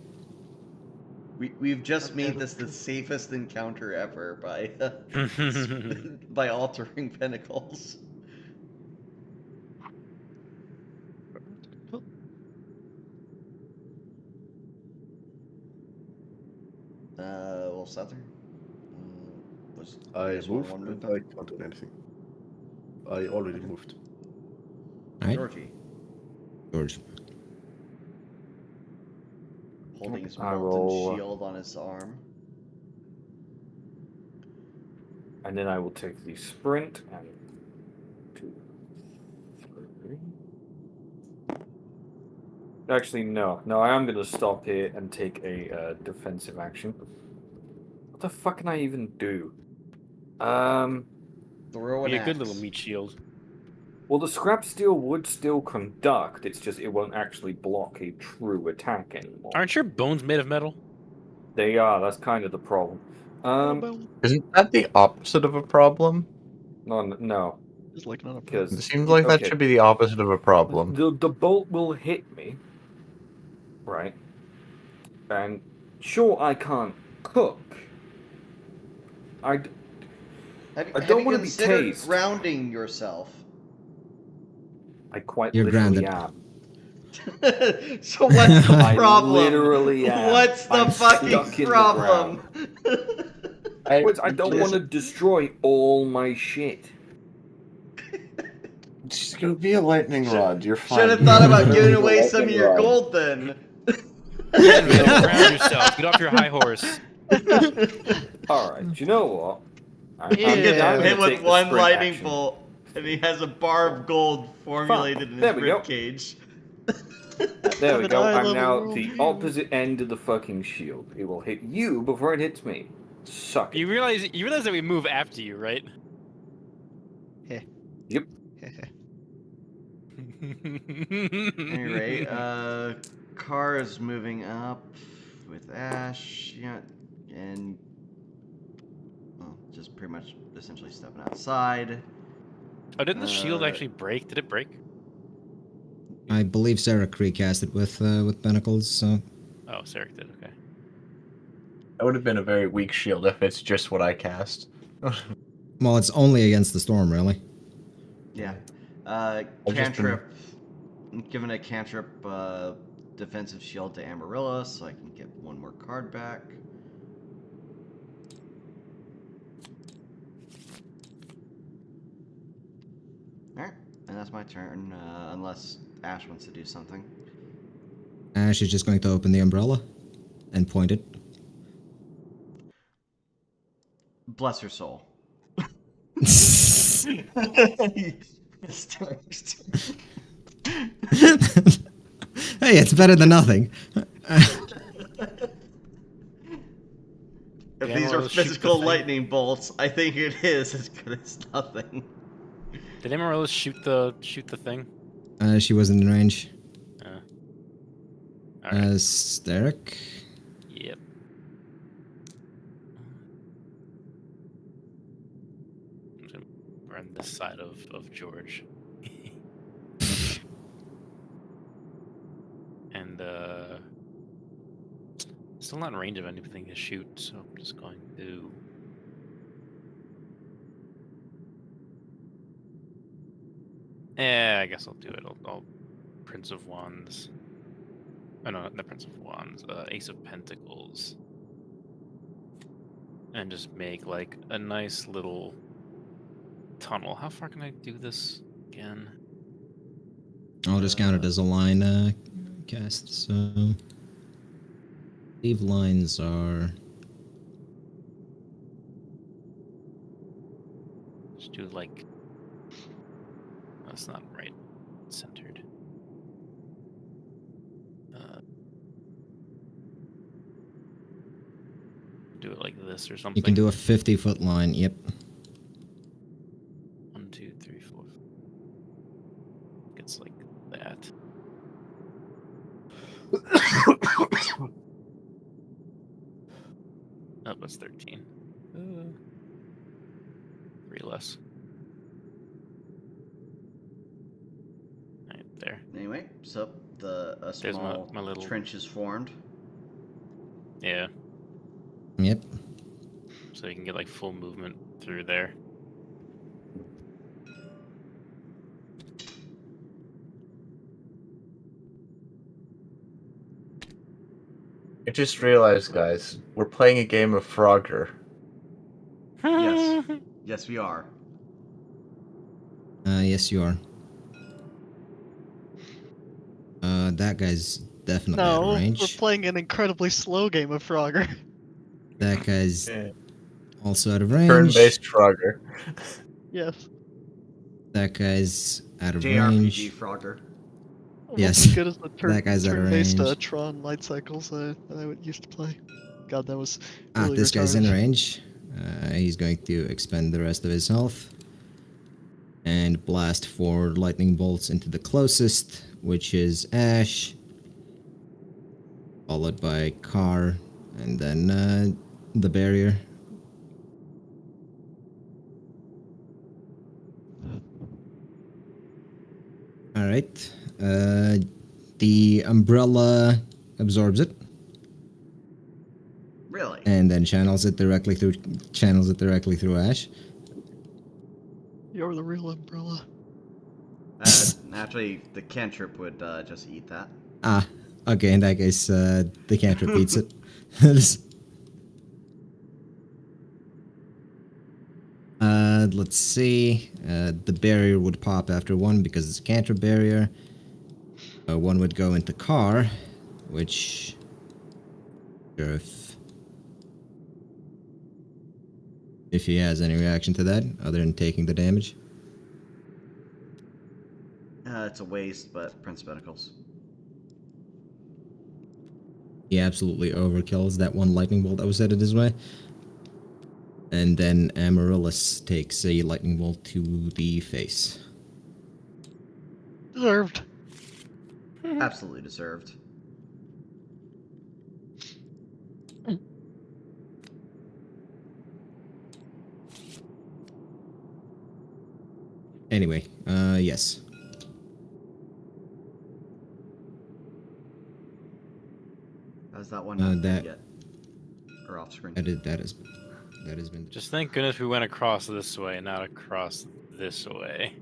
We've just Okay. made this the safest encounter ever by by altering pinnacles. Cool. Well, Southern. Was I just want moved one and move I can't do anything. I already moved. Alright, Georgie George. holding his I molten will- shield on his arm. And then I will take the sprint and 2, 3. Actually, no. No, I am going to stop here and take a defensive action. What the fuck can I even do? Throw an Be a axe. good little meat shield. Well, the scrap steel would still conduct. It's just it won't actually block a true attack anymore. Aren't your bones made of metal? They are. That's kind of the problem. Isn't that the opposite of a problem? No, It's like not a problem. because It seems like that should be the opposite of a problem. the bolt will hit me, right? And sure, I can't cook. I Have I you don't wanna be considered tased. grounding yourself? quite You're literally grounded. am. So what's the I problem? literally am. What's the I'm fucking stuck in the problem? Which I don't want to destroy all my shit. It's gonna be a lightning rod. You're fine. Should have thought about giving away some of your gold then. Ground yourself. Get off your high horse. All right, you know what? I'm Yeah. He gets gonna hit take with the one sprint lightning action. bolt, and he has a bar of gold formulated in There his we go. ribcage. There we An go. I'm eye-level now world the view. opposite end of the fucking shield. It will hit you before it hits me. Suck it. You realize that we move after you, right? Yep. Anyway, car is moving up with Ash, yeah, and well, just pretty much essentially stepping outside. Oh, didn't the shield Uh, actually break? Did it break? I believe Sarah Cree cast it with pentacles, so... Oh, Sarek did. Okay. That would have been a very weak shield if it's just what I cast. Well, it's only against the storm, really. Yeah. I've just Cantrip. Given a cantrip defensive shield to Amarilla, so I can get one more card back. Alright, and that's my turn, unless Ash wants to do something. Ash is just going to open the umbrella and point it. Bless her soul. Hey, it's better than nothing. If Yeah, these well, are let's shoot the physical thing. lightning bolts, I think it is as good as nothing. Did Amaryllis shoot the thing? She wasn't in range. Alright. Steric. Yep. I'm just gonna burn this side of George. And still not in range of anything to shoot, so I'm just going to I guess I'll do it. I'll Prince of Wands. Oh no, not Prince of Wands. Ace of Pentacles. And just make like a nice little tunnel. How far can I do this again? I'll just count it as a line cast. So, leave lines are. Just do like. That's not right. Centered. Do it like this or something. You can do a 50-foot line. Yep. 1, 2, 3, 4. It's like that. Oh, that's 13. 3 less. Right there. Anyway, so a There's small my little trench is formed. Yeah. Yep. So you can get like full movement through there. I just realized, guys, we're playing a game of Frogger. Yes. Yes, we are. Yes, you are. That guy's definitely out of No, range. we're playing an incredibly slow game of Frogger. That guy's Yeah. also out of range. Turn-based Frogger. Yes. That guy's out of JRPG range. Frogger. Almost Yes. as good as the That guy's out of turn-based range. Tron light cycles that I used to play. God, that was Ah, really this guy's in retarded. range. He's going to expend the rest of his health. And blast 4 lightning bolts into the closest, which is Ash. Followed by Car. And then the barrier. Alright. The umbrella absorbs it. Really? And then channels it directly through Ash. You're the real umbrella. Naturally, the cantrip would just eat that. Ah, okay, in that case, the cantrip beats it. Let's see. The barrier would pop after 1 because it's a cantrip barrier. 1 would go into Car, which... Sure, if he has any reaction to that, other than taking the damage. It's a waste, but Prince of Pentacles. He absolutely overkills that 1 lightning bolt that was headed his way. And then Amaryllis takes a lightning bolt to the face. Deserved. Absolutely deserved. Anyway, yes. How's that one not dead that- yet? Or off screen? That has been... Just thank goodness we went across this way, not across this way.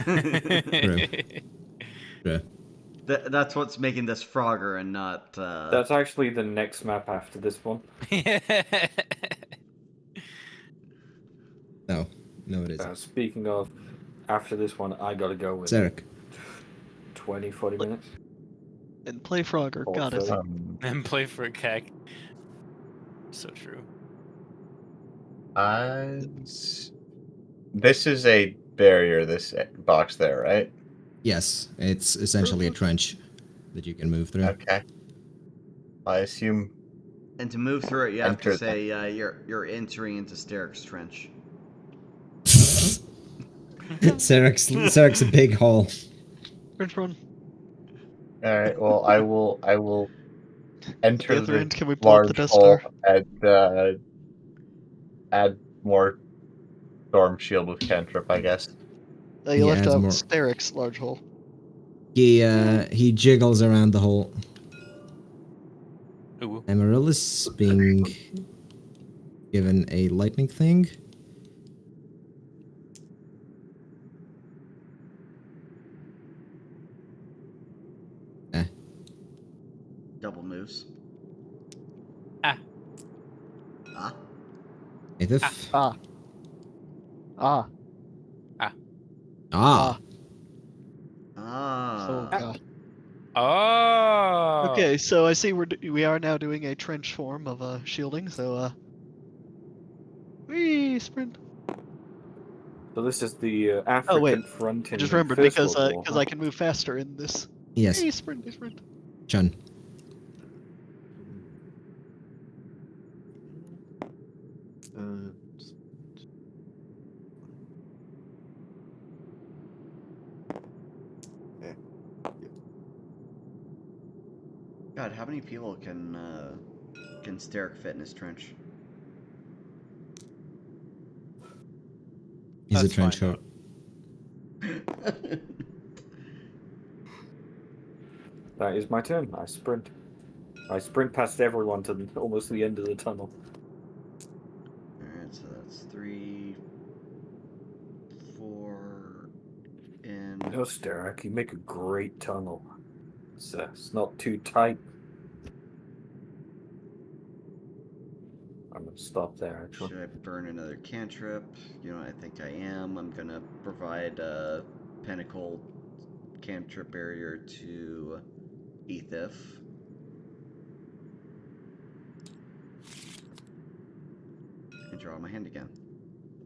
True. That's what's making this Frogger and not. That's actually the next map after this one. No, it isn't. Speaking of, after this one, I gotta go with Zarek. 20, 40 minutes. And play Frogger. Oh, Got it. sorry. And play for a CAC. So true. This is a barrier, this box there, right? Yes, it's essentially a trench that you can move through. Okay. I assume. And to move through it, you have to Enter say you're entering into Steric's trench. Sarek's a big hole. Run, run. All right. Well, I will enter At the other the end, can we blow up the large Death hole Star? and add more storm shield with cantrip, I guess. You He left adds out more- Steric's large hole. He jiggles around the hole. Ooh. Amaryllis being given a lightning thing. Double moves. Ah. Ah. Native. Ah. Ah. Ah. Ah. Ah. Oh god. Oh. Okay, so I see we are now doing a trench form of shielding. So wee sprint. So this is the African Oh, wait. front I in just the remembered First because World War, because huh? I can move faster in this. Yes, Wee sprint, wee sprint. Chun. God, how many people can Steric fit in his trench? He's That's a trench fine, coat. That is my turn. I sprint. I sprint past everyone to almost the end of the tunnel. Alright, so that's 3, 4, and... No, Sterek, you make a great tunnel. It's not too tight. I'm gonna stop there, actually. Should I burn another cantrip? You know what I think I am. I'm gonna provide a Pinnacle cantrip barrier to Ethif. And draw my hand again.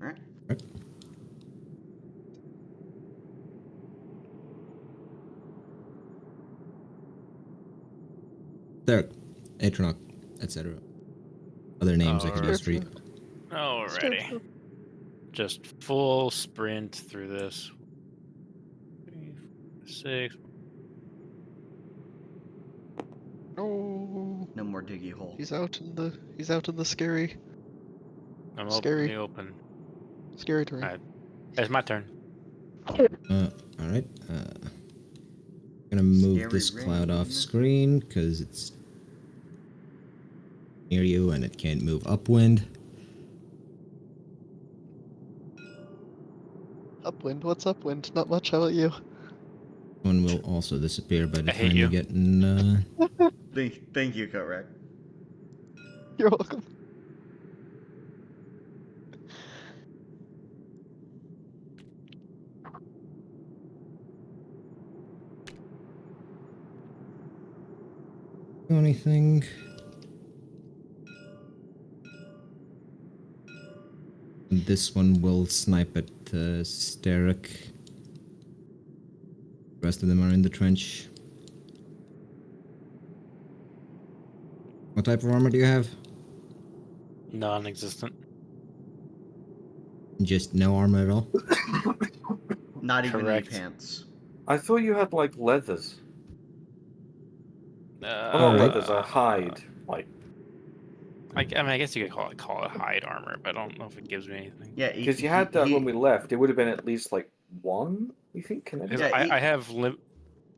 Alright. There, Atronach, etc. Other names I could use for you. Alrighty. Just full sprint through this. 3, 6. No. No more diggy hole. He's out in the scary I'm Scary. open. Open. terrain. Alright. It's my turn. Alright. Gonna move Scary this cloud rain. off screen because it's near you and it can't move upwind. Upwind. What's upwind? Not much. How about you? One will also disappear by the I hate time you you. get in. Thank you, Korak. You're welcome. Do anything. This one will snipe at Sterek. The rest of them are in the trench. What type of armor do you have? Non-existent. Just no armor at all? Not even any Correct. pants. I thought you had, like, leathers. Well, not Alright. leathers, hide. Like, I mean, I guess you could call it hide armor, but I don't know if it gives me anything. Yeah, because you had that when we left. It would have been at least, like, one, you think? Can it be? Because Yeah, I have the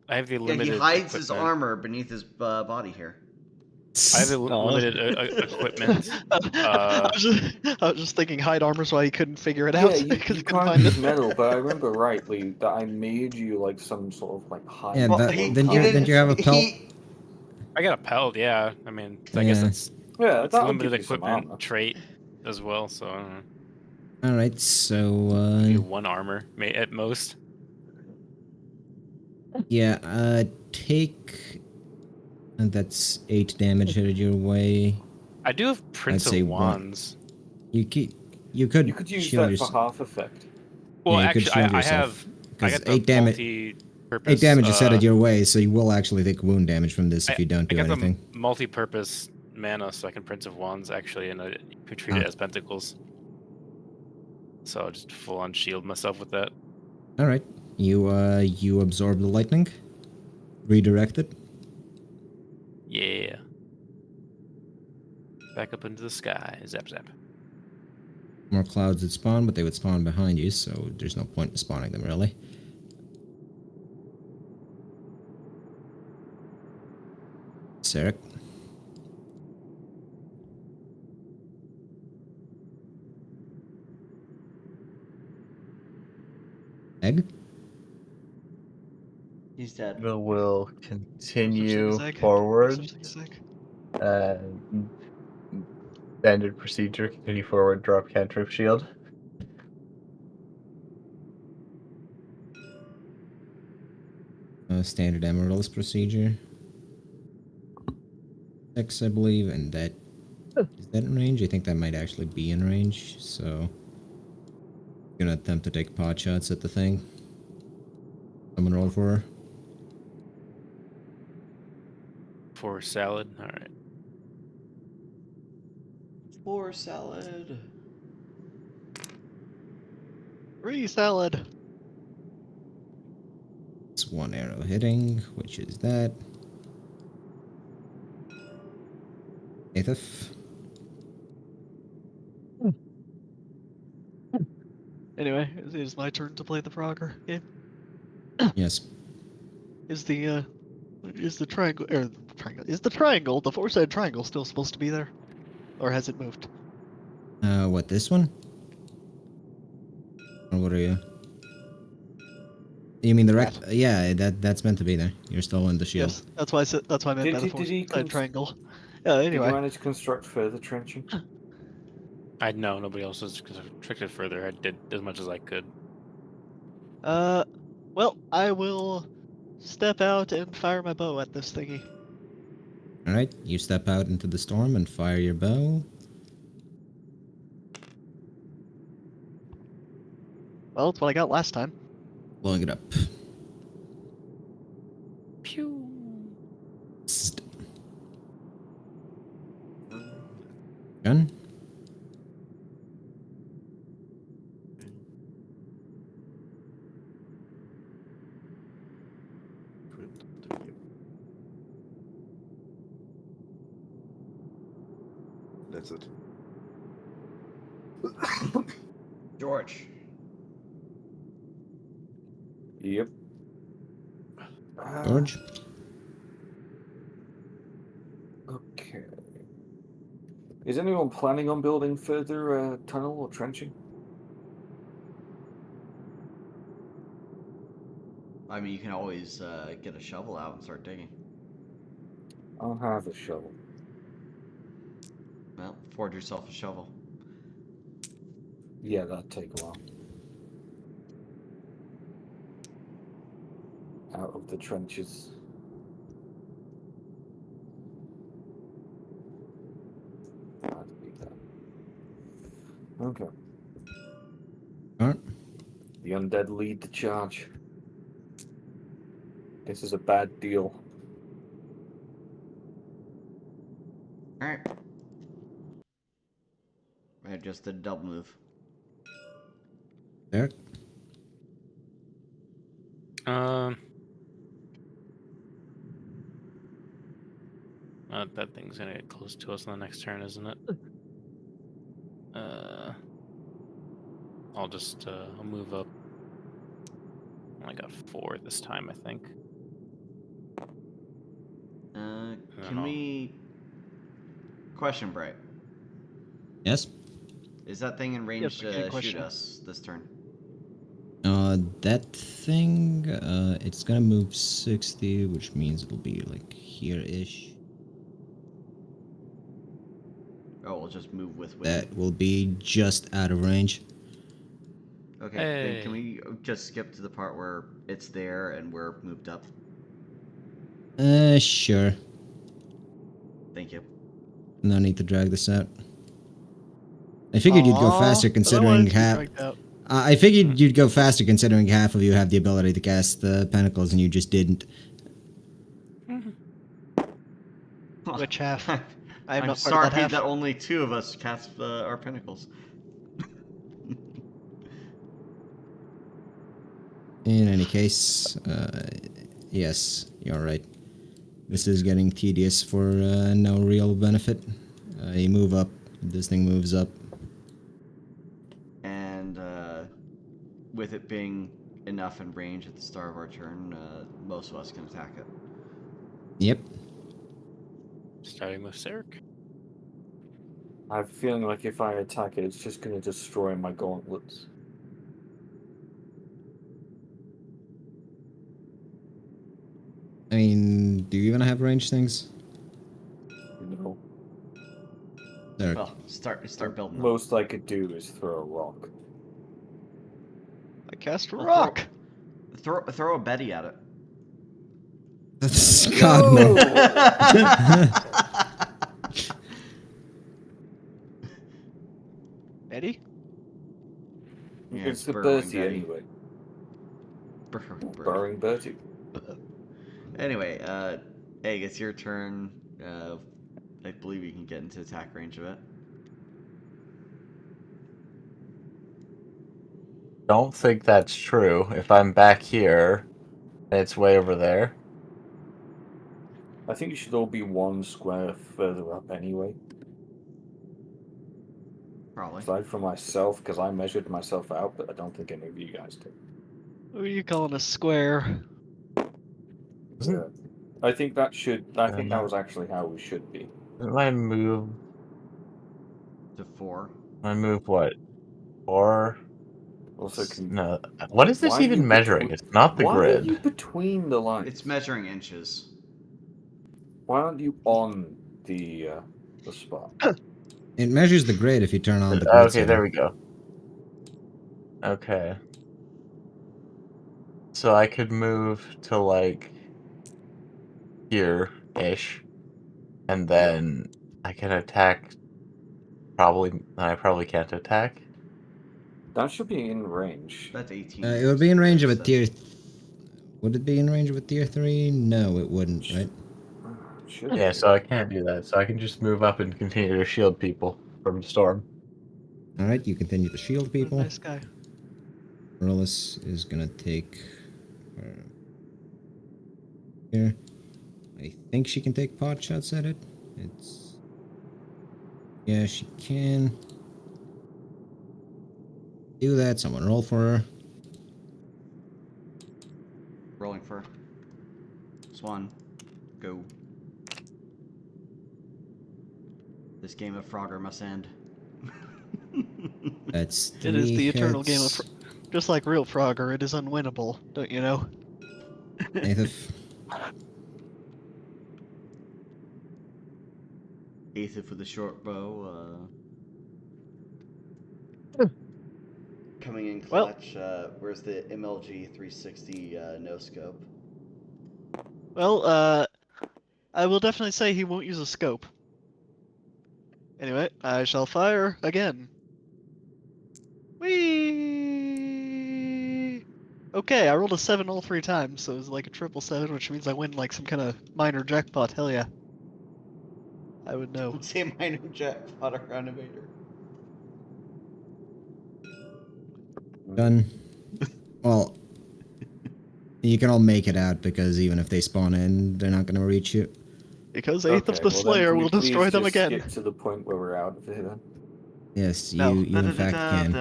Yeah, limited. he hides his equipment. armor beneath his body here. I have the Oh. limited equipment. I was just thinking hide armor's why he couldn't figure it out. Yeah, you, because you he couldn't can't find use it. metal, but I remember rightly that I made you, like, some sort of, like, hide. Yeah, Well, that, he- then, he you, didn't- then you have a pelt. I got a pelt, yeah. I mean, I guess Yeah. it's Yeah, it's that'll limited give you some equipment armor. trait as well. So I don't know. All right, so Maybe 1 armor, at most. yeah, take. And that's 8 damage headed your way. I do have I'd Prince say of 1. Wands. You could You could use shield that for yourself. half effect. Well, Yeah, you could actually, shield I yourself. I Because got the 8 damage. multi-purpose. 8 damage is headed your way, so you will actually take wound damage from this if you don't I do got anything. the multi-purpose mana, so I can Prince of Wands actually, and I could treat it as pentacles. So I'll just full on shield myself with that. All right, you absorb the lightning, redirect it. Yeah. Back up into the sky. Zap zap. More clouds would spawn, but they would spawn behind you, so there's no point in spawning them really. Sarek. He's dead. Will No such thing continue as egg. No forward. such thing as egg. Standard procedure, continue forward, drop cantrip shield. Standard Emeralds procedure. 6, I believe, and that is that in range? I think that might actually be in range. So, gonna attempt to take pot shots at the thing. Someone roll for her. For salad. All right. For salad. 3 salad. It's 1 arrow hitting, which is that. 8th. Anyway, it is my turn to play the Frogger game. Yes. Is the triangle is the triangle, the 4-sided triangle, still supposed to be there, or has it moved? What, this one? Or what are you? You mean the rect? Yeah, that's meant to be there. You're still in the shield. Yes, that's why I said, that's why I meant by the Did he 4-sided triangle. Did you Anyway, manage to construct further trenching? I know nobody else has constricted further. I did as much as I could. well, I will step out and fire my bow at this thingy. Alright, you step out into the storm and fire your bow. Well, it's what I got last time. Blowing it up. Pew. Gun? That's it. George. Yep. George? Okay. Is anyone planning on building further tunnel or trenching? I mean, you can always get a shovel out and start digging. I'll have a shovel. Well, forge yourself a shovel. Yeah, that'd take a while. Out of the trenches. I'd beat that. Okay. Alright. The undead lead the charge. This is a bad deal. Alright. I just did a double move. There. That thing's gonna get close to us on the next turn, isn't it? I'll just I'll move up. I only got 4 this time, I think. Can we... Question, Bright. Yes? Is that thing in range Yes, we can to shoot question. us this turn? That thing, it's gonna move 60, which means it'll be like here-ish. Oh, we'll just move with That it. will be just out of range. Okay, then can we just skip to the part where it's there and we're moved up? Sure. Thank you. No need to drag this out. I figured you'd go faster considering half. I figured you'd go faster considering half of you have the ability to cast the Pentacles and you just didn't. Which half? I'm I'm not sorry part of that half. that only 2 of us cast our pinnacles. In any case, yes, you're right. This is getting tedious for no real benefit. You move up, this thing moves up. And with it being enough in range at the start of our turn, most of us can attack it. Yep. Starting with Sarek. I have a feeling like if I attack it, it's just going to destroy my gauntlets. I mean, do you even have range things? No. There. Well, start building them. Most I could do is throw a rock. I cast a Well, rock. Throw a Betty at it. That's God no. Eddie? Yeah, It's the burrowing Bertie Betty. anyway. Bird. Burrowing Bertie. Anyway, Egg, it's your turn. I believe you can get into attack range of it. Don't think that's true. If I'm back here, and it's way over there. I think you should all be 1 square further up anyway. Probably. Aside from myself, because I measured myself out, but I don't think any of you guys did. What are you calling a square? Isn't- Yeah. I think that no. was actually how we should be. My move. To 4. My move what? 4. Also, can No. What is this why are you even measuring? between- It's not the why grid. are you between the lines? It's measuring inches. Why aren't you on the spot? It measures the grid if you turn on the grid. Okay, setting. there we go. Okay. So I could move to like here-ish, and then I can attack. I probably can't attack. That should be in range. That's 18. It would be in range of a squares, tier. Would it be in range of a tier 3? No, it wouldn't, right? Should Yeah, be. so I can't do that. So I can just move up and continue to shield people from storm. Alright, you continue to shield people. Nice guy. Morales is gonna take here. I think she can take pot shots at it. Yeah, she can do that. Someone roll for her. Rolling for Swan. Go. This game of Frogger must end. That's 3 It is the eternal game of... hits. Just like real Frogger, it is unwinnable, don't you know? Native. Eighth with a short bow. Coming in Well- clutch. Where's the MLG 360 no scope? Well, I will definitely say he won't use a scope. Anyway, I shall fire again. Whee! Okay, I rolled a 7 all 3 times, so it was like a triple 7, which means I win like some kind of minor jackpot. Hell yeah. I would know. Say minor jackpot or renovator. Done. Well, you can all make it out because even if they spawn in, they're not going to reach you. Because Eighth of the Okay, well then Slayer can we will destroy please them just again. Skip to the point where we're out of here then. Yes, No. you in fact can.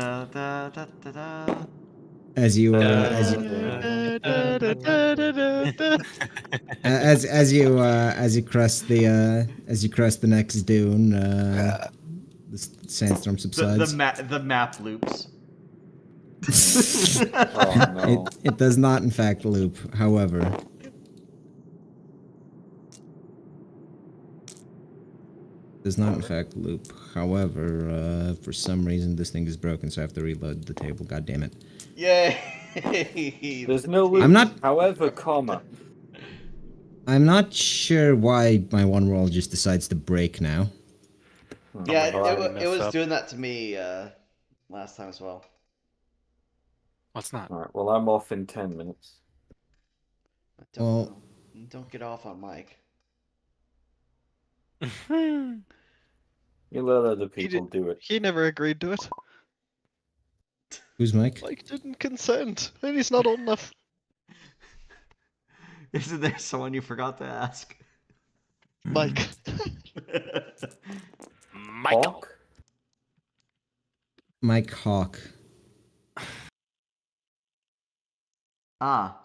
As you as you crest the next dune, the sandstorm subsides. The map loops. Oh no. It does not in fact loop, however. Does not in fact loop. However, for some reason this thing is broken, so I have to reload the table. God damn it. Yay! There's The no team- loot. I'm not- However, comma. I'm not sure why my one world just decides to break now. Yeah, Somebody already it messed was up. doing that to me last time as well. Let's not. All right. Well, I'm off in 10 minutes. I don't Well- know. Don't get off on Mike. You let other He people do it. He never agreed to it. Who's Mike? Like, didn't consent, and he's not old enough. Isn't there someone you forgot to ask? Mike. Michael. Hawk? Mike Hawk.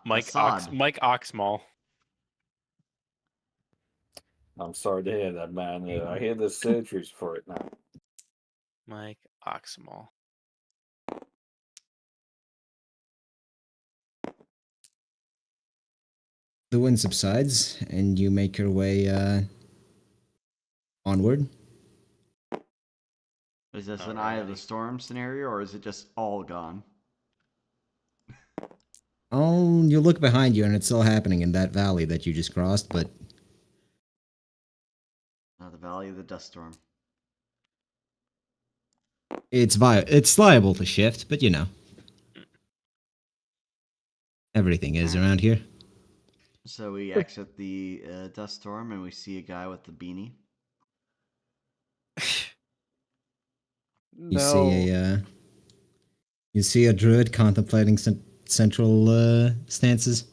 Mike Assad. Mike Oxmall. I'm sorry to hear that, man. I hear there's surgeries for it now. Mike Oxmall. The wind subsides, and you make your way onward. Is this an Eye of the Storm scenario, or is it just all gone? Oh, you look behind you, and it's still happening in that valley that you just crossed, but The Valley of the Dust Storm. it's liable to shift, but you know. Everything is around here. So we exit the dust storm, and we see a guy with the beanie. You see a druid contemplating central stances.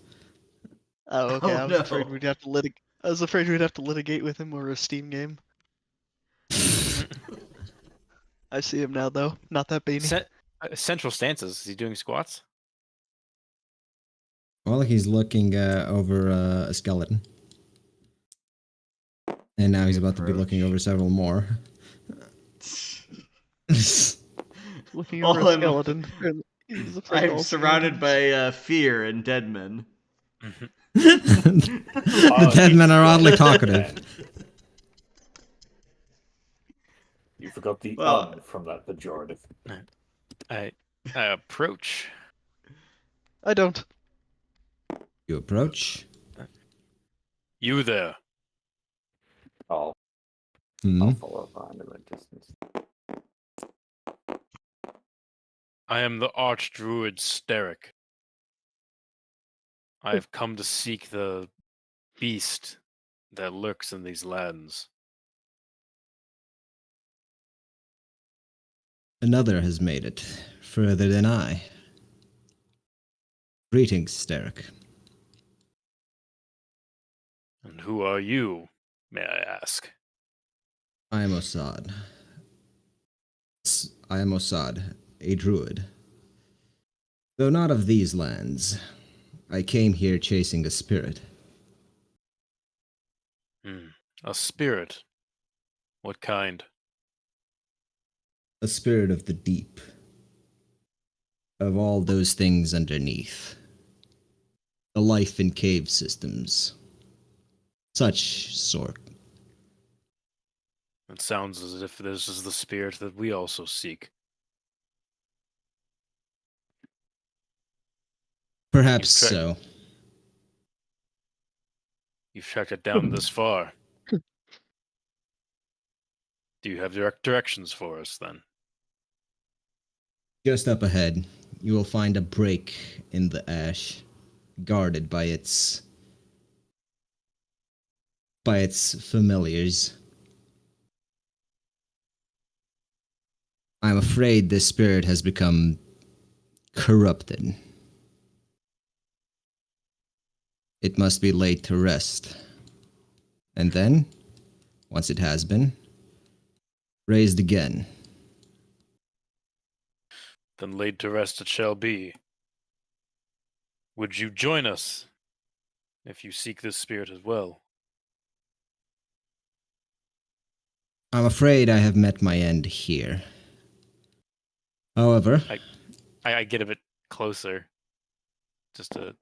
Oh, okay. Oh, I was no. afraid we'd have to I was afraid we'd have to litigate with him or a Steam game. I see him now, though. Not that beanie. Central stances. Is he doing squats? Well, he's looking over a skeleton. And now he's about to be looking over several more. Looking All over a in- skeleton. He's afraid I'm all surrounded skeletons. by fear and dead men. The dead men are oddly talkative. You forgot the Well- from that pejorative. I approach. I don't. You approach. You there. I'll Hmm. follow behind him at distance. I am the Archdruid Steric. I have come to seek the beast that lurks in these lands. Another has made it further than I. Greetings, Steric. And who are you, may I ask? I am Osad. I am Osad, a druid. Though not of these lands, I came here chasing a spirit. A spirit. What kind? A spirit of the deep. Of all those things underneath. The life in cave systems. Such sort. It sounds as if this is the spirit that we also seek. Perhaps You've so. You've tracked it down this far. Do you have directions for us, then? Just up ahead, you will find a break in the ash, guarded by its familiars. I'm afraid this spirit has become corrupted. It must be laid to rest. And then, once it has been, raised again. Then laid to rest it shall be. Would you join us if you seek this spirit as well? I'm afraid I have met my end here. However, I get a bit closer, just to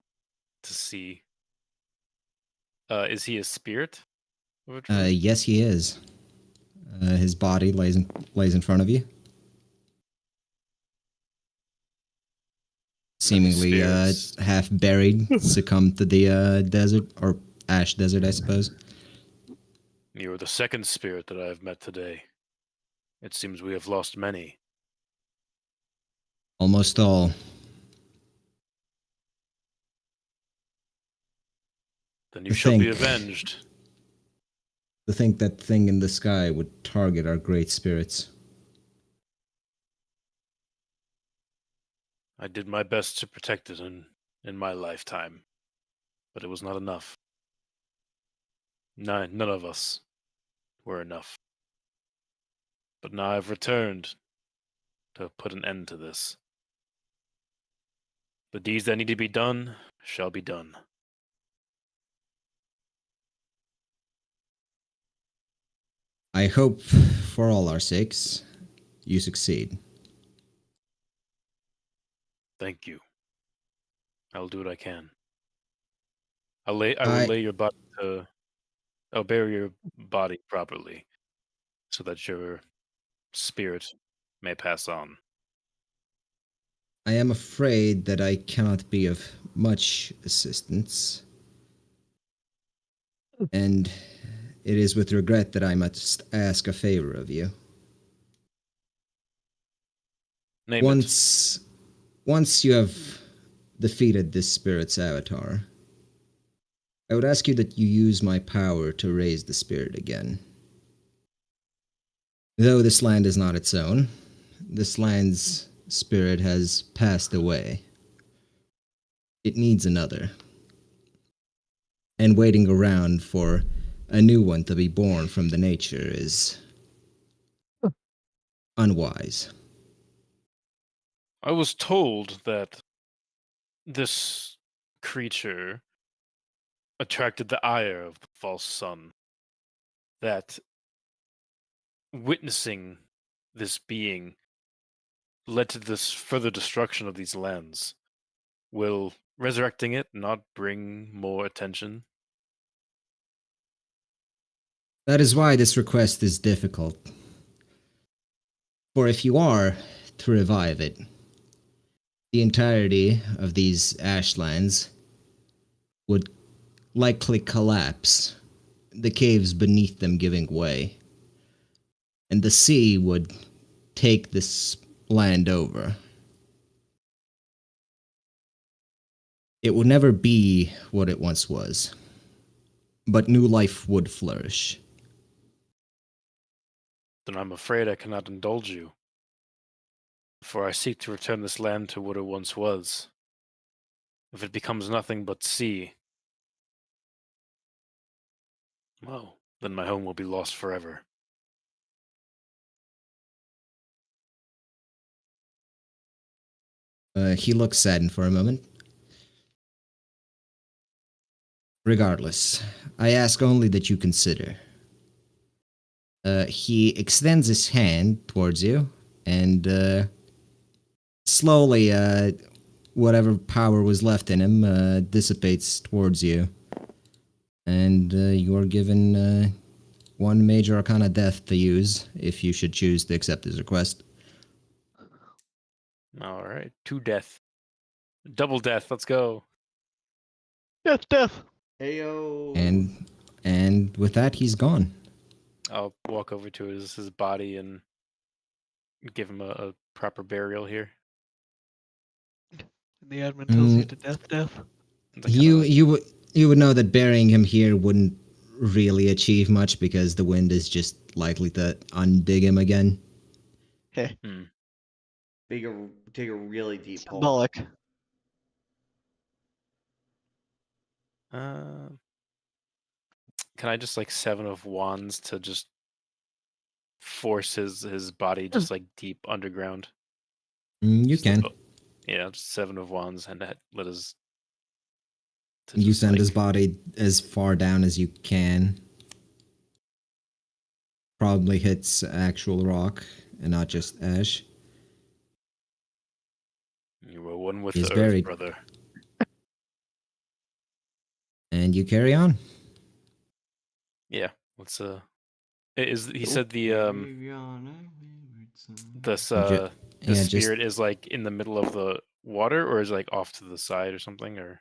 see. Is he a spirit? of a druid? yes, he is. His body lays in, front of you. seemingly spirits. half buried, succumbed to the desert, or ash desert, I suppose. You are the second spirit that I have met today. It seems we have lost many. Almost all. Then you To shall be think- avenged. To think that thing in the sky would target our great spirits. I did my best to protect it in my lifetime, but it was not enough. None of us were enough. But now I've returned to put an end to this. The deeds that need to be done shall be done. I hope, for all our sakes, you succeed. Thank you. I'll do what I can. I will lay your body to. I'll bury your body properly, so that your spirit may pass on. I am afraid that I cannot be of much assistance. And it is with regret that I must ask a favor of you. Name it. Once you have defeated this spirit's avatar, I would ask you that you use my power to raise the spirit again. Though this land is not its own, this land's spirit has passed away. It needs another. And waiting around for a new one to be born from the nature is unwise. I was told that this creature attracted the ire of the false sun. That witnessing this being led to this further destruction of these lands. Will resurrecting it not bring more attention? That is why this request is difficult. For if you are to revive it, the entirety of these ashlands would likely collapse, the caves beneath them giving way, and the sea would take this land over. It would never be what it once was, but new life would flourish. Then I'm afraid I cannot indulge you. For I seek to return this land to what it once was. If it becomes nothing but sea, well, then my home will be lost forever. He looks saddened for a moment. Regardless, I ask only that you consider. He extends his hand towards you, and slowly, whatever power was left in him dissipates towards you. And you are given one major arcana death to use if you should choose to accept his request. All right, 2 death. Double death, let's go. Death. Heyo. And with that, he's gone. I'll walk over to his body and give him a proper burial here. And the admin tells you to death. It's like kinda like- You would know that burying him here wouldn't really achieve much because the wind is just likely to undig him again. Hey, Take a really deep pull. symbolic. Can I just like 7 of wands to just force his body just like deep underground? You Just can. Yeah, just 7 of wands and let his. to You just, send like- his body as far down as you can. Probably hits actual rock and not just ash. You were one with He's the buried. earth, brother. And you carry on. Yeah, let's he said the this Yeah, the just spirit is like in the middle of the water, or is it like off to the side or something? Or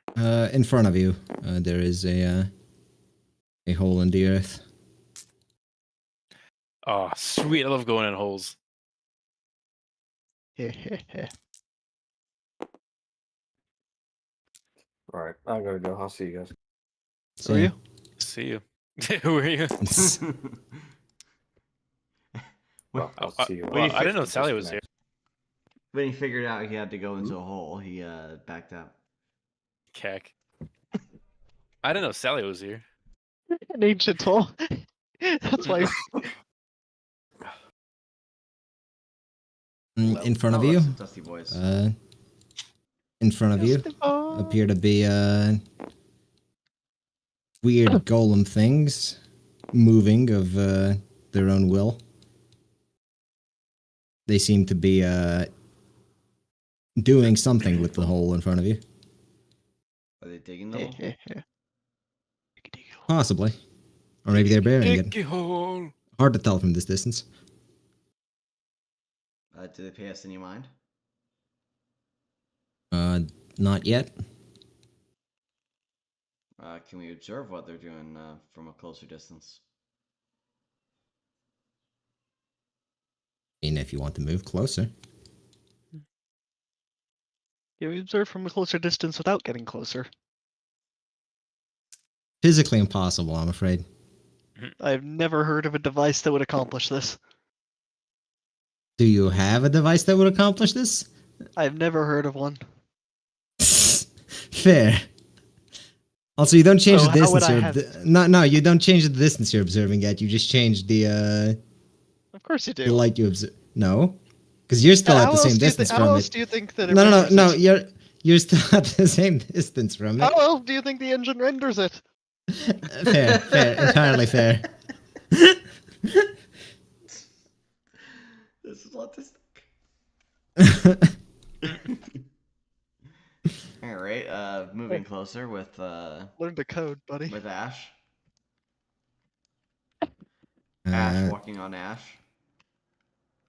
In front of you, there is a hole in the earth. oh, sweet! I love going in holes. Right, I gotta go. I'll see you guys. Who are you? See you. Who are you? Well, I'll see you. Well, I didn't know Just Sally was here. disconnect. When he figured out he had to go into a hole, he backed out. Cack. I didn't know Sally was here. An ancient hole. That's why. In front of Oh, you, that's a dusty voice. in front of you, appear to be weird golem things moving of their own will. They seem to be doing something with the hole in front of you. Are they digging the hole? Possibly. Or maybe they're burying it. Dicky hole. Hard to tell from this distance. Do they pay us any mind? Not yet. Can we observe what they're doing from a closer distance? I mean, if you want to move closer. You observe from a closer distance without getting closer. Physically impossible, I'm afraid. I've never heard of a device that would accomplish this. Do you have a device that would accomplish this? I've never heard of one. Fair. Also, you don't change So the how would distance. I No, you don't change the distance you're observing yet. You just change the Of course you do. light you observe. No, because you're still at the same distance How from else it. do you think that it No, renders it? you're still at the same distance from it. How else do you think the engine renders it? Fair, entirely fair. This is autistic. All right, moving closer with Learn to code, buddy. with Ash. Ash Uh, walking on Ash.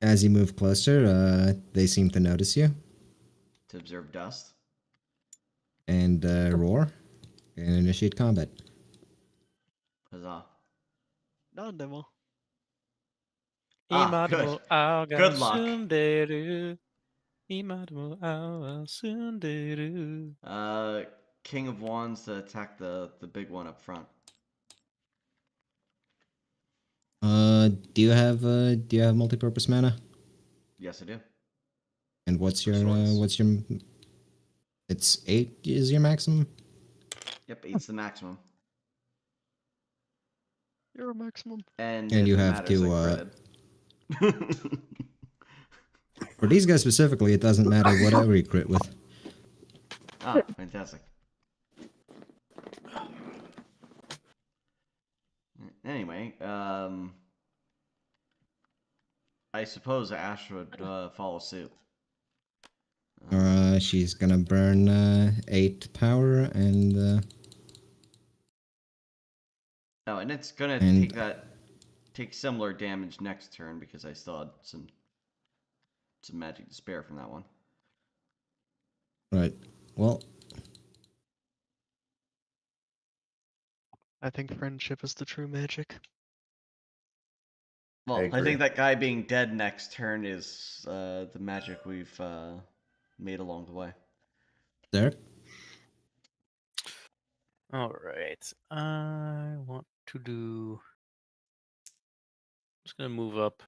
as you move closer, they seem to notice you To observe dust. and roar and initiate combat. Huzzah. Non-demo. Ah, good. Good luck. King of Wands to attack the big one up front. Do you have multi-purpose mana? Yes, I do. And what's For your swords. It's 8 is your maximum? Yep, 8's the maximum. You're a maximum. And And if you it have matters, to, I critted. For these guys specifically, it doesn't matter whatever you crit with. Ah, fantastic. Anyway, I suppose Ash would follow suit. She's gonna burn 8 power and Oh, and it's gonna And- take similar damage next turn because I still had some magic to spare from that one. right. Well, I think friendship is the true magic. Well, I agree. think that guy being dead next turn is the magic we've made along the way. Derek. All right. I want to do. I'm just gonna move up.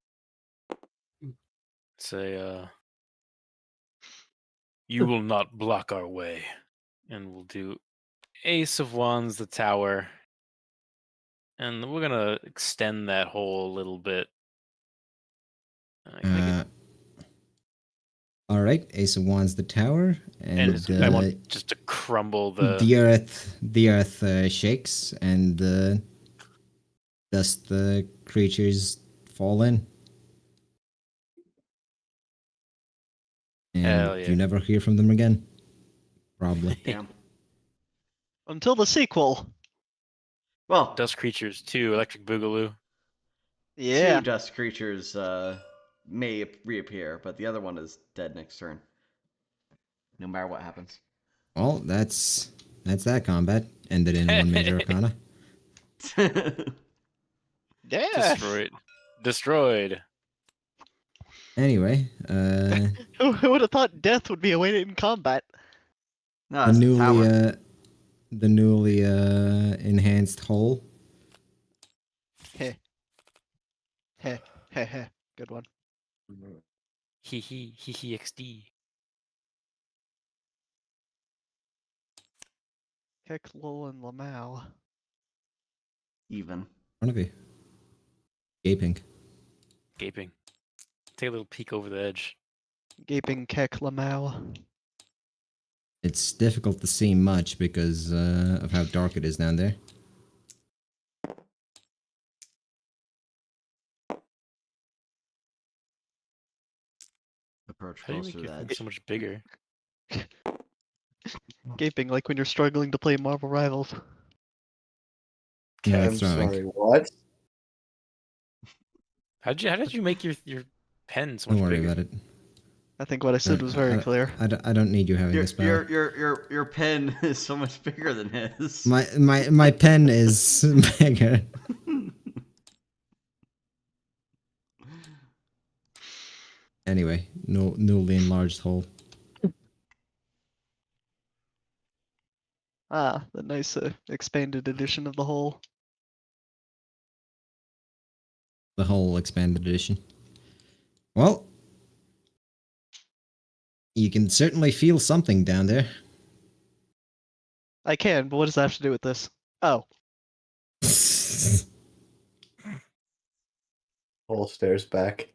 Say, you will not block our way, and we'll do Ace of Wands, the tower, and we're gonna extend that hole a little bit. Can I get- All right. Ace of Wands, the tower, and I want just to crumble the. the earth shakes and dust the creatures fall in. And Hell yeah. you never hear from them again. Probably. Damn. Until the sequel. Well, Dust creatures too, Electric Boogaloo. Yeah. two dust creatures may reappear, but the other one is dead next turn. no matter what happens. Well, that's that combat. Ended in one major arcana. Yeah. Destroyed. Anyway, Who would have thought death would be awaited in combat? No, the that's the tower. newly enhanced hull. Heh. Heh. Heh. Heh. Good one. Hee XD. Heck, lol, and Lamal. Even. In front of you. Gaping. Gaping. Take a little peek over the edge. Gaping Keck Lamal. It's difficult to see much because of how dark it is down there. Approach How do you make closer to your the thing edge. so much bigger? Gaping like when you're struggling to play Marvel Rivals. No, I'm it's throwing. sorry, what? How did you make your pen so Don't much worry bigger? about it. I think what I said was very clear. I don't need you having Your, this power. your pen is so much bigger than his. My pen is bigger. Anyway, newly enlarged hole. Ah, the nice expanded edition of the whole. The whole expanded edition. Well, you can certainly feel something down there. I can, but what does that have to do with this? Oh, Whole stairs back.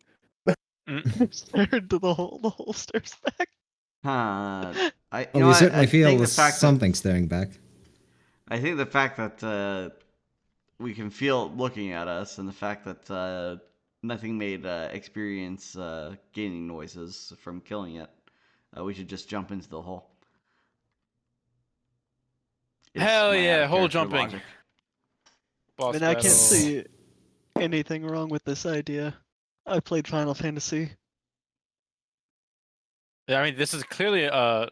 stared to the whole stairs back. Huh. You Well, know you what? certainly I feel think the fact something staring back. I think the fact that we can feel it looking at us, and the fact that nothing made experience gaining noises from killing it, we should just jump into the hole. Is Hell my yeah, hole out-of-character jumping. logic. I Boss mean, I can't battle. see anything wrong with this idea. I played Final Fantasy. Yeah, I mean, this is clearly a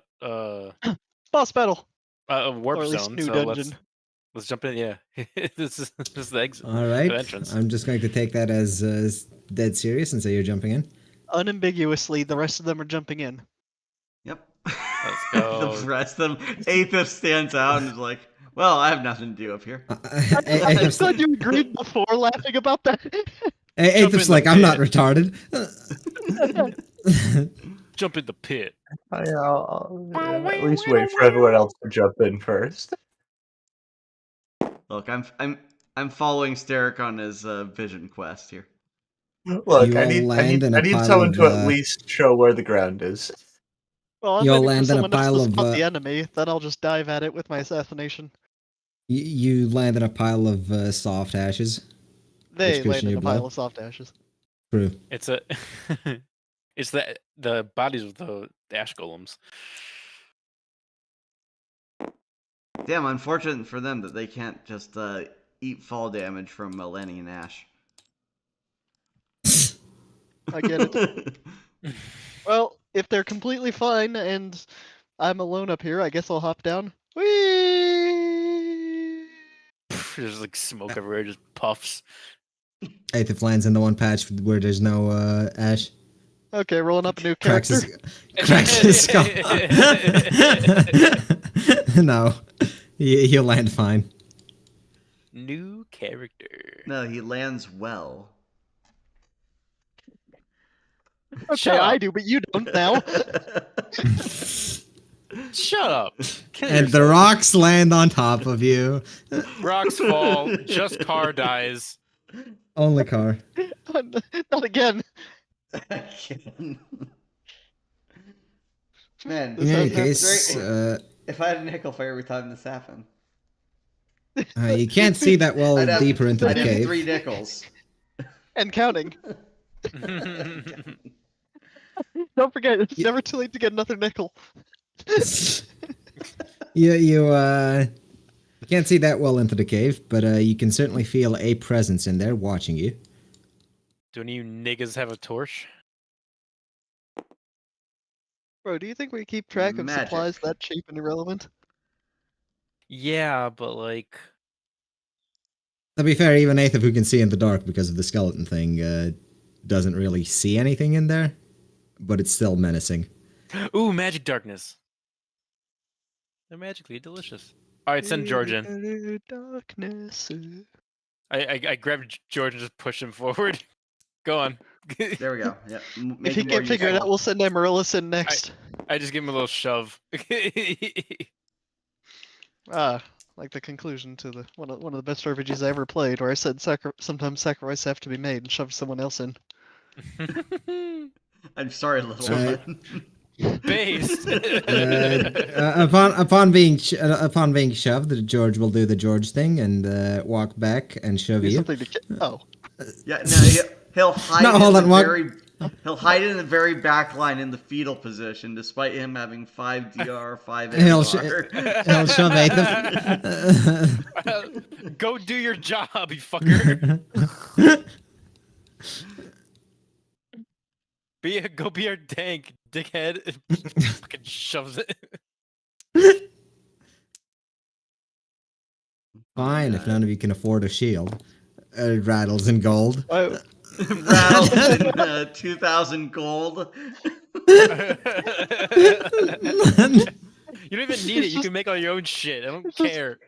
Boss battle, warp or at least zone. new So dungeon. let's jump in. Yeah, this is the exit. All right, The entrance. I'm just going to take that as dead serious and say you're jumping in. Unambiguously, the rest of them are jumping in. Yep. Let's go. The rest of them. Aethys stands out and is like, "Well, I have nothing to do up here." I thought you agreed before laughing about that. Aethys in like, the I'm not pit." retarded. Jump in the pit. I'll at least wait for everyone else to jump in first. Look, I'm following Steric on his vision quest here. Look, You I all need land in a pile someone of, to at least show where the ground is. Well, I'm You'll waiting for land in a someone else pile to of, spot the enemy, then I'll just dive at it with my assassination. You land in a pile of soft ashes. They Which cushion land in you a pile blow? of soft ashes. True. It's a. It's the bodies of the ash golems. Damn, unfortunate for them that they can't just eat fall damage from landing in ash. I get it. Well, if they're completely fine and I'm alone up here, I guess I'll hop down. Whee! There's like smoke everywhere, just puffs. Aethys lands in the one patch where there's no ash. Okay, rolling up a new Cracks character. cracks his skull. No, he'll land fine. New character. No, he lands well. Okay, Shut I up. do, but you don't now. Shut up. Kill And the yourself. rocks land on top of you. Rocks fall. Just car dies. Only car. Not again. Again. Man, In any This case, great. If I had a nickel for every time this happened, you can't see that well I'd have, deeper into the I'd have cave. 3 nickels. And counting. Don't forget, it's never too late to get another nickel. You can't see that well into the cave, but you can certainly feel a presence in there watching you. Do any of you niggas have a torch? Bro, do you think we keep track of Magic. supplies that cheap and irrelevant? Yeah, but like, To be fair, even Aether, who can see in the dark because of the skeleton thing, doesn't really see anything in there, but it's still menacing. ooh, magic darkness. They're magically delicious. All right, send George in. Darkness. I grabbed George and just pushed him forward. Go on. There we go. Yep. If he can't figure it out, we'll send Amaryllis in next. I just give him a little shove. Like the conclusion to the one of the best RPGs I ever played, where I said sometimes sacrifices have to be made and shoved someone else in. I'm sorry, little So- one. Based. Upon being shoved, George will do the George thing and walk back and shove Do you. something to oh. Yeah, no, he'll hide. No, in hold the on, what? He'll hide in the very back line in the fetal position, despite him having 5 DR, 5 He'll MR. He'll shove Aether. Go do your job, you fucker. Go be our tank, dickhead. Fucking shoves it. Fine, if none of you can afford a shield. Rattles in gold. Rattles in 2,000 gold. You don't even need it. You can make all your own shit. I don't care.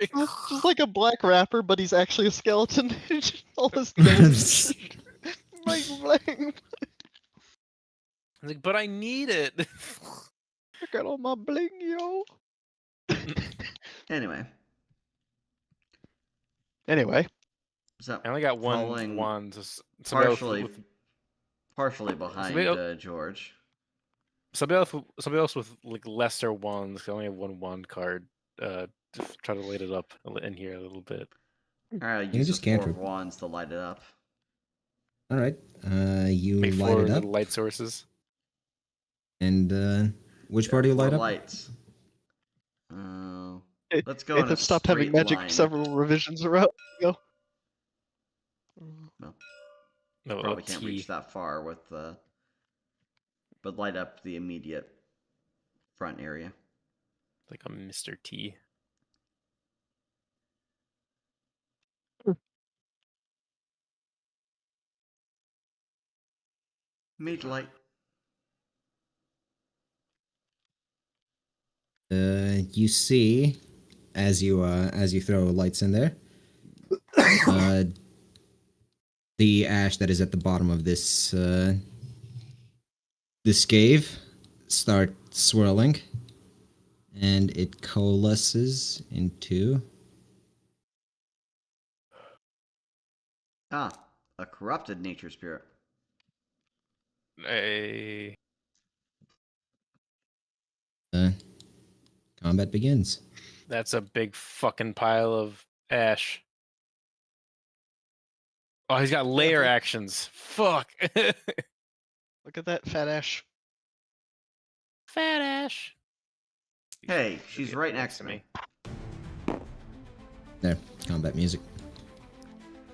Just like a black rapper, but he's actually a skeleton. All this gold. Bling, bling. I'm like, but I need it. I got all my bling, yo. Anyway, so I only got one Following wand. So somebody partially behind somebody else- George. somebody else with like lesser wands. I only have one wand card. To try to light it up in here a little bit. Alright, You use just the 4 cantrip. wands to light it up. All right, you Make light 4 it up, little light sources. and which part do you light Four up? lights. Hey, Let's go in a They've stopped having straight magic line. several revisions ago. No, Probably a can't T. reach that far with the. But light up the immediate front area. Like a Mr. T. Made light. You see, as you throw lights in there, the ash that is at the bottom of this this cave starts swirling, and it coalesces into Ah, a corrupted nature spirit. combat begins. That's a big fucking pile of ash. Oh, he's got layer actions. Fuck. Look at that fat ash. Fat ash. Hey, she's right next to me. There, combat music.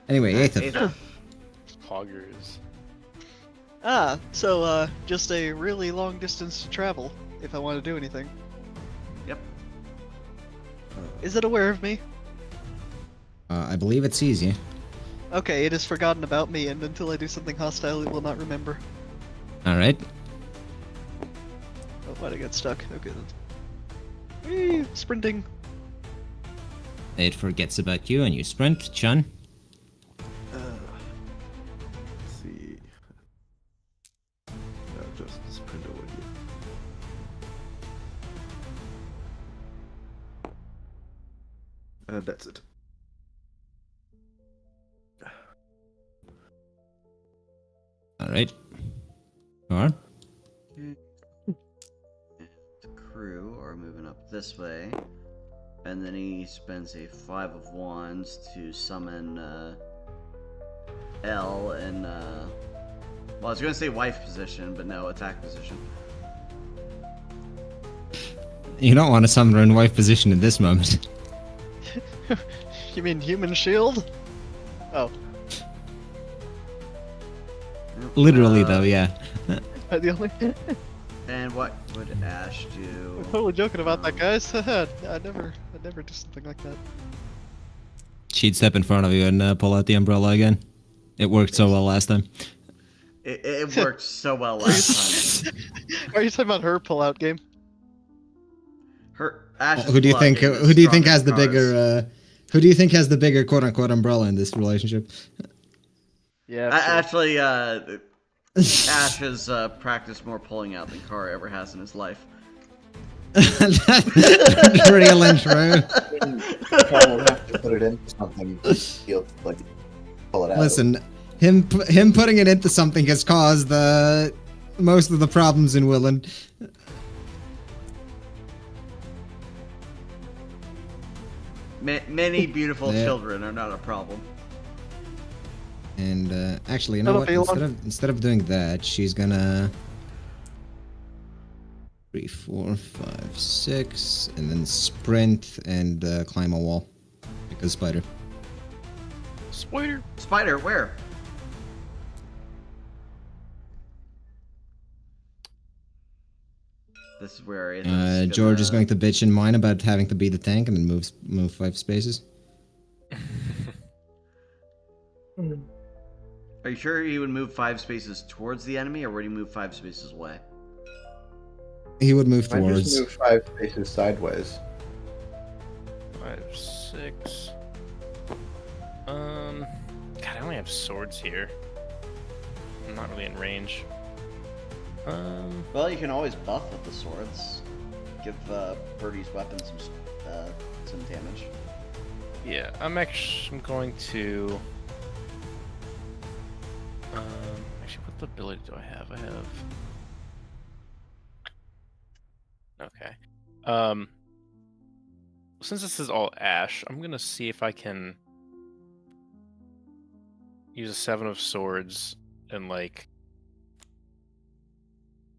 Anyway, Aether. Aether. Poggers. So just a really long distance to travel if I want to do anything. Yep. Is it aware of me? I believe it sees you. Okay, it has forgotten about me, and until I do something hostile, it will not remember. All right. Oh, why'd I get stuck? Okay. Whee, sprinting. It forgets about you, and you sprint, Chun. Let's see. Yeah, just sprint over here. And that's it. All right. Car. The crew are moving up this way. And then he spends a 5 of wands to summon L in well, I was gonna say wife position, but no, attack position. You don't want to summon her in wife position at this moment. You mean human shield? Oh, Literally, though, yeah. the only. And what would Ash do? I'm totally joking about that, guys. I'd never do something like that. She'd step in front of you and pull out the umbrella again. It worked so well last time. It worked so well last time. Are you talking about her pull-out game? Ash's Who do you pull-out think? game is Who do you think stronger has the than ours. bigger? Who do you think has the bigger "quote unquote" umbrella in this relationship? Yeah. Actually, Ash has practiced more pulling out than Kara ever has in his life. Real and true. Carl will have to put it into something. He'll like pull it out. Listen, him putting it into something has caused most of the problems in Willand. Many beautiful Yeah. children are not a problem. And actually, you know That'll what? be long. Instead of doing that, she's gonna 3, 4, 5, 6, and then sprint and climb a wall because spider. Spider. Spider, where? This is where George is going to bitch and whine about having to be the tank and then move 5 spaces. Are you sure he would move 5 spaces towards the enemy, or would he move 5 spaces away? He would move Might towards. just move 5 spaces sideways. 5, 6. God, I only have swords here. I'm not really in range. Well, you can always buff with the swords. Give Birdie's weapon some damage. Yeah, I'm going to. Actually, what ability do I have? I have. Okay. Since this is all ash, I'm gonna see if I can use a 7 of swords and like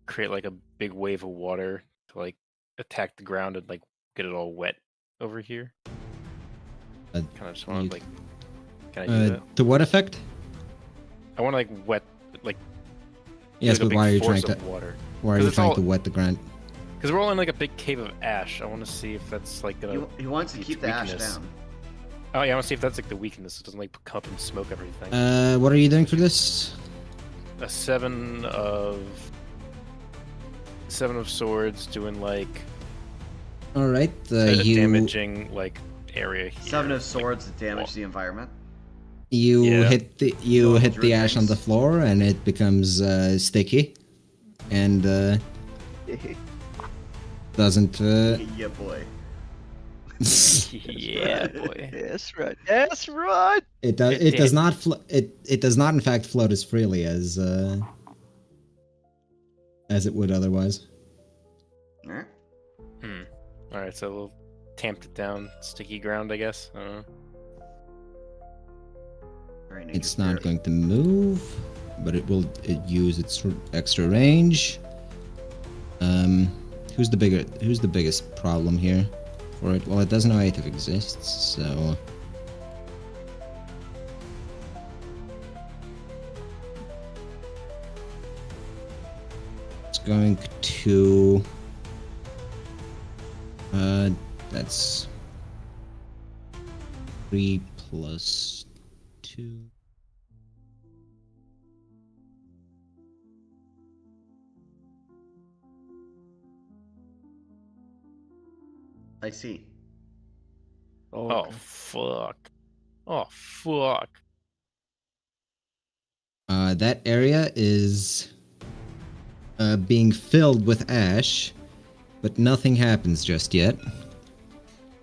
create like a big wave of water to like attack the ground and like get it all wet over here. Uh, Kind of just want you- to like. Can I do that? To what effect? I want to like wet, like. Yes, like, a but big why are you force trying to? of water? Why are 'Cause you it's trying all- to wet the ground? Because we're all in like a big cave of ash. I want to see if that's like gonna. He wants to its keep the ash weakness. down. Oh yeah, I want to see if that's like the weakness. It doesn't like come up and smoke everything. What are you doing for this? A 7 of swords doing like All right, a you damaging like area here. 7 of swords to damage Wall. the environment. you Yeah. hit the hit the ash on the things. floor and it becomes sticky, and doesn't. Yeah, boy. Yeah, boy. That's right. That's right. It does. It It does did. not. It does not, in fact, float as freely as it would otherwise. Alright. All right, so we'll tamped it down, sticky ground, I guess. I don't know. Very It's nature not spirit. going to move, but it will use its extra range. Who's the biggest problem here for it? Well, it doesn't know if exists, so it's going to. That's 3 plus 2. I see. Oh fuck! Oh fuck! That area is being filled with ash, but nothing happens just yet.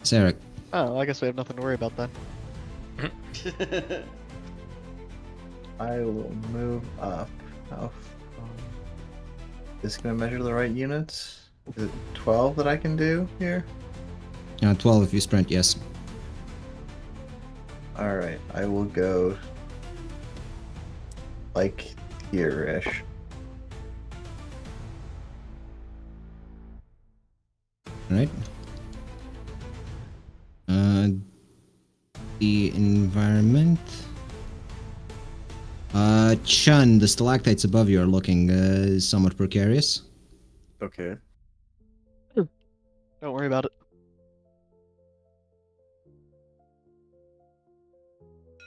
Sarah, Oh, I guess we have nothing to worry about then. I will move up. How is this gonna measure the right units? Is it 12 that I can do here? 12 if you sprint, yes. Alright, I will go like here-ish. Right. The environment. Chun, the stalactites above you are looking somewhat precarious. Okay. Don't worry about it.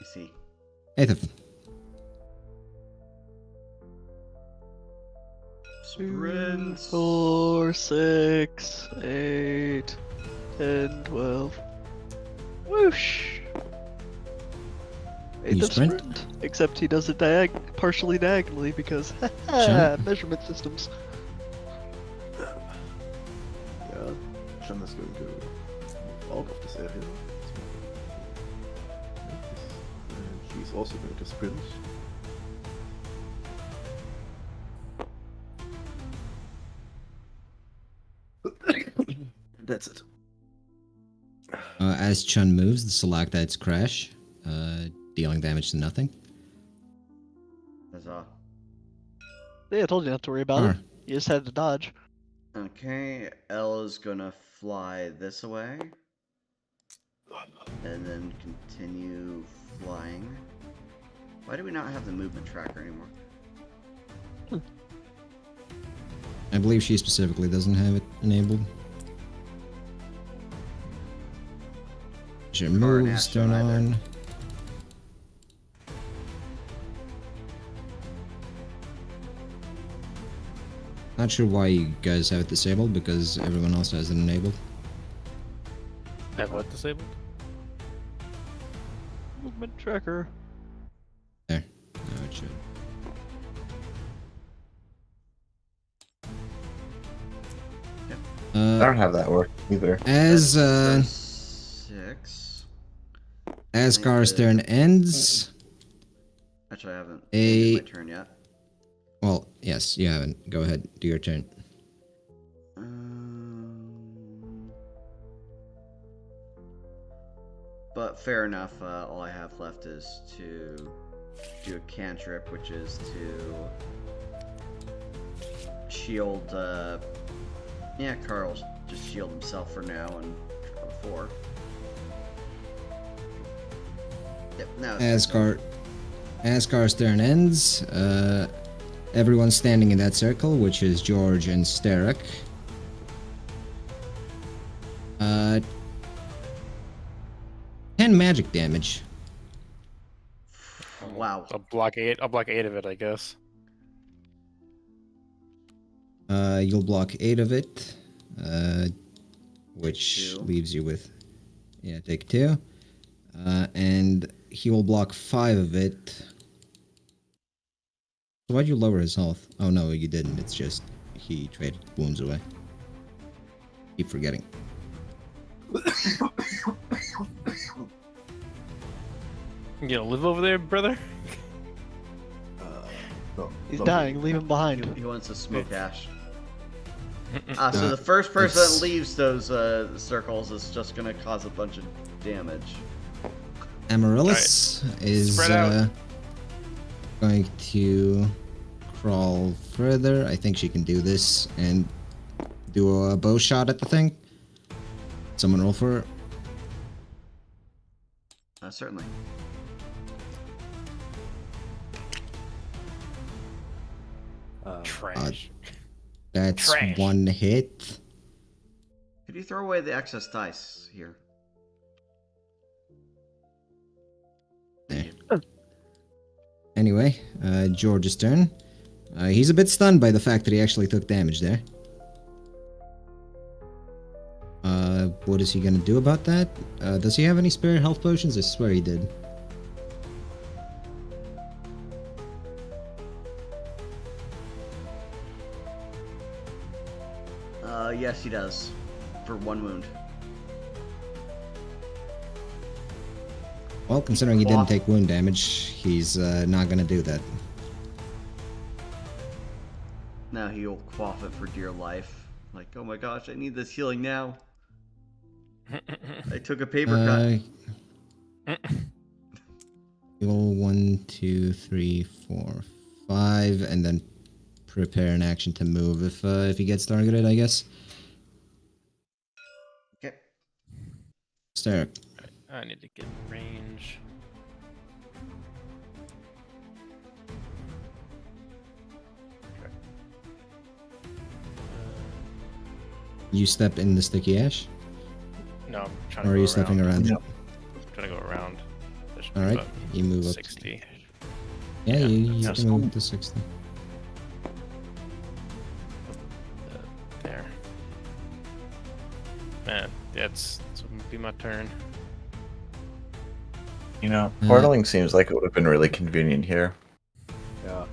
I see. Eighth. Two, Sprint. 4, 6, 8, 10, 12. Whoosh! You Eighth of sprint? sprint. Except he does it partially diagonally because Jump. measurement systems. Yeah. Shan is going to move out of this area. And she's also going to sprint. That's it. As Chun moves, the Stalactites crash, dealing damage to nothing. Huzzah. Yeah, I told you not to worry about Or it. You just had to dodge. Okay, Ella's gonna fly this away. And then continue flying. Why do we not have the movement tracker anymore? I believe she specifically doesn't have it enabled. She moves, turn either. on. Not sure why you guys have it disabled because everyone else has it enabled. Have what disabled? Movement tracker. There. Now it should. I don't have that work either. As That's 6. as Car's turn ends. Actually, I haven't A- ended my turn yet. Well, yes, you haven't. Go ahead, do your turn. But fair enough. All I have left is to do a cantrip, which is to shield. Yeah, Carl's just shield himself for now and draw 4. Yep. Now it's my turn. As Car's turn ends, everyone standing in that circle, which is George and Starek. 10 magic damage. Wow. I'll block 8. I'll block 8 of it, I guess. You'll block 8 of it, which 2. leaves you with, yeah, take 2. And he will block 5 of it. So why'd you lower his health? Oh no, you didn't. It's just he traded wounds away. Keep forgetting. You gonna live over there, brother? No, He's no. dying. Leave him behind. He wants to smoke ash. So the first person it's- that leaves those circles is just gonna cause a bunch of damage. Amaryllis is Spread out. going to crawl further. I think she can do this and do a bow shot at the thing. Someone roll for her. Certainly. Trash. That's Trash. 1 hit. Could you throw away the excess dice here? There. Anyway, George's turn. He's a bit stunned by the fact that he actually took damage there. What is he gonna do about that? Does he have any spare health potions? I swear he did. Yes, he does. For 1 wound. Well, considering he didn't Quaff. take wound damage, he's not gonna do that. Now he'll quaff it for dear life. Like, oh my gosh, I need this healing now. I took a paper cut. Roll 1, 2, 3, 4, 5, and then prepare an action to move if he gets targeted, I guess. Okay. Starek. I need to get range. You step in the sticky ash, No, I'm trying or to are go you stepping around it? No. I'm trying to go around. That should be All right, about you move up. 60. Yeah, Yeah, you that's can move up to 60. There. Man, that's gonna be my turn. You know, Uh, portaling seems like it would have been really convenient here. Yeah.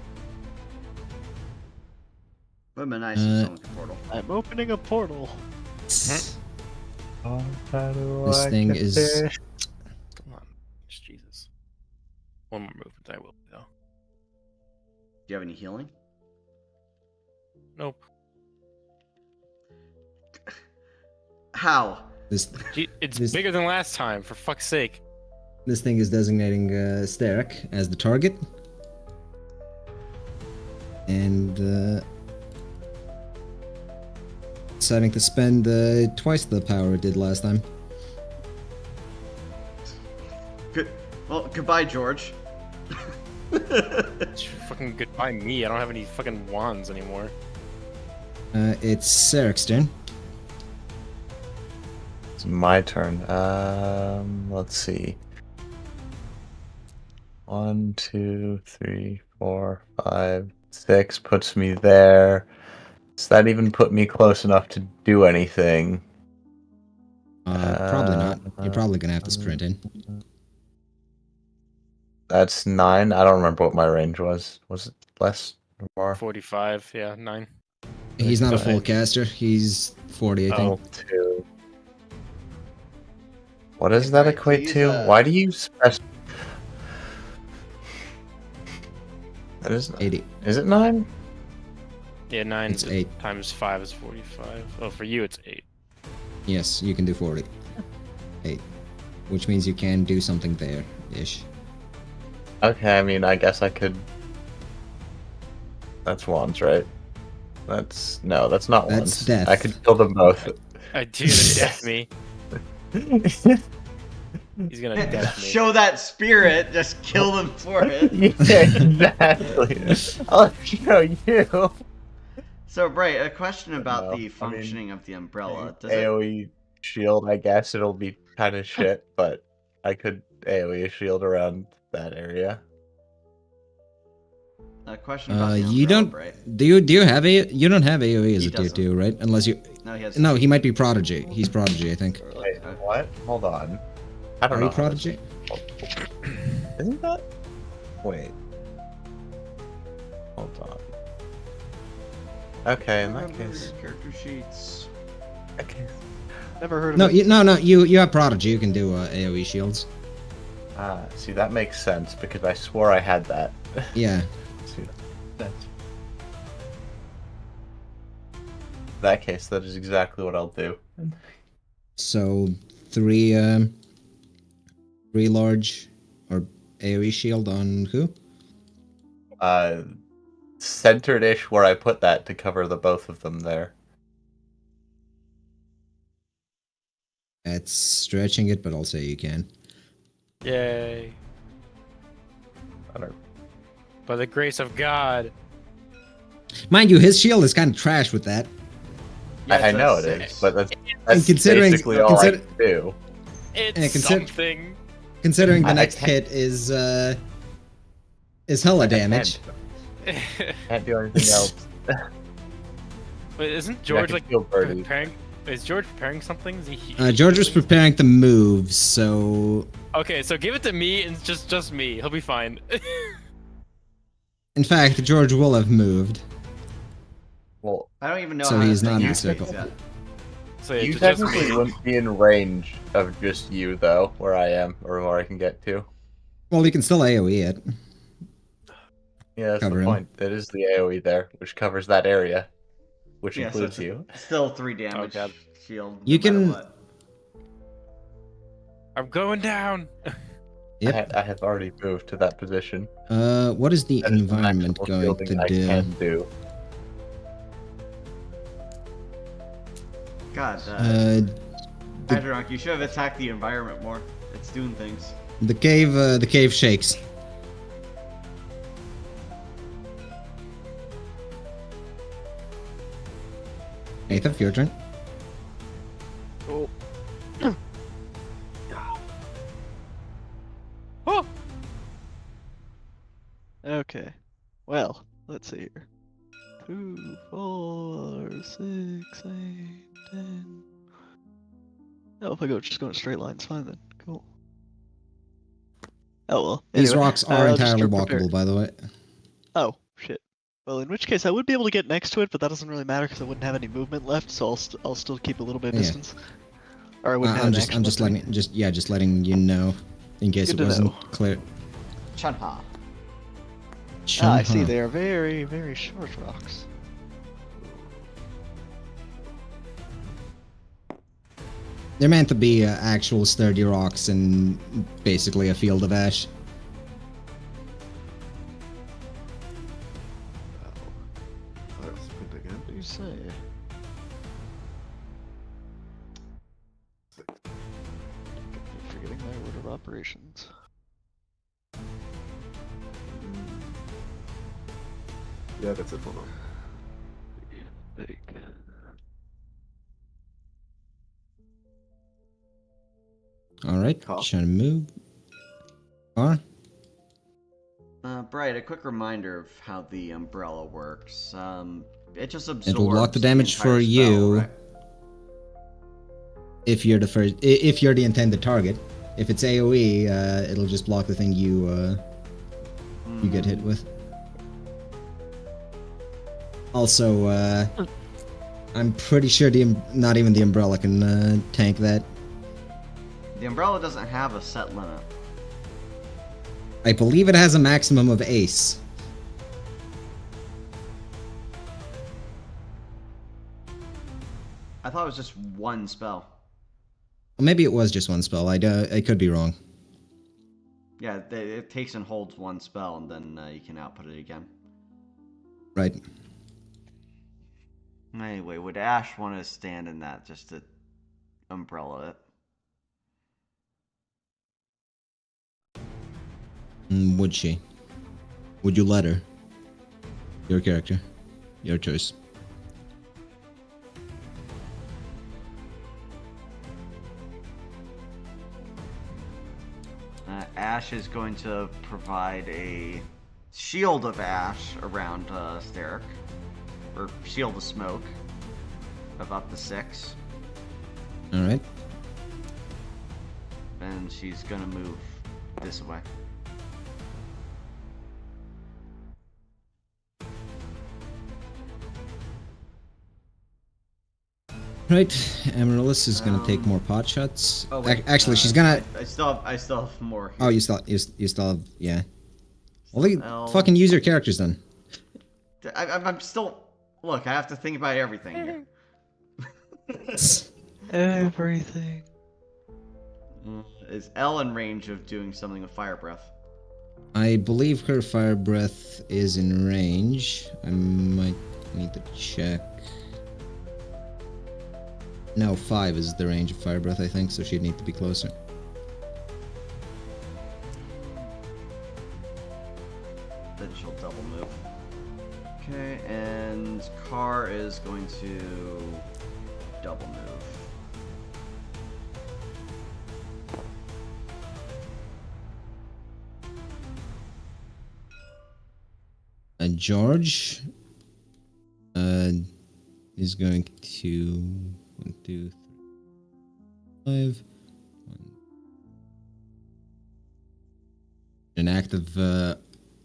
Would have been nice Uh, if someone could portal. I'm opening a portal. Oh, how do This I thing get is- there? Come on. Jesus. One more movement, I will, though. Do you have any healing? Nope. How? This It's This- bigger than last time, for fuck's sake. this thing is designating Sterek as the target, and deciding to spend twice the power it did last time. Good. Well, goodbye, George. It's fucking goodbye me. I don't have any fucking wands anymore. It's Sarek's turn. It's my turn. Let's see. 1, 2, 3, 4, 5, 6 puts me there. Does that even put me close enough to do anything? Probably not. You're probably gonna have to sprint in. That's 9. I don't remember what my range was. Was it less or more? 45, yeah, 9. He's not a Okay. full caster. He's 40, I think. Oh, 2. What does Hey, that Frank, equate please, to? Why do you specify? That is 80. Is it 9? Yeah, 9 It's 8. times 5 is 45. Oh, for you it's 8. Yes, you can do 40. 8. Which means you can do something there ish. Okay, I mean, I guess I could. That's wands, right? That's no, that's not That's wands. death. I could kill them both. I do gonna death me. He's gonna death me. Show that spirit. Just kill them for it. Yeah, exactly. I'll show you. So, Bray, a question about No, I the mean, functioning of the umbrella. Does it? AoE shield, I guess it'll be kind of shit, but I could AoE shield around that area. A question about the umbrella, You don't. Bray. Do you have a? You don't have AOE as He a tier doesn't. 2, right? Unless you. No, he has. No, he might be Prodigy. He's Prodigy, I think. Wait, what? Hold on. I don't Are know. you how this- Prodigy? Isn't that? Wait. Hold on. Okay, in that Remember case. your character sheets. Okay. Never heard of No, it. you have Prodigy. You can do AOE shields. See, that makes sense because I swore I had that. Yeah. See, that's... In that case, that is exactly what I'll do. So 3 large or AOE shield on who? Centered-ish where I put that to cover the both of them there. That's stretching it, but I'll say you can. Yay. I don't... By the grace of God. Mind you, his shield is kind of trash with that. I it's a know it 6. is, but that's considering- basically all I can do. It's Yeah, something. Considering the I next can't- hit is hella damage. Can't do anything else. Wait, isn't I George can like kill birdies. preparing? Is George preparing something? Is he George was healing? preparing to move, so Okay, so give it to me and just me. He'll be fine. in fact, George will have moved. Well, I don't even know So how he's to not take in the actions circle. yet. So yeah, you just technically me. wouldn't be in range of just you, though, where I am, or where I can get to. Well, you can still AOE it. Yeah, that's Cover the him. point. It is the AoE there, which covers that area, which Yeah, so includes it's you. Still 3 damage God. shield. You no matter can- what. I'm going down. Yep. I have already moved to that position. What is the That is the environment maximal going shielding to I do? can do. God, The Hydronock, you should have attacked the environment more. It's doing things. the cave shakes. Nathan, your turn. Okay. Well, let's see here. 2, 4, 6, 8, 10. Oh, if I just go in a straight line, it's fine then. Cool. Oh well. These Anyway, rocks are I'll just entirely start preparing. walkable, by the way. Oh shit. Well, in which case I would be able to get next to it, but that doesn't really matter because I wouldn't have any movement left, so I'll still keep a little bit of Yeah. distance. Or I wouldn't have I'm an just action left letting anyway. just letting you know, in case Good it to wasn't know. clear. Chunha. Ah, I see. Chun-ha. They are very, very short rocks. They're meant to be actual sturdy rocks and basically a field of ash. I'll sprint again. What do you say? Keep forgetting my order of operations. Yeah, that's it for now. Big. All right, Car. trying to move. Car. Bright, a quick reminder of how the umbrella works. It just absorbs It'll block the damage entire for spell, you right? if you're the first. If you're the intended target. If it's AOE, it'll just block the thing you get hit with. Also, I'm pretty sure not even the umbrella can tank that. The umbrella doesn't have a set limit. I believe it has a maximum of ace. I thought it was just one spell. Well, maybe it was just one spell. I could be wrong. Yeah, it takes and holds one spell, and then you can output it again. Right. Anyway, would Ash want to stand in that just to umbrella it? Would she? Would you let her? Your character. Your choice. Ash is going to provide a shield of ash around Steric, or shield of smoke of up to 6, All right. and she's gonna move this way. Right. Amaryllis is gonna take more pot shots. Oh wait, Actually, she's gonna. I still have more. Oh, you still have, yeah. Well, Well- fucking use your characters then. I'm still. Look, I have to think about everything here. Everything. Is Elle in range of doing something with fire breath? I believe her fire breath is in range. I might need to check. No, 5 is the range of fire breath, I think, so she'd need to be closer. Then she'll double move. Okay, and Car is going to double move. And George is going to 1, 2, 3, 5. An act of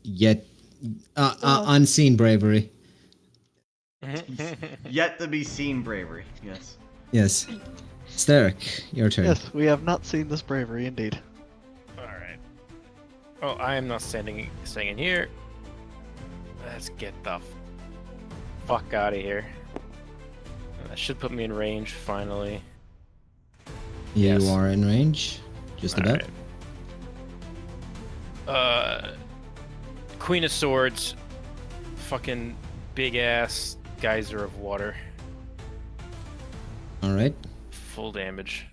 yet unseen bravery. Yet to be seen bravery, yes. Yes. Steric, your turn. Yes, we have not seen this bravery indeed. All right. Oh, I am not staying in here. Let's get the fuck out of here. That should put me in range finally. You Yes. are in range. Just All about. right. Queen of Swords. Fucking big ass geyser of water. All right. Full damage.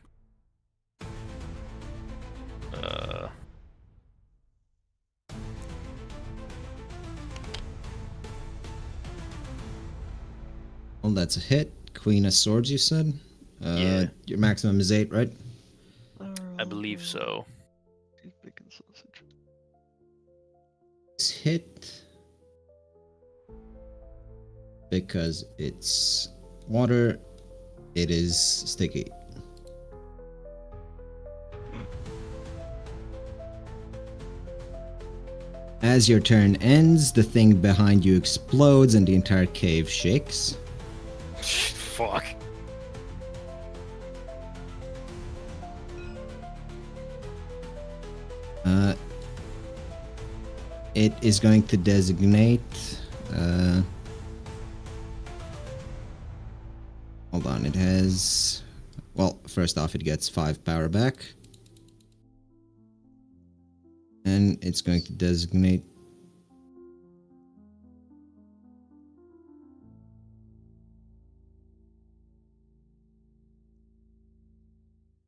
Well, that's a hit. Queen of Swords, you said? Yeah. Your maximum is 8, right? I believe so. Big and sausage. It's hit because it's water. It is sticky. As your turn ends, the thing behind you explodes and the entire cave shakes. Fuck. It is going to designate. Hold on, it has. Well, first off, it gets 5 power back. And it's going to designate.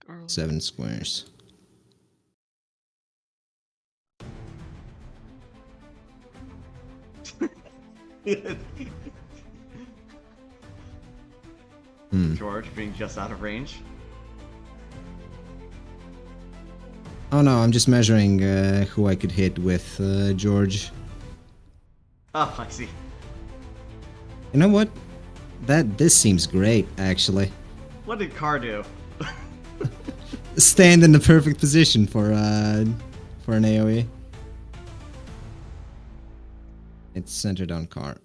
Girl. 7 squares. George being just out of range. Oh no, I'm just measuring who I could hit with George. Oh, I see. You know what? This seems great, actually. What did Carr do? Stand in the perfect position for an AoE. It's centered on Carr.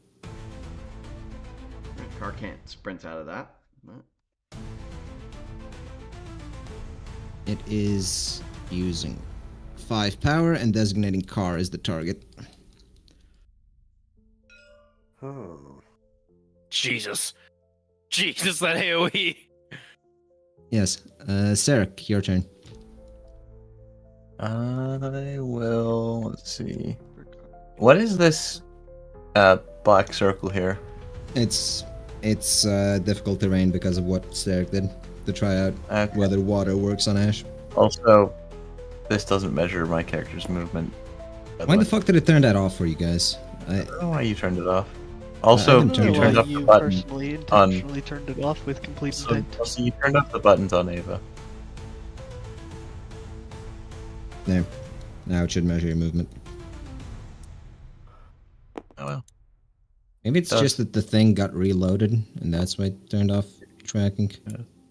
Carr can't sprint out of that. But... It is using 5 power and designating Carr as the target. Oh. Jesus. Jesus, that AoE. Yes. Sarek, your turn. I will. Let's see. What is this black circle here? It's difficult terrain because of what Sarek did to try out Okay. whether water works on Ash. Also, this doesn't measure my character's movement. by Why way. the fuck did it turn that off for you guys? I don't know why you turned it off. I Also, didn't you turn it turned off. off the You button personally on. intentionally turned it off with complete intent. Also, you turned off the buttons on Ava. There. Now it should measure your movement. Oh well. Maybe it's Does. just that the thing got reloaded and that's why it turned off tracking.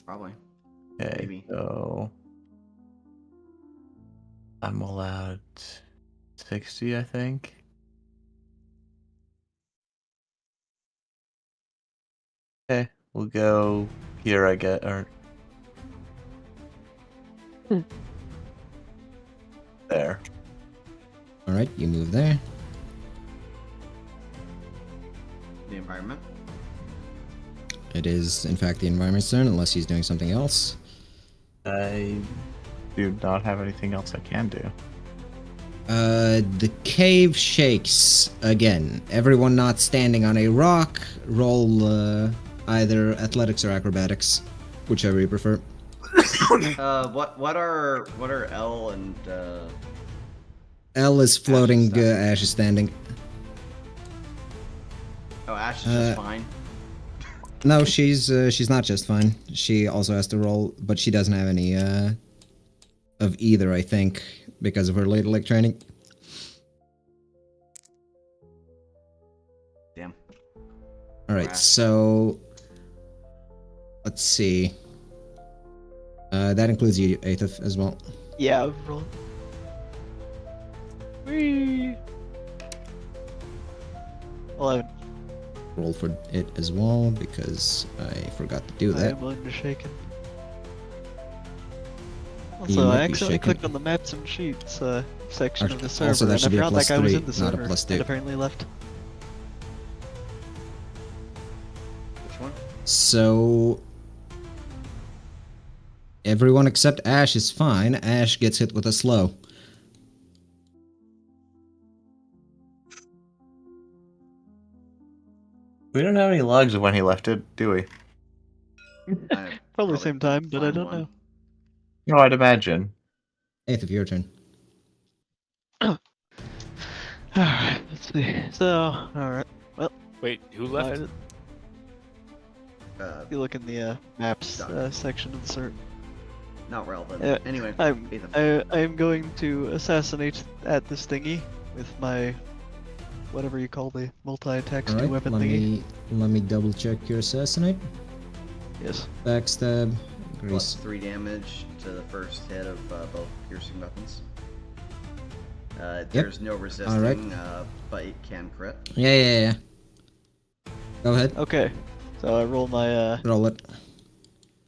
Probably. Okay, Maybe. so I'm allowed 60, I think. Okay, we'll go here. I get or there. Alright, you move there. The environment. It is, in fact, the environment's turn, unless he's doing something else. I do not have anything else I can do. The cave shakes again. Everyone not standing on a rock, roll either athletics or acrobatics, whichever you prefer. What are L and L is floating, Ash is Ash is standing. oh, Ash is just fine. No, she's not just fine. She also has to roll, but she doesn't have any of either, I think, because of her late leg training. Damn. All right, Ash. so let's see. That includes you, Aethith, as well. Yeah, roll. Whee! 11. Roll for it as well because I forgot to do I that. am willing to shake it. You Also, might I be accidentally shaken. clicked on the maps and sheets section of the server, Also, that and I should be a forgot that guy was +3, in the not a server, +2. and apparently left. Which one? So everyone except Ash is fine. Ash gets hit with a slow. We don't have any logs of when he left it, do we? Probably same time, but I find don't one. know. No, I'd imagine. Aethith, your turn. Alright, let's see. So, alright. Wait, who left? Uh, If you look in the maps Done. section of the cert, not relevant. Yeah, Anyway, I'm Ethan. I am going to assassinate at this thingy with my whatever you call the multi-attack All right, weapon let thingy. me double check your assassinate. Yes. Backstab. Plus Grease. 3 damage to the first hit of both piercing weapons. There's no resisting, but it can crit. Yeah. Go ahead. Okay. So I roll my Roll it.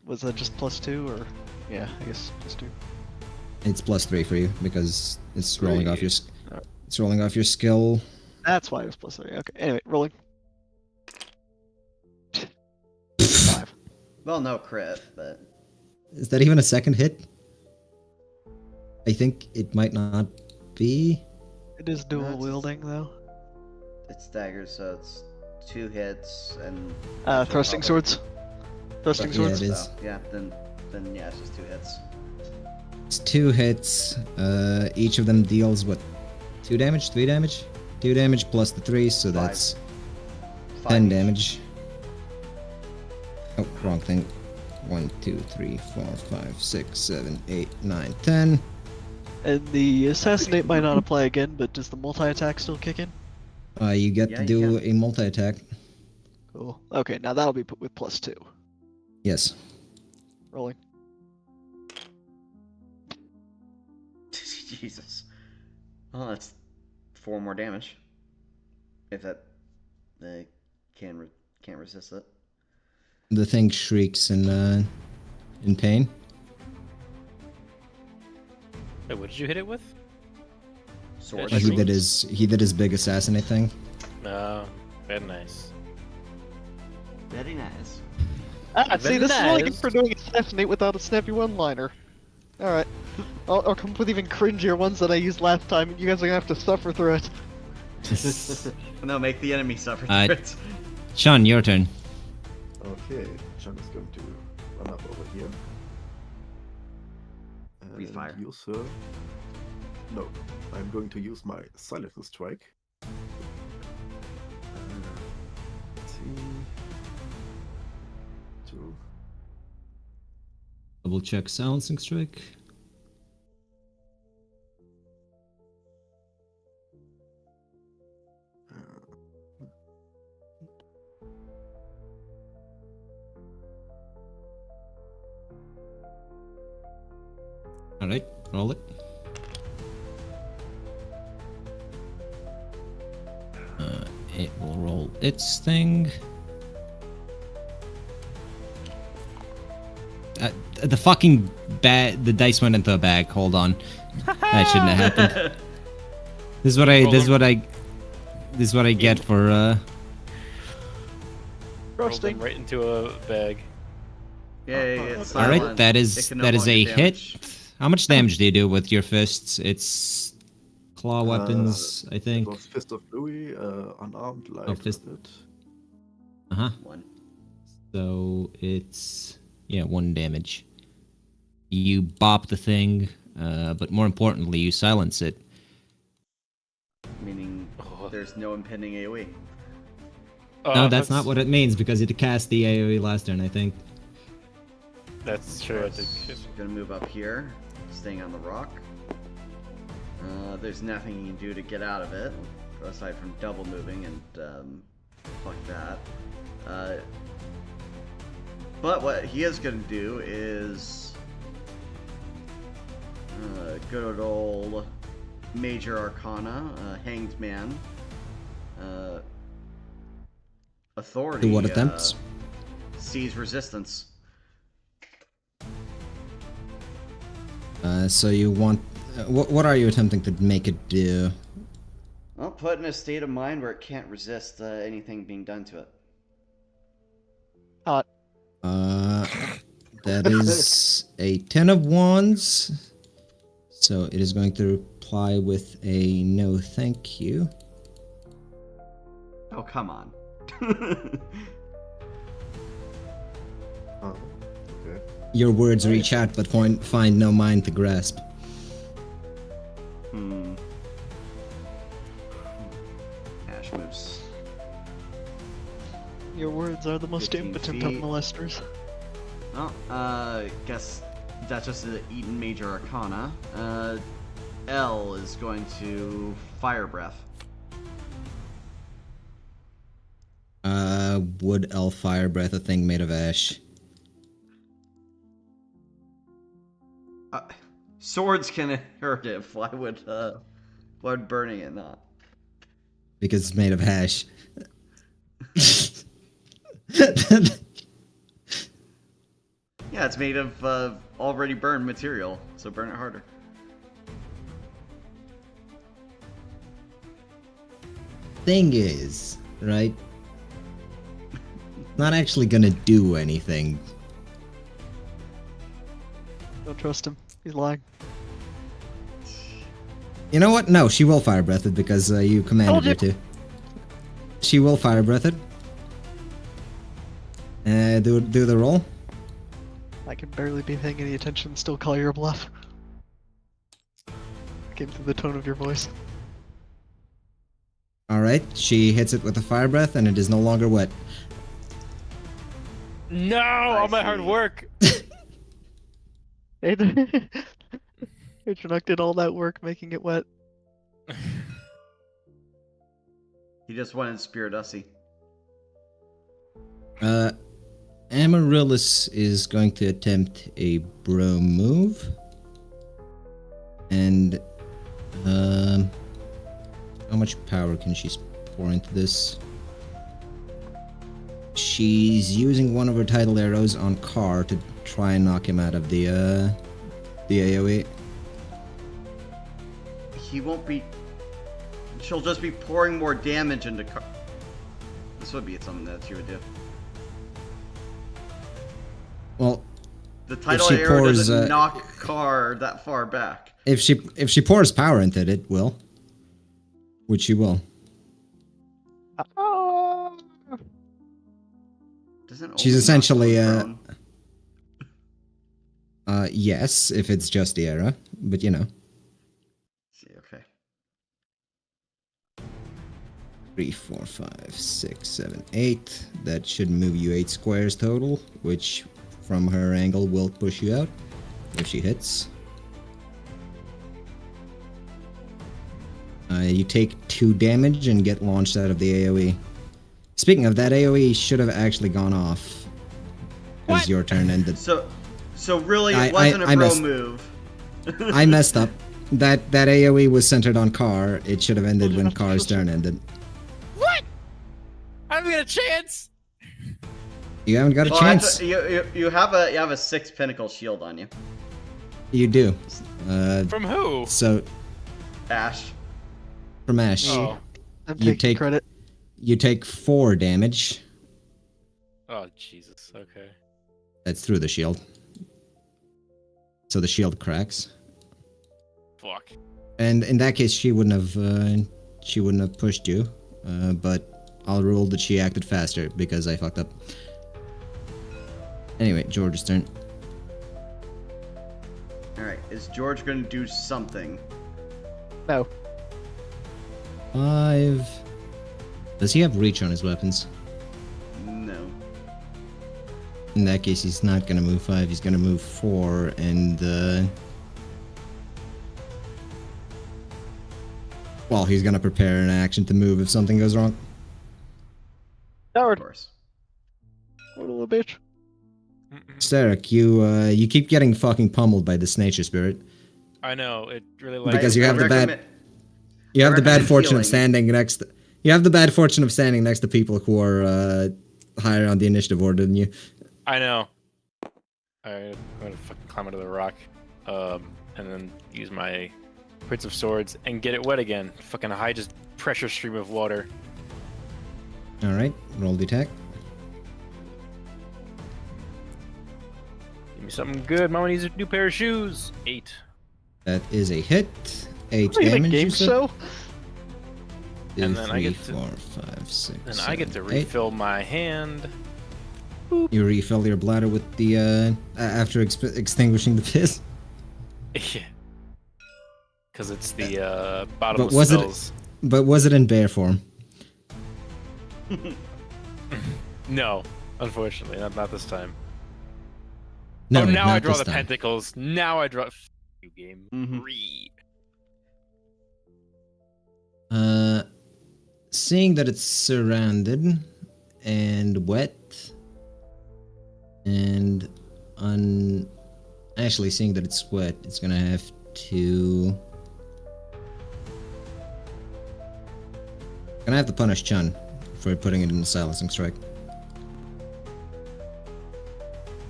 was that just +2 or yeah, I guess +2. It's +3 for you because it's rolling off your Alright. it's rolling off your skill. That's why it was +3. Okay. Anyway, rolling. 5. Well, no crit, but Is that even a second hit? I think it might not be. It is dual it's- wielding though. it's daggers, so it's 2 hits and Thrusting swords. Thrusting Yeah, swords. it is. So, yeah, then yeah, it's just 2 hits. It's 2 hits. Each of them deals what? 2 damage? 3 damage? 2 damage plus the 3, so that's 5 10 each. damage. Oh, wrong thing. 1, 2, 3, 4, 5, 6, 7, 8, 9, 10. And the assassinate might not apply again, but does the multi-attack still kick in? You get Yeah, to you do a multi-attack. Cool. Okay, now that'll be put with +2. Yes. Rolling. Jesus. Well, that's 4 more damage. If that they can't resist it. The thing shrieks in pain. Wait, what did you hit it with? Sword. Yeah, He shrieks. did his big assassinate thing. No, very nice. Very nice. Ah, see, Very this is really good nice. for doing assassinate without a snappy one-liner. Alright. I'll come up with even cringier ones that I used last time, and you guys are gonna have to suffer through it. No, make the enemy suffer I- through it. Sean, your turn. Okay, Chun is going to run up over here. Breathe fire. Use her. No, I'm going to use my Silencer Strike. Let's see. 2. Double check silencing strike. Alright, roll it. It will roll its thing. The fucking the dice went into a bag. Hold on, that shouldn't have happened. This is what I get for Rolled Roasting. them right into a bag. Yay, it's All right, silent. that It is can no a longer hit. damage. How much damage do you do with your fists? It's claw weapons, I It think. was Fist of Louis, unarmed light. fist- was it? Uh huh. 1. So it's 1 damage. You bop the thing, but more importantly, you silence it. Meaning there's no impending AoE. No, that's not what it means because it cast the AoE last turn, I think. That's true. I think. Gonna move up here, staying on the rock. There's nothing you can do to get out of it, aside from double moving and fuck that. But what he is gonna do is good old Major Arcana, Hanged Man, Authority. Do what attempts? Seize Resistance. So you want... what are you attempting to make it do? Well, put in a state of mind where it can't resist anything being done to it. That is a 10 of wands. So it is going to reply with a no thank you. Oh, come on. Oh, okay. Your words reach out but find no mind to grasp. Ash moves. Your words are the most 15 impotent of feet. molesters. Well, guess that's just an Eaton Major Arcana. L is going to Fire Breath. wood elf fire breath, a thing made of ash. Swords can hurt it. Why would burning it not? Because it's made of ash. Yeah, it's made of already burned material, so burn it harder. Thing is, right? Not actually gonna do anything. Don't trust him. He's lying. You know what? No, she will fire breath it because you commanded her to. She will fire breath it. Do the roll. I can barely be paying any attention and still call your bluff. Came through the tone of your voice. Alright, she hits it with a fire breath and it is no longer wet. No, all my hard see. work. Atronach did all that work making it wet. He just wanted Spirit Ussy. Amaryllis is going to attempt a bro move. And, how much power can she pour into this? She's using one of her tidal arrows on Carr to try and knock him out of the AoE. He won't be. She'll just be pouring more damage into Car. This would be something that she would do. Well, The tidal she arrow pours, doesn't knock Carr that far back. if she pours power into it, it will. Which she will. Doesn't She's only knock essentially, someone prone. Yes, if it's just the arrow, but you know. See, okay. 3, 4, 5, 6, 7, 8. That should move you 8 squares total, which from her angle will push you out if she hits. You take 2 damage and get launched out of the AoE. Speaking of that, AoE should have actually gone off. Because your turn ended. So really, I- it wasn't I a bro missed- move. I messed up. That AoE was centered on Carr. It should have ended when Carr's turn ended. What? I haven't got a chance. You haven't got a Oh, chance. you have a 6 pinnacle shield on you. You do. From who? So, Ash. from Ash. Oh. I'm You taking take- credit. You take 4 damage. Oh Jesus. Okay. That's through the shield. So the shield cracks. Fuck. And in that case, she wouldn't have pushed you. But I'll rule that she acted faster because I fucked up. Anyway, George's turn. Alright, is George gonna do something? No. 5. Does he have reach on his weapons? No. In that case, he's not gonna move 5. He's gonna move 4, and well, he's gonna prepare an action to move if something goes wrong. Of Coward. course. What a little bitch. Starrick, you keep getting fucking pummeled by this nature spirit I know it really like because you I have the bad. recommend- You have I the bad recommend fortune healing. of standing next. You have the bad fortune of standing next to people who are higher on the initiative order than you. I know. I'm gonna fucking climb under the rock, and then use my Prince of Swords and get it wet again. Fucking high, just pressure stream of water. All right, roll the attack. Give me something good. Mama needs a new pair of shoes. 8. That is a hit. 8 Are you in a damage. game you said? show? And 2, then I 3, get to- 4, 5, 6. And I get to 7, 8. refill my hand. You refill your bladder with the after extinguishing the piss. Yeah. Because it's the bottomless was it- spells. But was it in bear form? No, unfortunately, not this time. No. Oh, now I not draw this the time. pentacles. Now I draw. F- you game. Mhm. Read. Seeing that it's surrounded, and wet. And on actually seeing that it's wet, it's gonna have to punish Chun for putting it in the silencing strike.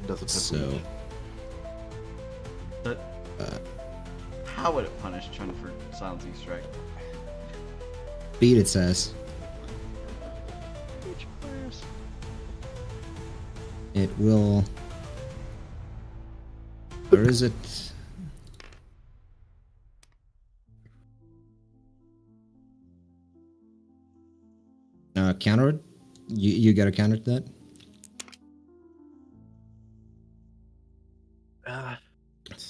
Does it have So reach? But how would it punish Chun for silencing strike? beat it says. Reach fires. It will. Or is it? Counter it? You gotta counter that?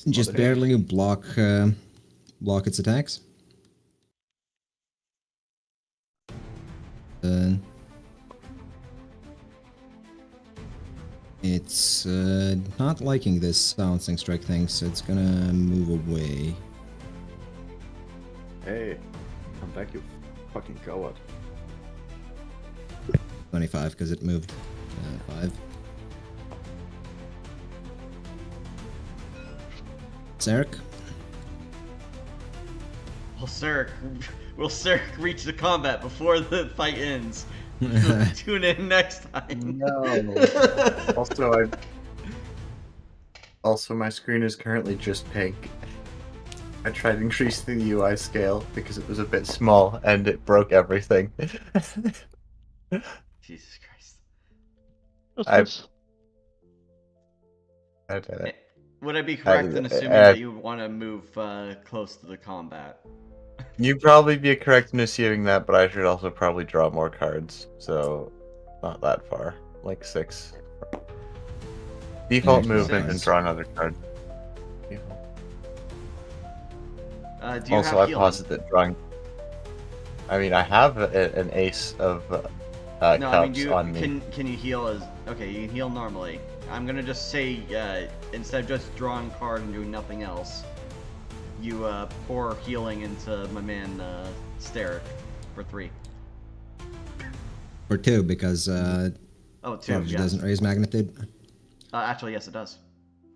Just Not there. barely block its attacks. It's not liking this silencing strike thing, so it's gonna move away. Hey, come back, you fucking coward. 25 because it moved 5. Sarek? Will Sarek reach the combat before the fight ends? Tune in next time. No. Also, my screen is currently just pink. I tried increasing the UI scale because it was a bit small and it broke everything. Jesus Christ. That's I did it. Would I be correct in assuming uh, that you would want to move close to the combat? You'd probably be correct in assuming that, but I should also probably draw more cards. So, not that far. Like 6. Default Yeah, movement and 6. draw another card. Default. Do you Also, have I healing? posit that drawing. I mean, I have an ace of No, cups I mean, on me. can you heal as... Okay, you can heal normally. I'm gonna just say, instead of just drawing a card and doing nothing else, you pour healing into my man Starrick for 3. Or 2 because Oh, 2, Prodigy yeah. doesn't raise magnitude. Actually, yes, it does.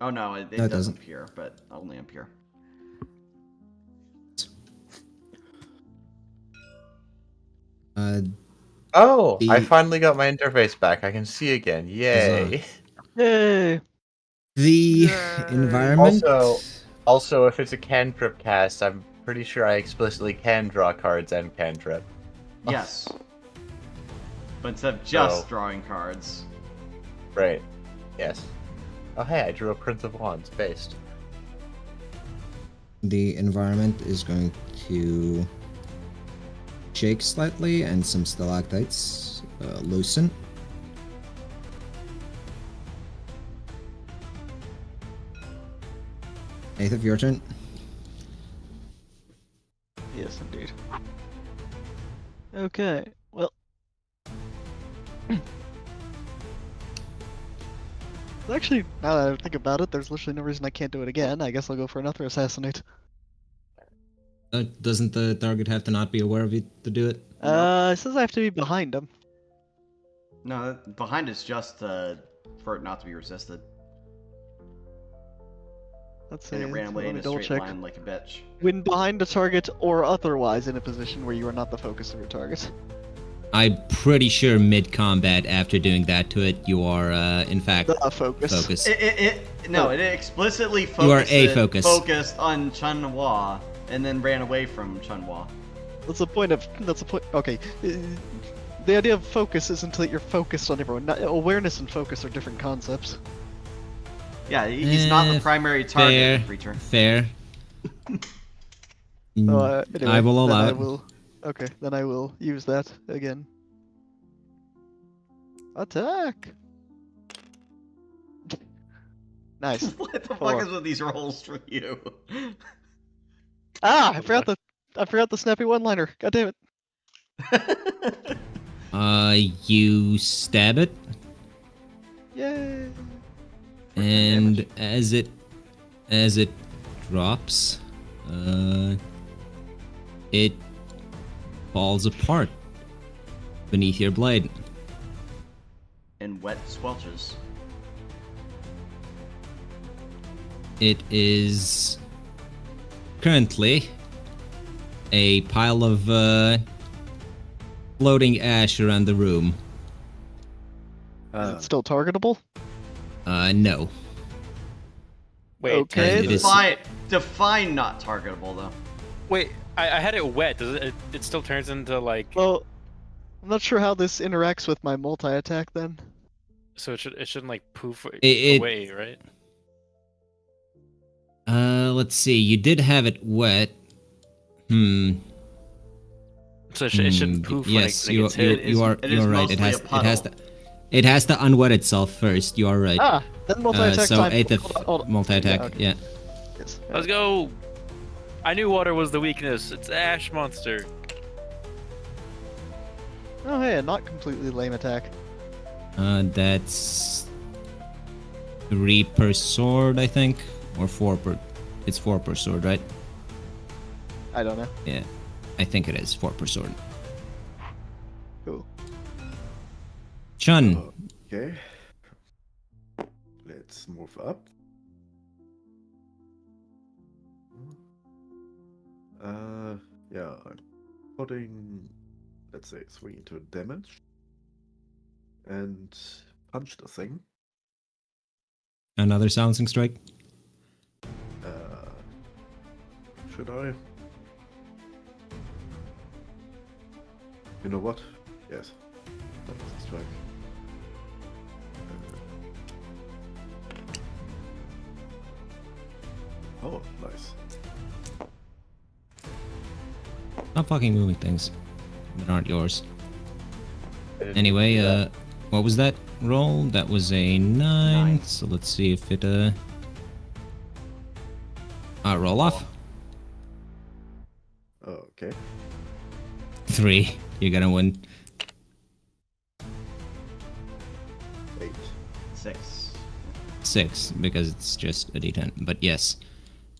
Oh no, it No, it doesn't doesn't. appear, but only on pure. Oh, I The- finally got my interface back. I can see again. Yay! Yay! The environment. Also, if it's a cantrip cast, I'm pretty sure I explicitly can draw cards and cantrip. Yes. But instead of just Oh. drawing cards. Right. Yes. Oh, hey, I drew a Prince of Wands based. The environment is going to shake slightly and some stalactites loosen. Aether, your turn. Yes, indeed. Okay, well. Actually, now that I think about it, there's literally no reason I can't do it again. I guess I'll go for another assassinate. Doesn't the target have to not be aware of it to do it? It says I have to be behind him. No, behind is just for it not to be resisted. Let's see. And it ran so away let in me a double straight check. line like a bitch. When behind a target or otherwise in a position where you are not the focus of your target. I'm pretty sure mid-combat, after doing that to it, you are, in fact, The focus. focused. It explicitly You are focused on Chunhua and then ran away from Chunhua. That's the point. Okay. The idea of focus isn't that you're focused on everyone. Awareness and focus are different concepts. Yeah, he's not the primary target fair, of the creature. Fair. So, anyway, I will then allow I it. will. Okay, then I will use that again. Attack! Nice. What the fuck 4. is with these rolls for you? Ah! I forgot the snappy one-liner. God damn it. You stab it, Yay! and as it drops, it falls apart beneath your blade. wet squelches? It is currently a pile of floating ash around the room. Is it still targetable? No. Wait, Okay. It is- Define not targetable though. wait. I had it wet. Does it? It still turns into like. Well, I'm not sure how this interacts with my multi-attack then. So it shouldn't like poof It- away, right? Let's see. You did have it wet. Hmm. So it shouldn't poof Yes, when it gets hit. you are it is right. It mostly a has puddle. it has to unwet itself first. You are right. Ah, then multi-attack so time. 8th Hold on. multi-attack. okay. Yeah. Yes. Let's go. I knew water was the weakness. It's Ash Monster. Oh hey, a not completely lame attack. That's 3 per sword, I think, or 4 per. It's 4 per sword, right? I don't know. Yeah, I think it is 4 per sword. Cool. Chun, Okay. Let's move up. Yeah, I'm putting, let's say, 3 into damage. And punch the thing. another silencing strike. Should I? You know what? Yes. That was a strike. Oh, nice. Stop fucking moving things that aren't yours. Anyway, what was that roll? That was a 9. So let's see if it roll off. Okay. 3. You're gonna win. 8. 6. 6 because it's just a d10. But yes,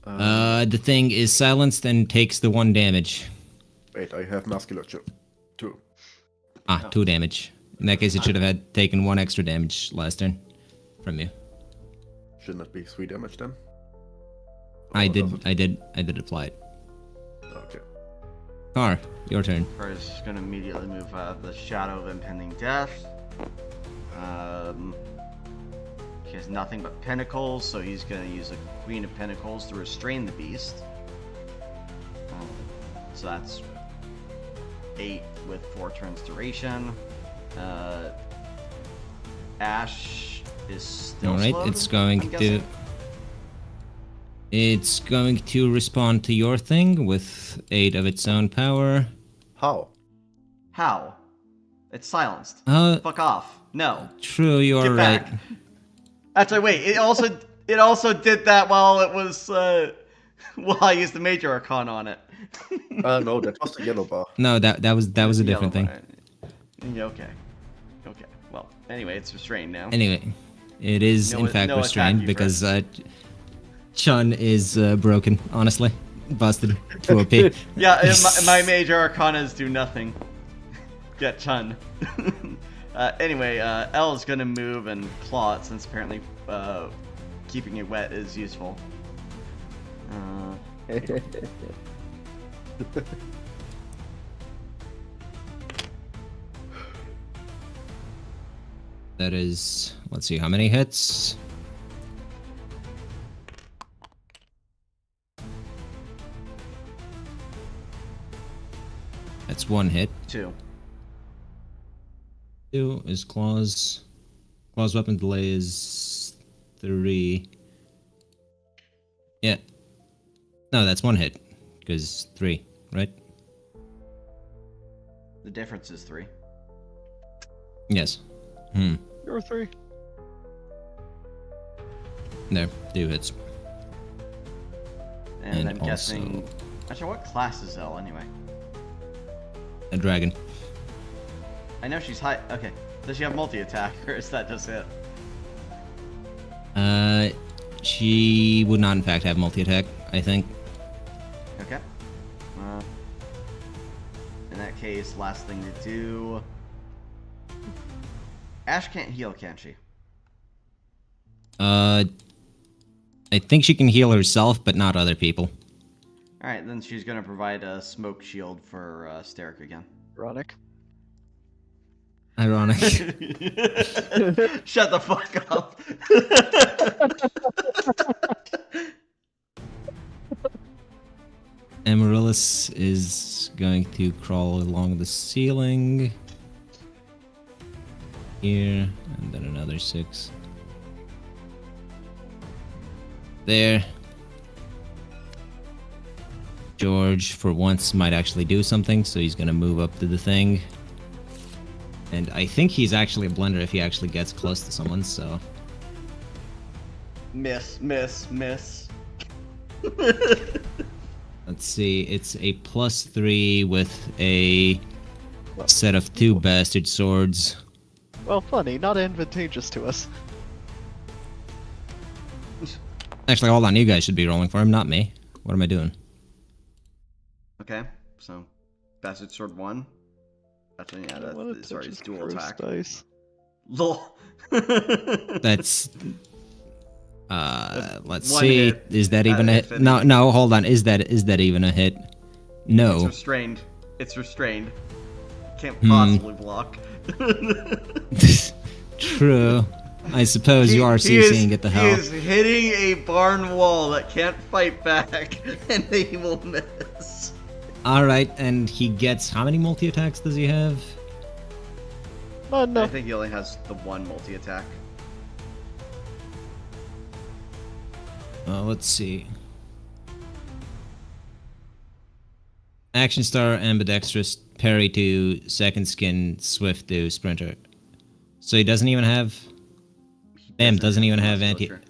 the thing is silenced and takes the 1 damage. Wait, I have musculature. 2. 2 damage. In that case, it should have had taken 1 extra damage last turn from you. Shouldn't that be 3 damage then? I Or does did it- apply it. Okay. Car, your turn. Is going to immediately move out of the shadow of impending death. He has nothing but pinnacles, so he's going to use a Queen of Pentacles to restrain the beast. So that's 8 with 4 turns duration. Ash is still Alright, slowed, it's going I'm to. guessing? It's going to respond to your thing with 8 of its own power. How? How? It's silenced. Uh, Fuck off. No. true, you are Get right. back. Actually, wait. It also did that while it was while I used the Major Arcana on it. No, that was the yellow bar. No, that was a different thing. Yeah, okay. Okay. Well, anyway, it's restrained now. Anyway, it is No- in fact no attack, restrained you because Chun is broken, honestly. Busted to a pig. Yeah, my Major Arcanas do nothing. Get Chun. Anyway, L is gonna move and claw it since apparently keeping it wet is useful. That is, let's see, how many hits? That's 1 hit. 2. 2 is claws. Claws weapon delay is 3. Yeah. No, that's 1 hit. Because 3, right? The difference is 3. Yes. You're 3. There, 2 hits. And And I'm guessing. Actually, what class is L anyway? A dragon. I know she's high. Okay. Does she have multi-attack, or is that just it? She would not in fact have multi-attack, I think. Okay. In that case, last thing to do. Ash can't heal, can she? I think she can heal herself, but not other people. Alright, then she's gonna provide a smoke shield for Steric again. Ironic. Ironic. Shut the fuck up. Amaryllis is going to crawl along the ceiling. Here, and then another 6. There. George, for once, might actually do something, so he's gonna move up to the thing. And I think he's actually a blender if he actually gets close to someone, so... Miss. Let's see, it's a +3 with a set of 2 bastard swords. Well, funny, not advantageous to us. Actually, hold on, you guys should be rolling for him, not me. What am I doing? Okay, so Bastard Sword 1. Actually, yeah, I wanna that's sorry, touch it's his dual first attack. dice. Lol. That's... let's one see. hit. Is that even a If hit? any. No, hold on. Is that even a hit? It's No. restrained. It's restrained. Can't Hmm. possibly block. True. I suppose you are CCing at the He hell. is hitting a barn wall that can't fight back, and he will miss. Alright, and he gets... How many multi-attacks does he have? Oh, no. I think he only has the one multi-attack. Let's see. Action Star, Ambidextrous, Parry to Second Skin, Swift to Sprinter. So he doesn't even have... Damn, doesn't even have anti... Musculature.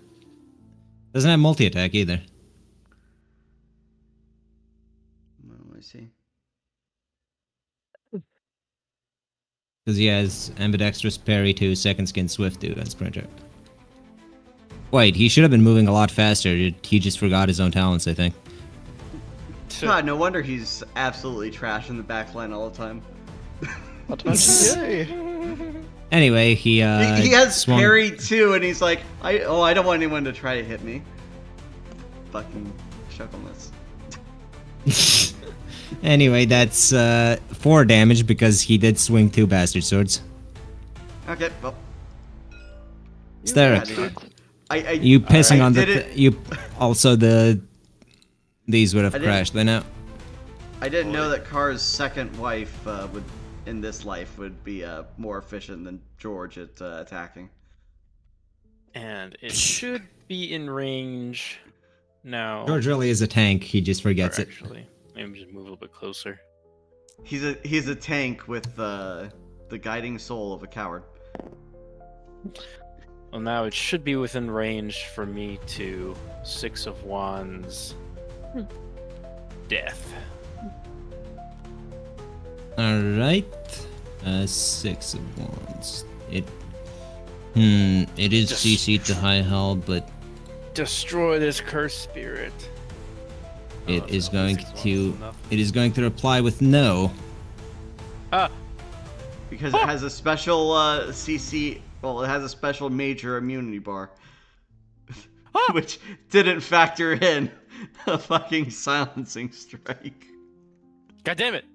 Doesn't have multi-attack either. Oh, I see. Because he has Ambidextrous, Parry to Second Skin, Swift to, and Sprinter. Wait, he should have been moving a lot faster. He just forgot his own talents, I think. God, no wonder he's absolutely trashing the backline all the time. Yay! Anyway, he He has swung... parry too, and he's like, I don't want anyone to try to hit me. Fucking chuckleness. Anyway, that's 4 damage because he did swing 2 bastard swords. Okay, well. Steric, You you pissing I on did the... it. you also these would have I didn't- crashed by now. I didn't know that Car's second wife in this life would be more efficient than George at attacking. And it should be in range now. George really is a tank. He just forgets Or it. actually, maybe just move a little bit closer. He's a tank with the guiding soul of a coward. Well, now it should be within range for me to 6 of Wands. Death. Alright. 6 of wands. It is Just- CC to high hull, but Destroy this cursed spirit. it Oh, is so going 6 of Wands to is enough. it is going to reply with no. Ah, Because it has a special CC. Well, it has a special major immunity bar, which didn't factor in a fucking silencing strike. God damn it!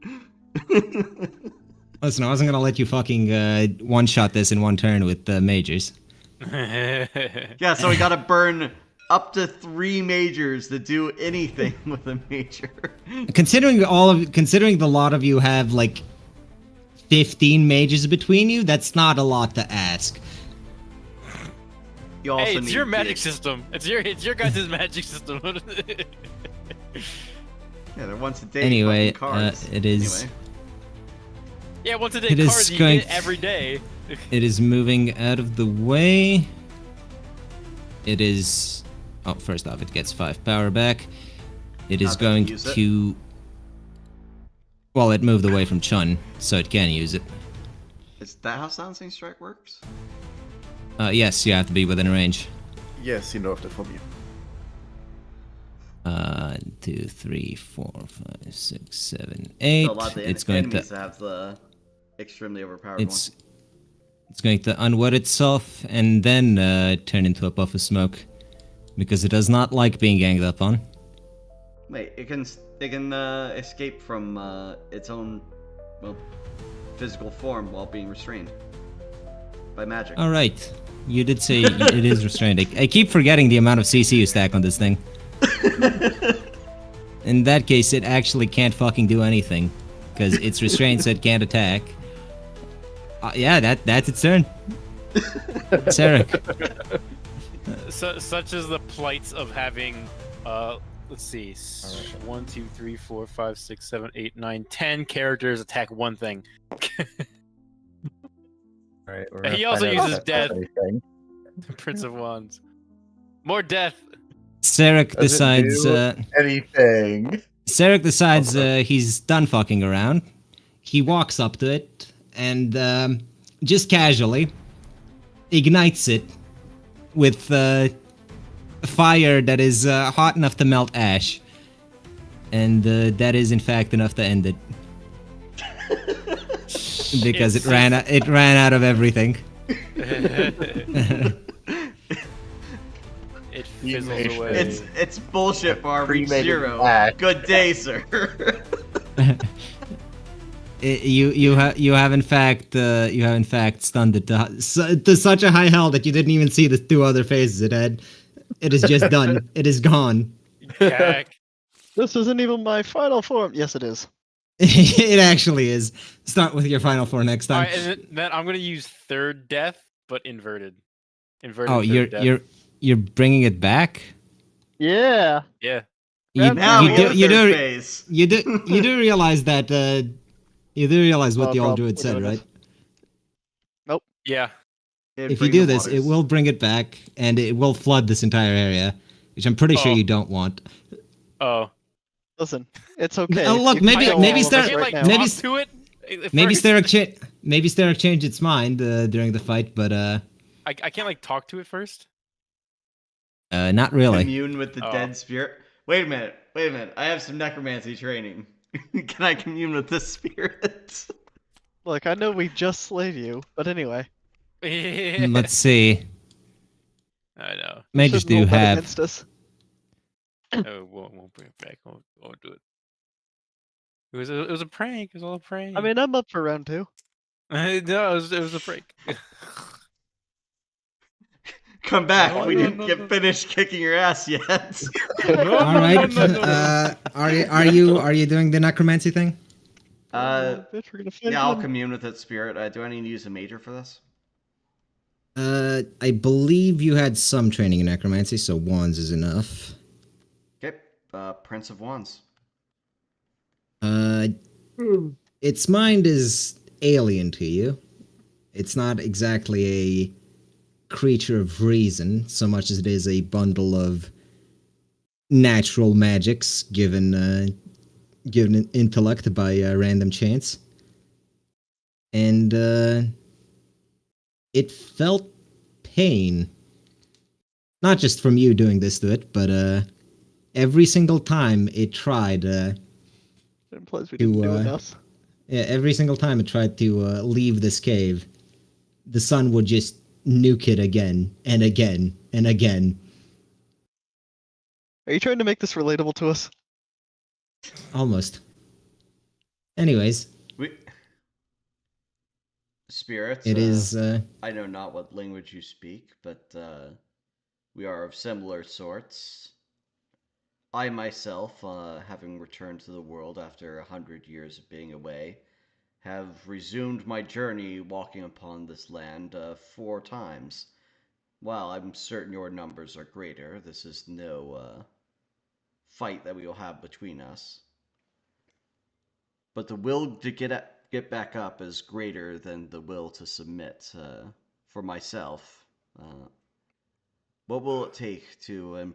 Listen, I wasn't gonna let you fucking one-shot this in one turn with majors. Yeah, so we gotta burn up to 3 majors to do anything with a major. Considering the lot of you have like 15 mages between you, that's not a lot to ask. You also Hey, it's need your the- magic system. It's your guys' magic system. Yeah, they're once a day. Anyway, fucking cards. it is Anyway. Yeah, once a day It is cards you going- get every day. it is moving out of the way. It is... Oh, first off, it gets 5 power back. It is Not gonna going use it. to... Well, it moved away from Chun, so it can use it. Is that how silencing strike works? Yes, you have to be within range. Yes, he nerfed it for me. 2, 3, 4, 5, 6, 7, 8. So a lot of the It's going enemies to... have the extremely overpowered It's... It's going to unwet itself and then turn into a puff of smoke. Because it does not like being ganged up on. Wait, it can escape from its own, well, physical form while being restrained by magic. Alright. You did say it is restrained. I keep forgetting the amount of CC you stack on this thing. In that case, it actually can't fucking do anything. Because it's restrained, so it can't attack. Yeah, that's its turn. Sarek. Such as the plights of having, let's see, 1, 2, 3, 4, 5, 6, 7, 8, 9, 10 characters attack one thing. Right. He also uses death. Prince of Wands. More death. Sarek Does it decides. do anything. Sarek decides he's done fucking around. He walks up to it and just casually ignites it with fire that is hot enough to melt ash, and that is in fact enough to end it. Because it ran out of everything. It fizzles away. It's bullshit bar reach Pre-made 0. attack. Good day, sir. You have in fact stunned it to such a high hell that you didn't even see the two other phases it had. It is just done. It is gone. Cack. This isn't even my final form. Yes, it is. It actually is. Start with your final four next time. Alright, and then I'm gonna use third death, but inverted. Inverted. Oh, third death. you're bringing it back. Yeah. Yeah. Now we have third phase. You do realize that you do realize what Oh, the old prob- druid we're said, doing right? this. Yeah. If you do this, it will bring it back and it will flood this entire area, which I'm pretty sure Oh. you don't want. Oh. Listen, it's okay. Oh, look, You can maybe- kill maybe all of start- us I can, right like, now. maybe talk to it. Maybe first. Starrick changed its mind during the fight, but I can't like talk to it first. not really. Commune with the Oh. dead spirit. Wait a minute. I have some necromancy training. Can I commune with this spirit? Look, I know we just slayed you, but anyway. Let's see. I know. Mages shouldn't do hold that have. against us. Oh, won't bring it back. Won't do it. It was a prank. It was all a prank. I mean, I'm up for round 2. no, it was a prank. Come back. No, we no, didn't no, get no. finished kicking your ass yet. All right. Are you doing the necromancy thing? Bitch, we're gonna find Yeah, I'll them. commune with its spirit. Do I need to use a major for this? I believe you had some training in necromancy, so wands is enough. Okay. Prince of Wands. Its mind is alien to you. It's not exactly a creature of reason, so much as it is a bundle of natural magics given an intellect by random chance. And it felt pain. Not just from you doing this to it, but every single time it tried It implies we didn't do enough. yeah, every single time it tried to leave this cave, the sun would just nuke it again and again and again. Are you trying to make this relatable to us? Almost. Anyways, Spirits. it is. I know not what language you speak, but we are of similar sorts. I myself, having returned to the world after 100 years of being away, have resumed my journey walking upon this land 4 times. While I'm certain your numbers are greater, this is no fight that we will have between us. But the will to get back up is greater than the will to submit. For myself, what will it take to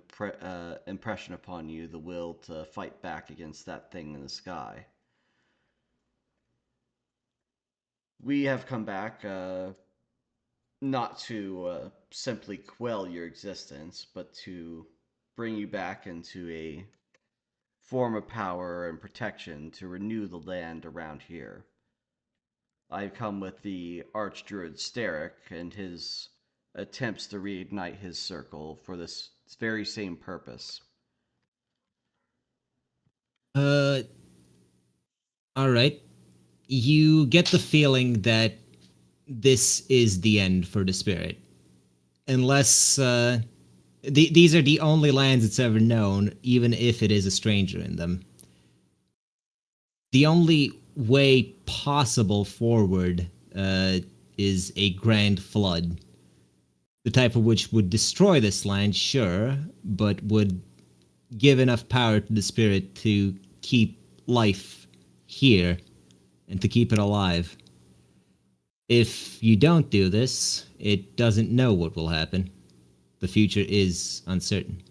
impression upon you the will to fight back against that thing in the sky? We have come back not to simply quell your existence, but to bring you back into a form of power and protection to renew the land around here. I come with the Archdruid Steric and his attempts to reignite his circle for this very same purpose. All right. You get the feeling that this is the end for the spirit. Unless these are the only lands it's ever known, even if it is a stranger in them. The only way possible forward is a grand flood. The type of which would destroy this land, sure, but would give enough power to the spirit to keep life here and to keep it alive. If you don't do this, it doesn't know what will happen. The future is uncertain.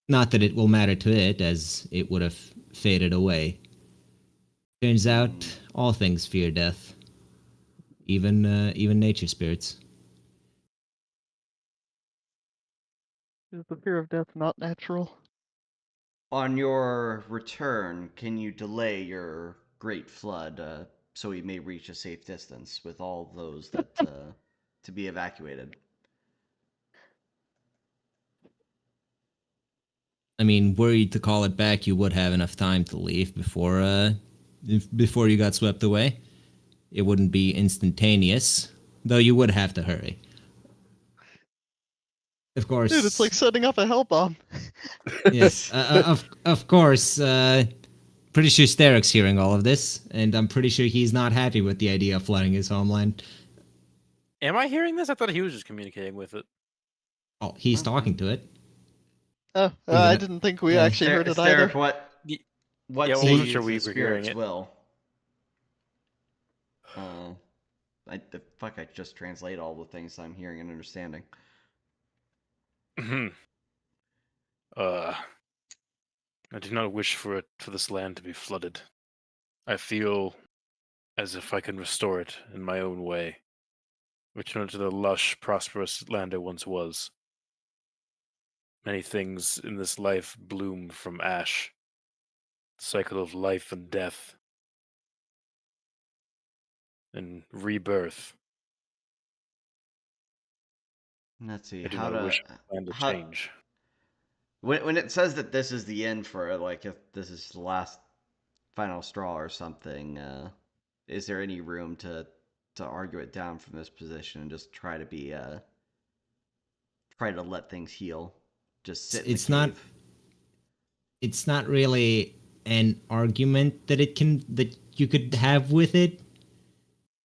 Not that it will matter to it, as it would have faded away. Turns out, all things fear death. Even nature spirits. Is the fear of death not natural? On your return, can you delay your great flood so we may reach a safe distance with all those that to be evacuated? I mean, were you to call it back, you would have enough time to leave before you got swept away. It wouldn't be instantaneous, though you would have to hurry. Of course. Dude, it's like setting up a hell bomb. Yes, of course. Pretty sure Steric's hearing all of this, and I'm pretty sure he's not happy with the idea of flooding his homeland. Am I hearing this? I thought he was just communicating with it. Oh, he's talking to it. Oh, I didn't think we actually heard it either. Steric, what Yeah, I say wasn't you sure is we the were hearing spirit's it. will? The fuck, I just translate all the things I'm hearing and understanding. I do not wish for this land to be flooded. I feel as if I can restore it in my own way. Return it to the lush, prosperous land it once was. Many things in this life bloom from ash. The cycle of life and death. And rebirth. Let's see I do how not to wish the land to how, change. when it says that this is the end for like if this is the last final straw or something. Is there any room to argue it down from this position and just try to be try to let things heal? Just sit in It's the not. cave. It's not really an argument that you could have with it,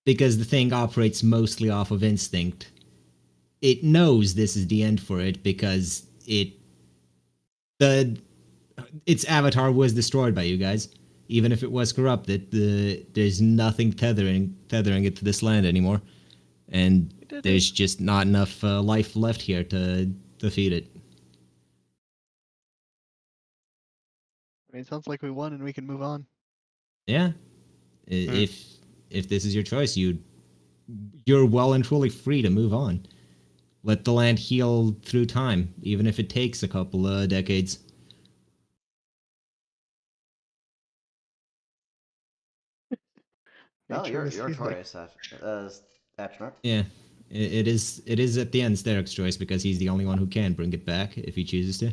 because the thing operates mostly off of instinct. It knows this is the end for it because its avatar was destroyed by you guys. Even if it was corrupted, there's nothing tethering it to this land anymore, and there's just not enough life left here to feed it. I mean, it sounds like we won and we can move on. Yeah, if this is your choice, you're well and truly free to move on. Let the land heal through time, even if it takes a couple of decades. No, Nature your is healing. choice, Atchner. Yeah, it is at the end Steric's choice, because he's the only one who can bring it back if he chooses to.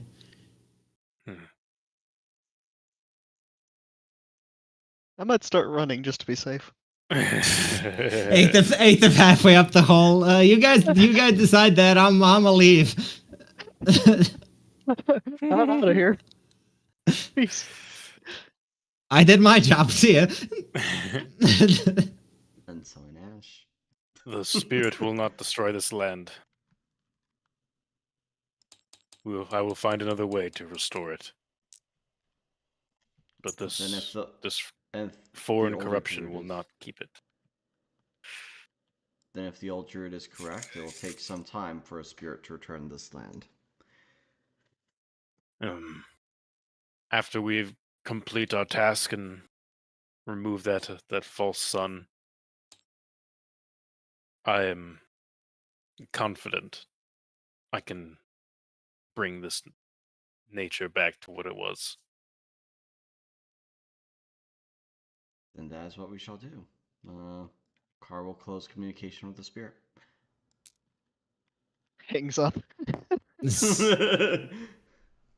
I might start running just to be safe. eighth of halfway up the hole. You guys decide that. I'ma leave. I'm out of here. Peace. I did my job. See ya. And so in Ash. The spirit will not destroy this land. I will find another way to restore it. But this foreign corruption will not keep it. Then if the old druid is correct, it will take some time for a spirit to return to this land. After we complete our task and remove that false sun, I am confident I can bring this nature back to what it was. then that is what we shall do. Car will close communication with the spirit. Hangs up.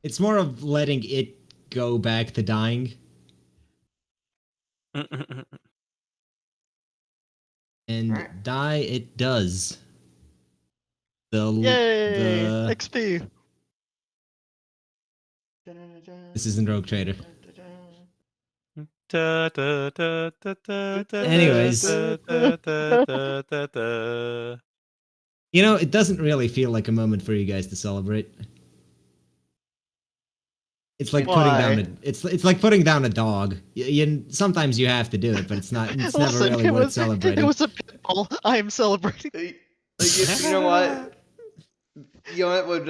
It's more of letting it go back to dying. And Alright. die it does. Yay! The XP. This isn't Rogue Trader. Anyways. You know, it doesn't really feel like a moment for you guys to celebrate. It's like putting down a it's like putting down a dog. Sometimes you have to do it, but it's not. It's never Listen, really worth celebrating. It was a pit bull. I am celebrating. You know what? You know what would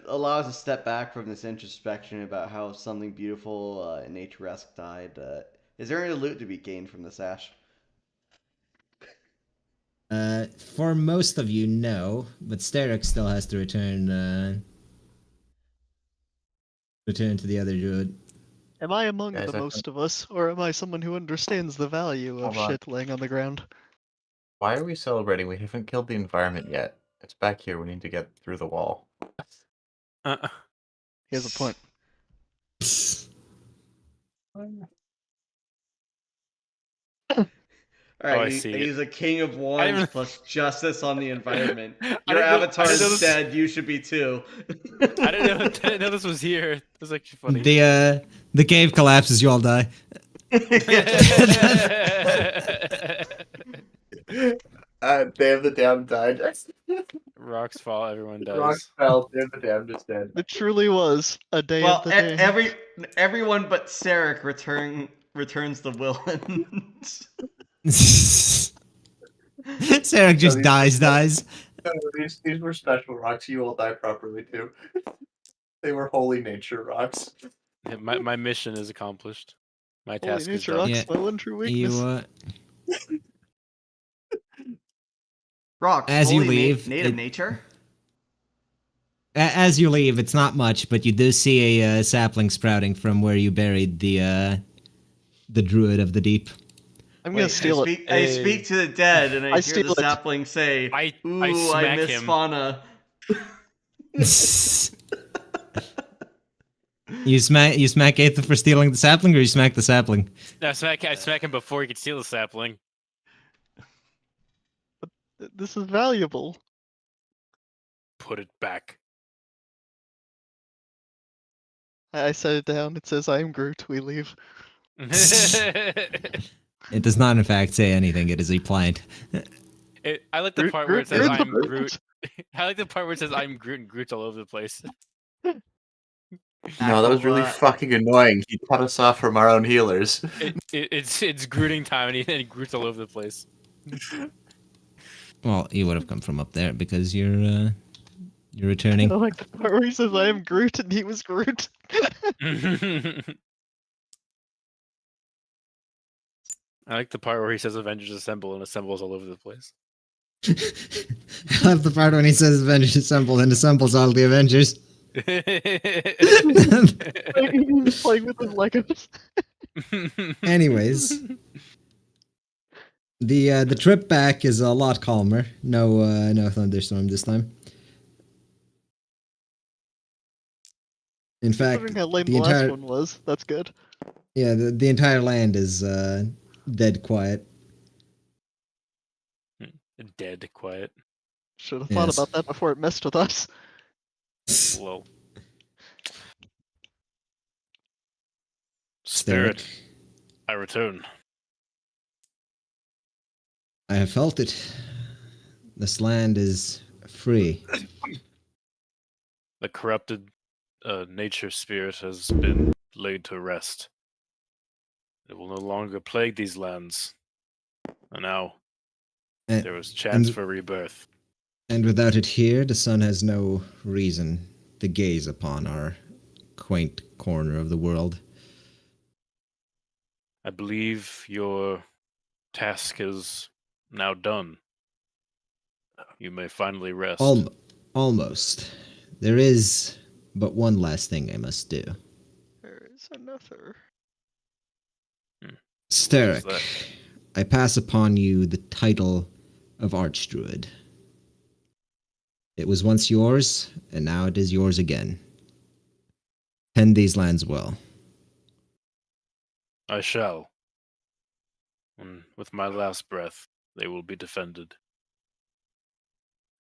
allow us to step back from this introspection about how something beautiful and nature-esque died? Is there any loot to be gained from this ash? For most of you, no, but Sterek still has to return. Return to the other druid. Am I among Guys, the most of us, or am I someone who understands the value of Hold on. shit laying on the ground? Why are we celebrating? We haven't killed the environment yet. It's back here. We need to get through the wall. He has a point. Alright, I you see use it. a king of I wands didn't- plus justice on the environment. I Your didn't know- I avatar didn't know is this- dead, you should be too. I didn't know this was here. This is actually funny. The cave collapses, you all die. Damn, the damned died. Rocks fall, everyone dies. Rocks fell. Damn, the damned is dead. It truly was a day Well, of the day. everyone but Sarek returns the villains. Sarek just dies. No, these were special rocks. You all die properly too. They were holy nature rocks. Yeah, my mission is accomplished. My Holy task is nature done. rocks, Yeah. my one true weakness. Rocks, As you holy leave, native nature? As you leave, it's not much, but you do see a sapling sprouting from where you buried the druid of the deep. I'm gonna steal it. I speak to the dead, and I hear steal the it. sapling say, "Ooh, I smack miss him. fauna." You smack Aether for stealing the sapling, or you smack the sapling? I smack him before he could steal the sapling. This is valuable. Put it back. I set it down. It says, "I am Groot." We leave. It does not, in fact, say anything. It is a plant. I like the Groot- part where it Groot- says Groot's I'm a Groot. I like the part where it says I'm Groot and Groot's all over the place. No, that was really Aqua- fucking annoying. He cut us off from our own healers. It's Grooting time and Groot's all over the place. Well, you would have come from up there because you're returning. I like the part where he says, "I am Groot," and he was Groot. I like the part where he says Avengers assemble and assembles all over the place. I love the part when he says Avengers assemble and assembles all the Avengers. He's playing with his Legos. Anyways, the trip back is a lot calmer. No thunderstorm this time. In fact, Considering how lame the the last entire one was, that's good. yeah the entire land is dead quiet. Dead quiet. Should have thought Yes. about that before it messed with us. Lol. Spirit, Sterek, I return. I have felt it. This land is free. The corrupted nature spirit has been laid to rest. It will no longer plague these lands. And now And, there was chance and- for rebirth. and without it here, the sun has no reason to gaze upon our quaint corner of the world. I believe your task is now done. You may finally rest. Almost. There is but one last thing I must do. There is another. Sterek, that? I pass upon you the title of Archdruid. It was once yours, and now it is yours again. Tend these lands well. I shall. And with my last breath, they will be defended.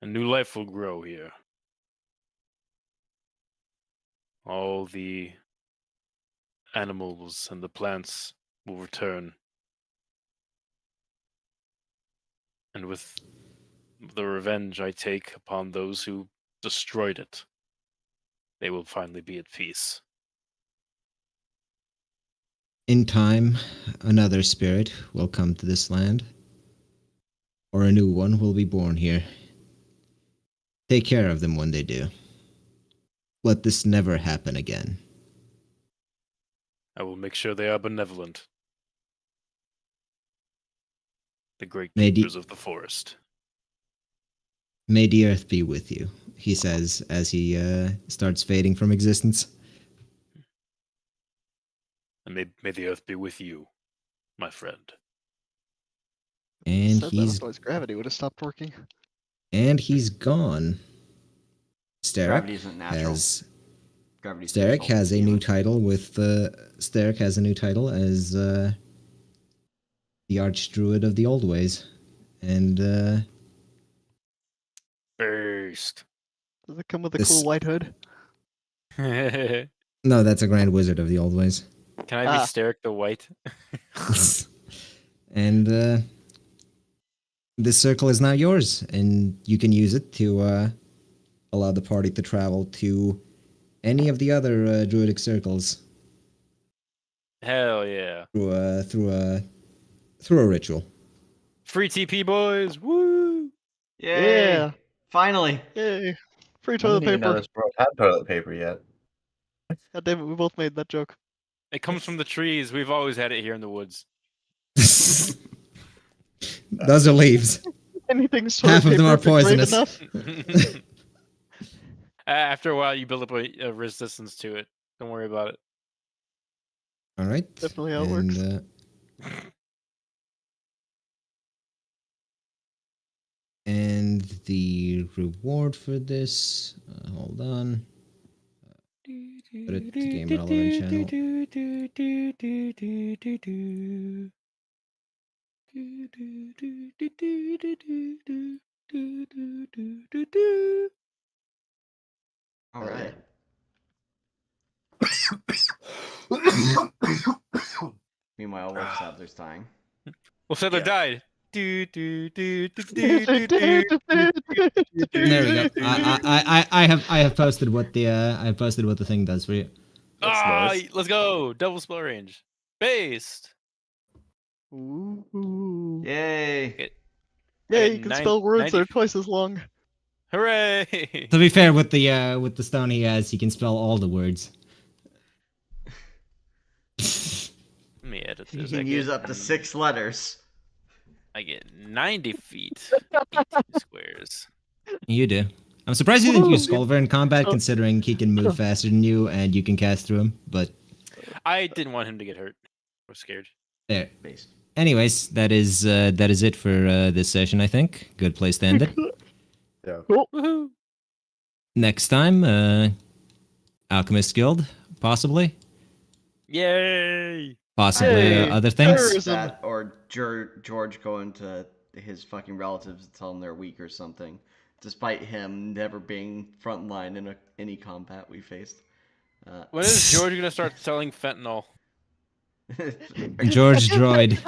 A new life will grow here. All the animals and the plants will return. And with the revenge I take upon those who destroyed it, they will finally be at peace. In time, another spirit will come to this land, or a new one will be born here. Take care of them when they do. Let this never happen again. I will make sure they are benevolent. The great May the- keepers of the forest. May the earth be with you, he says as he starts fading from existence. And may the earth be with you, my friend. And Said that, he's otherwise gravity would have stopped working. gone. Sterek Gravity isn't natural. has Gravity's Sterek controlled has a by new humans. title with Sterek has a new title as the Archdruid of the Old Ways, and Beast. Does it come with a This- cool white hood? Can no, that's a Grand Wizard of the Old Ways. I be Sterek the White? And this circle is now yours, and you can use it to allow the party to travel to any of the other druidic circles Hell yeah. through a ritual. Free TP, boys! Woo! Yay! Yeah. Finally. Yay. Free I toilet didn't even know paper. this world had toilet paper yet. God damn it, we both made that joke. It comes from the trees. We've always had it here in the woods. Those are leaves. Anything's Half toilet of them paper are if it's poisonous. great enough. After a while, you build up a resistance to it. Don't worry about it. All right. Definitely how it works. And the reward for this, hold on. Put it to Game Relevant channel. All right. Meanwhile, Wolf Saddler's dying. Well, Settler Yeah. died. There we go. I have posted what the thing does for you. That's nice. Let's go. Double spell range. Based. Ooh. Yay! Okay. Yeah, I you get can spell words that are twice as long. Hooray! To be fair, with the stone he has, he can spell all the words. Let me edit You this. can use up to 6 letters. I get 90 feet. 18 squares. You do. I'm surprised you didn't use Woo! Skulver in combat, Oh. considering he can move faster than you and you can cast through him. But I didn't want him to get hurt. I was scared. there. Based. Anyways, that is it for this session. I think good place to end it. Yeah. Woohoo! Next time, Alchemist Guild, possibly, Yay! possibly Hey, other things. terrorism. That or George going to his fucking relatives to tell them they're weak or something, despite him never being frontline in any combat we faced. When is George gonna start selling fentanyl? George Droid.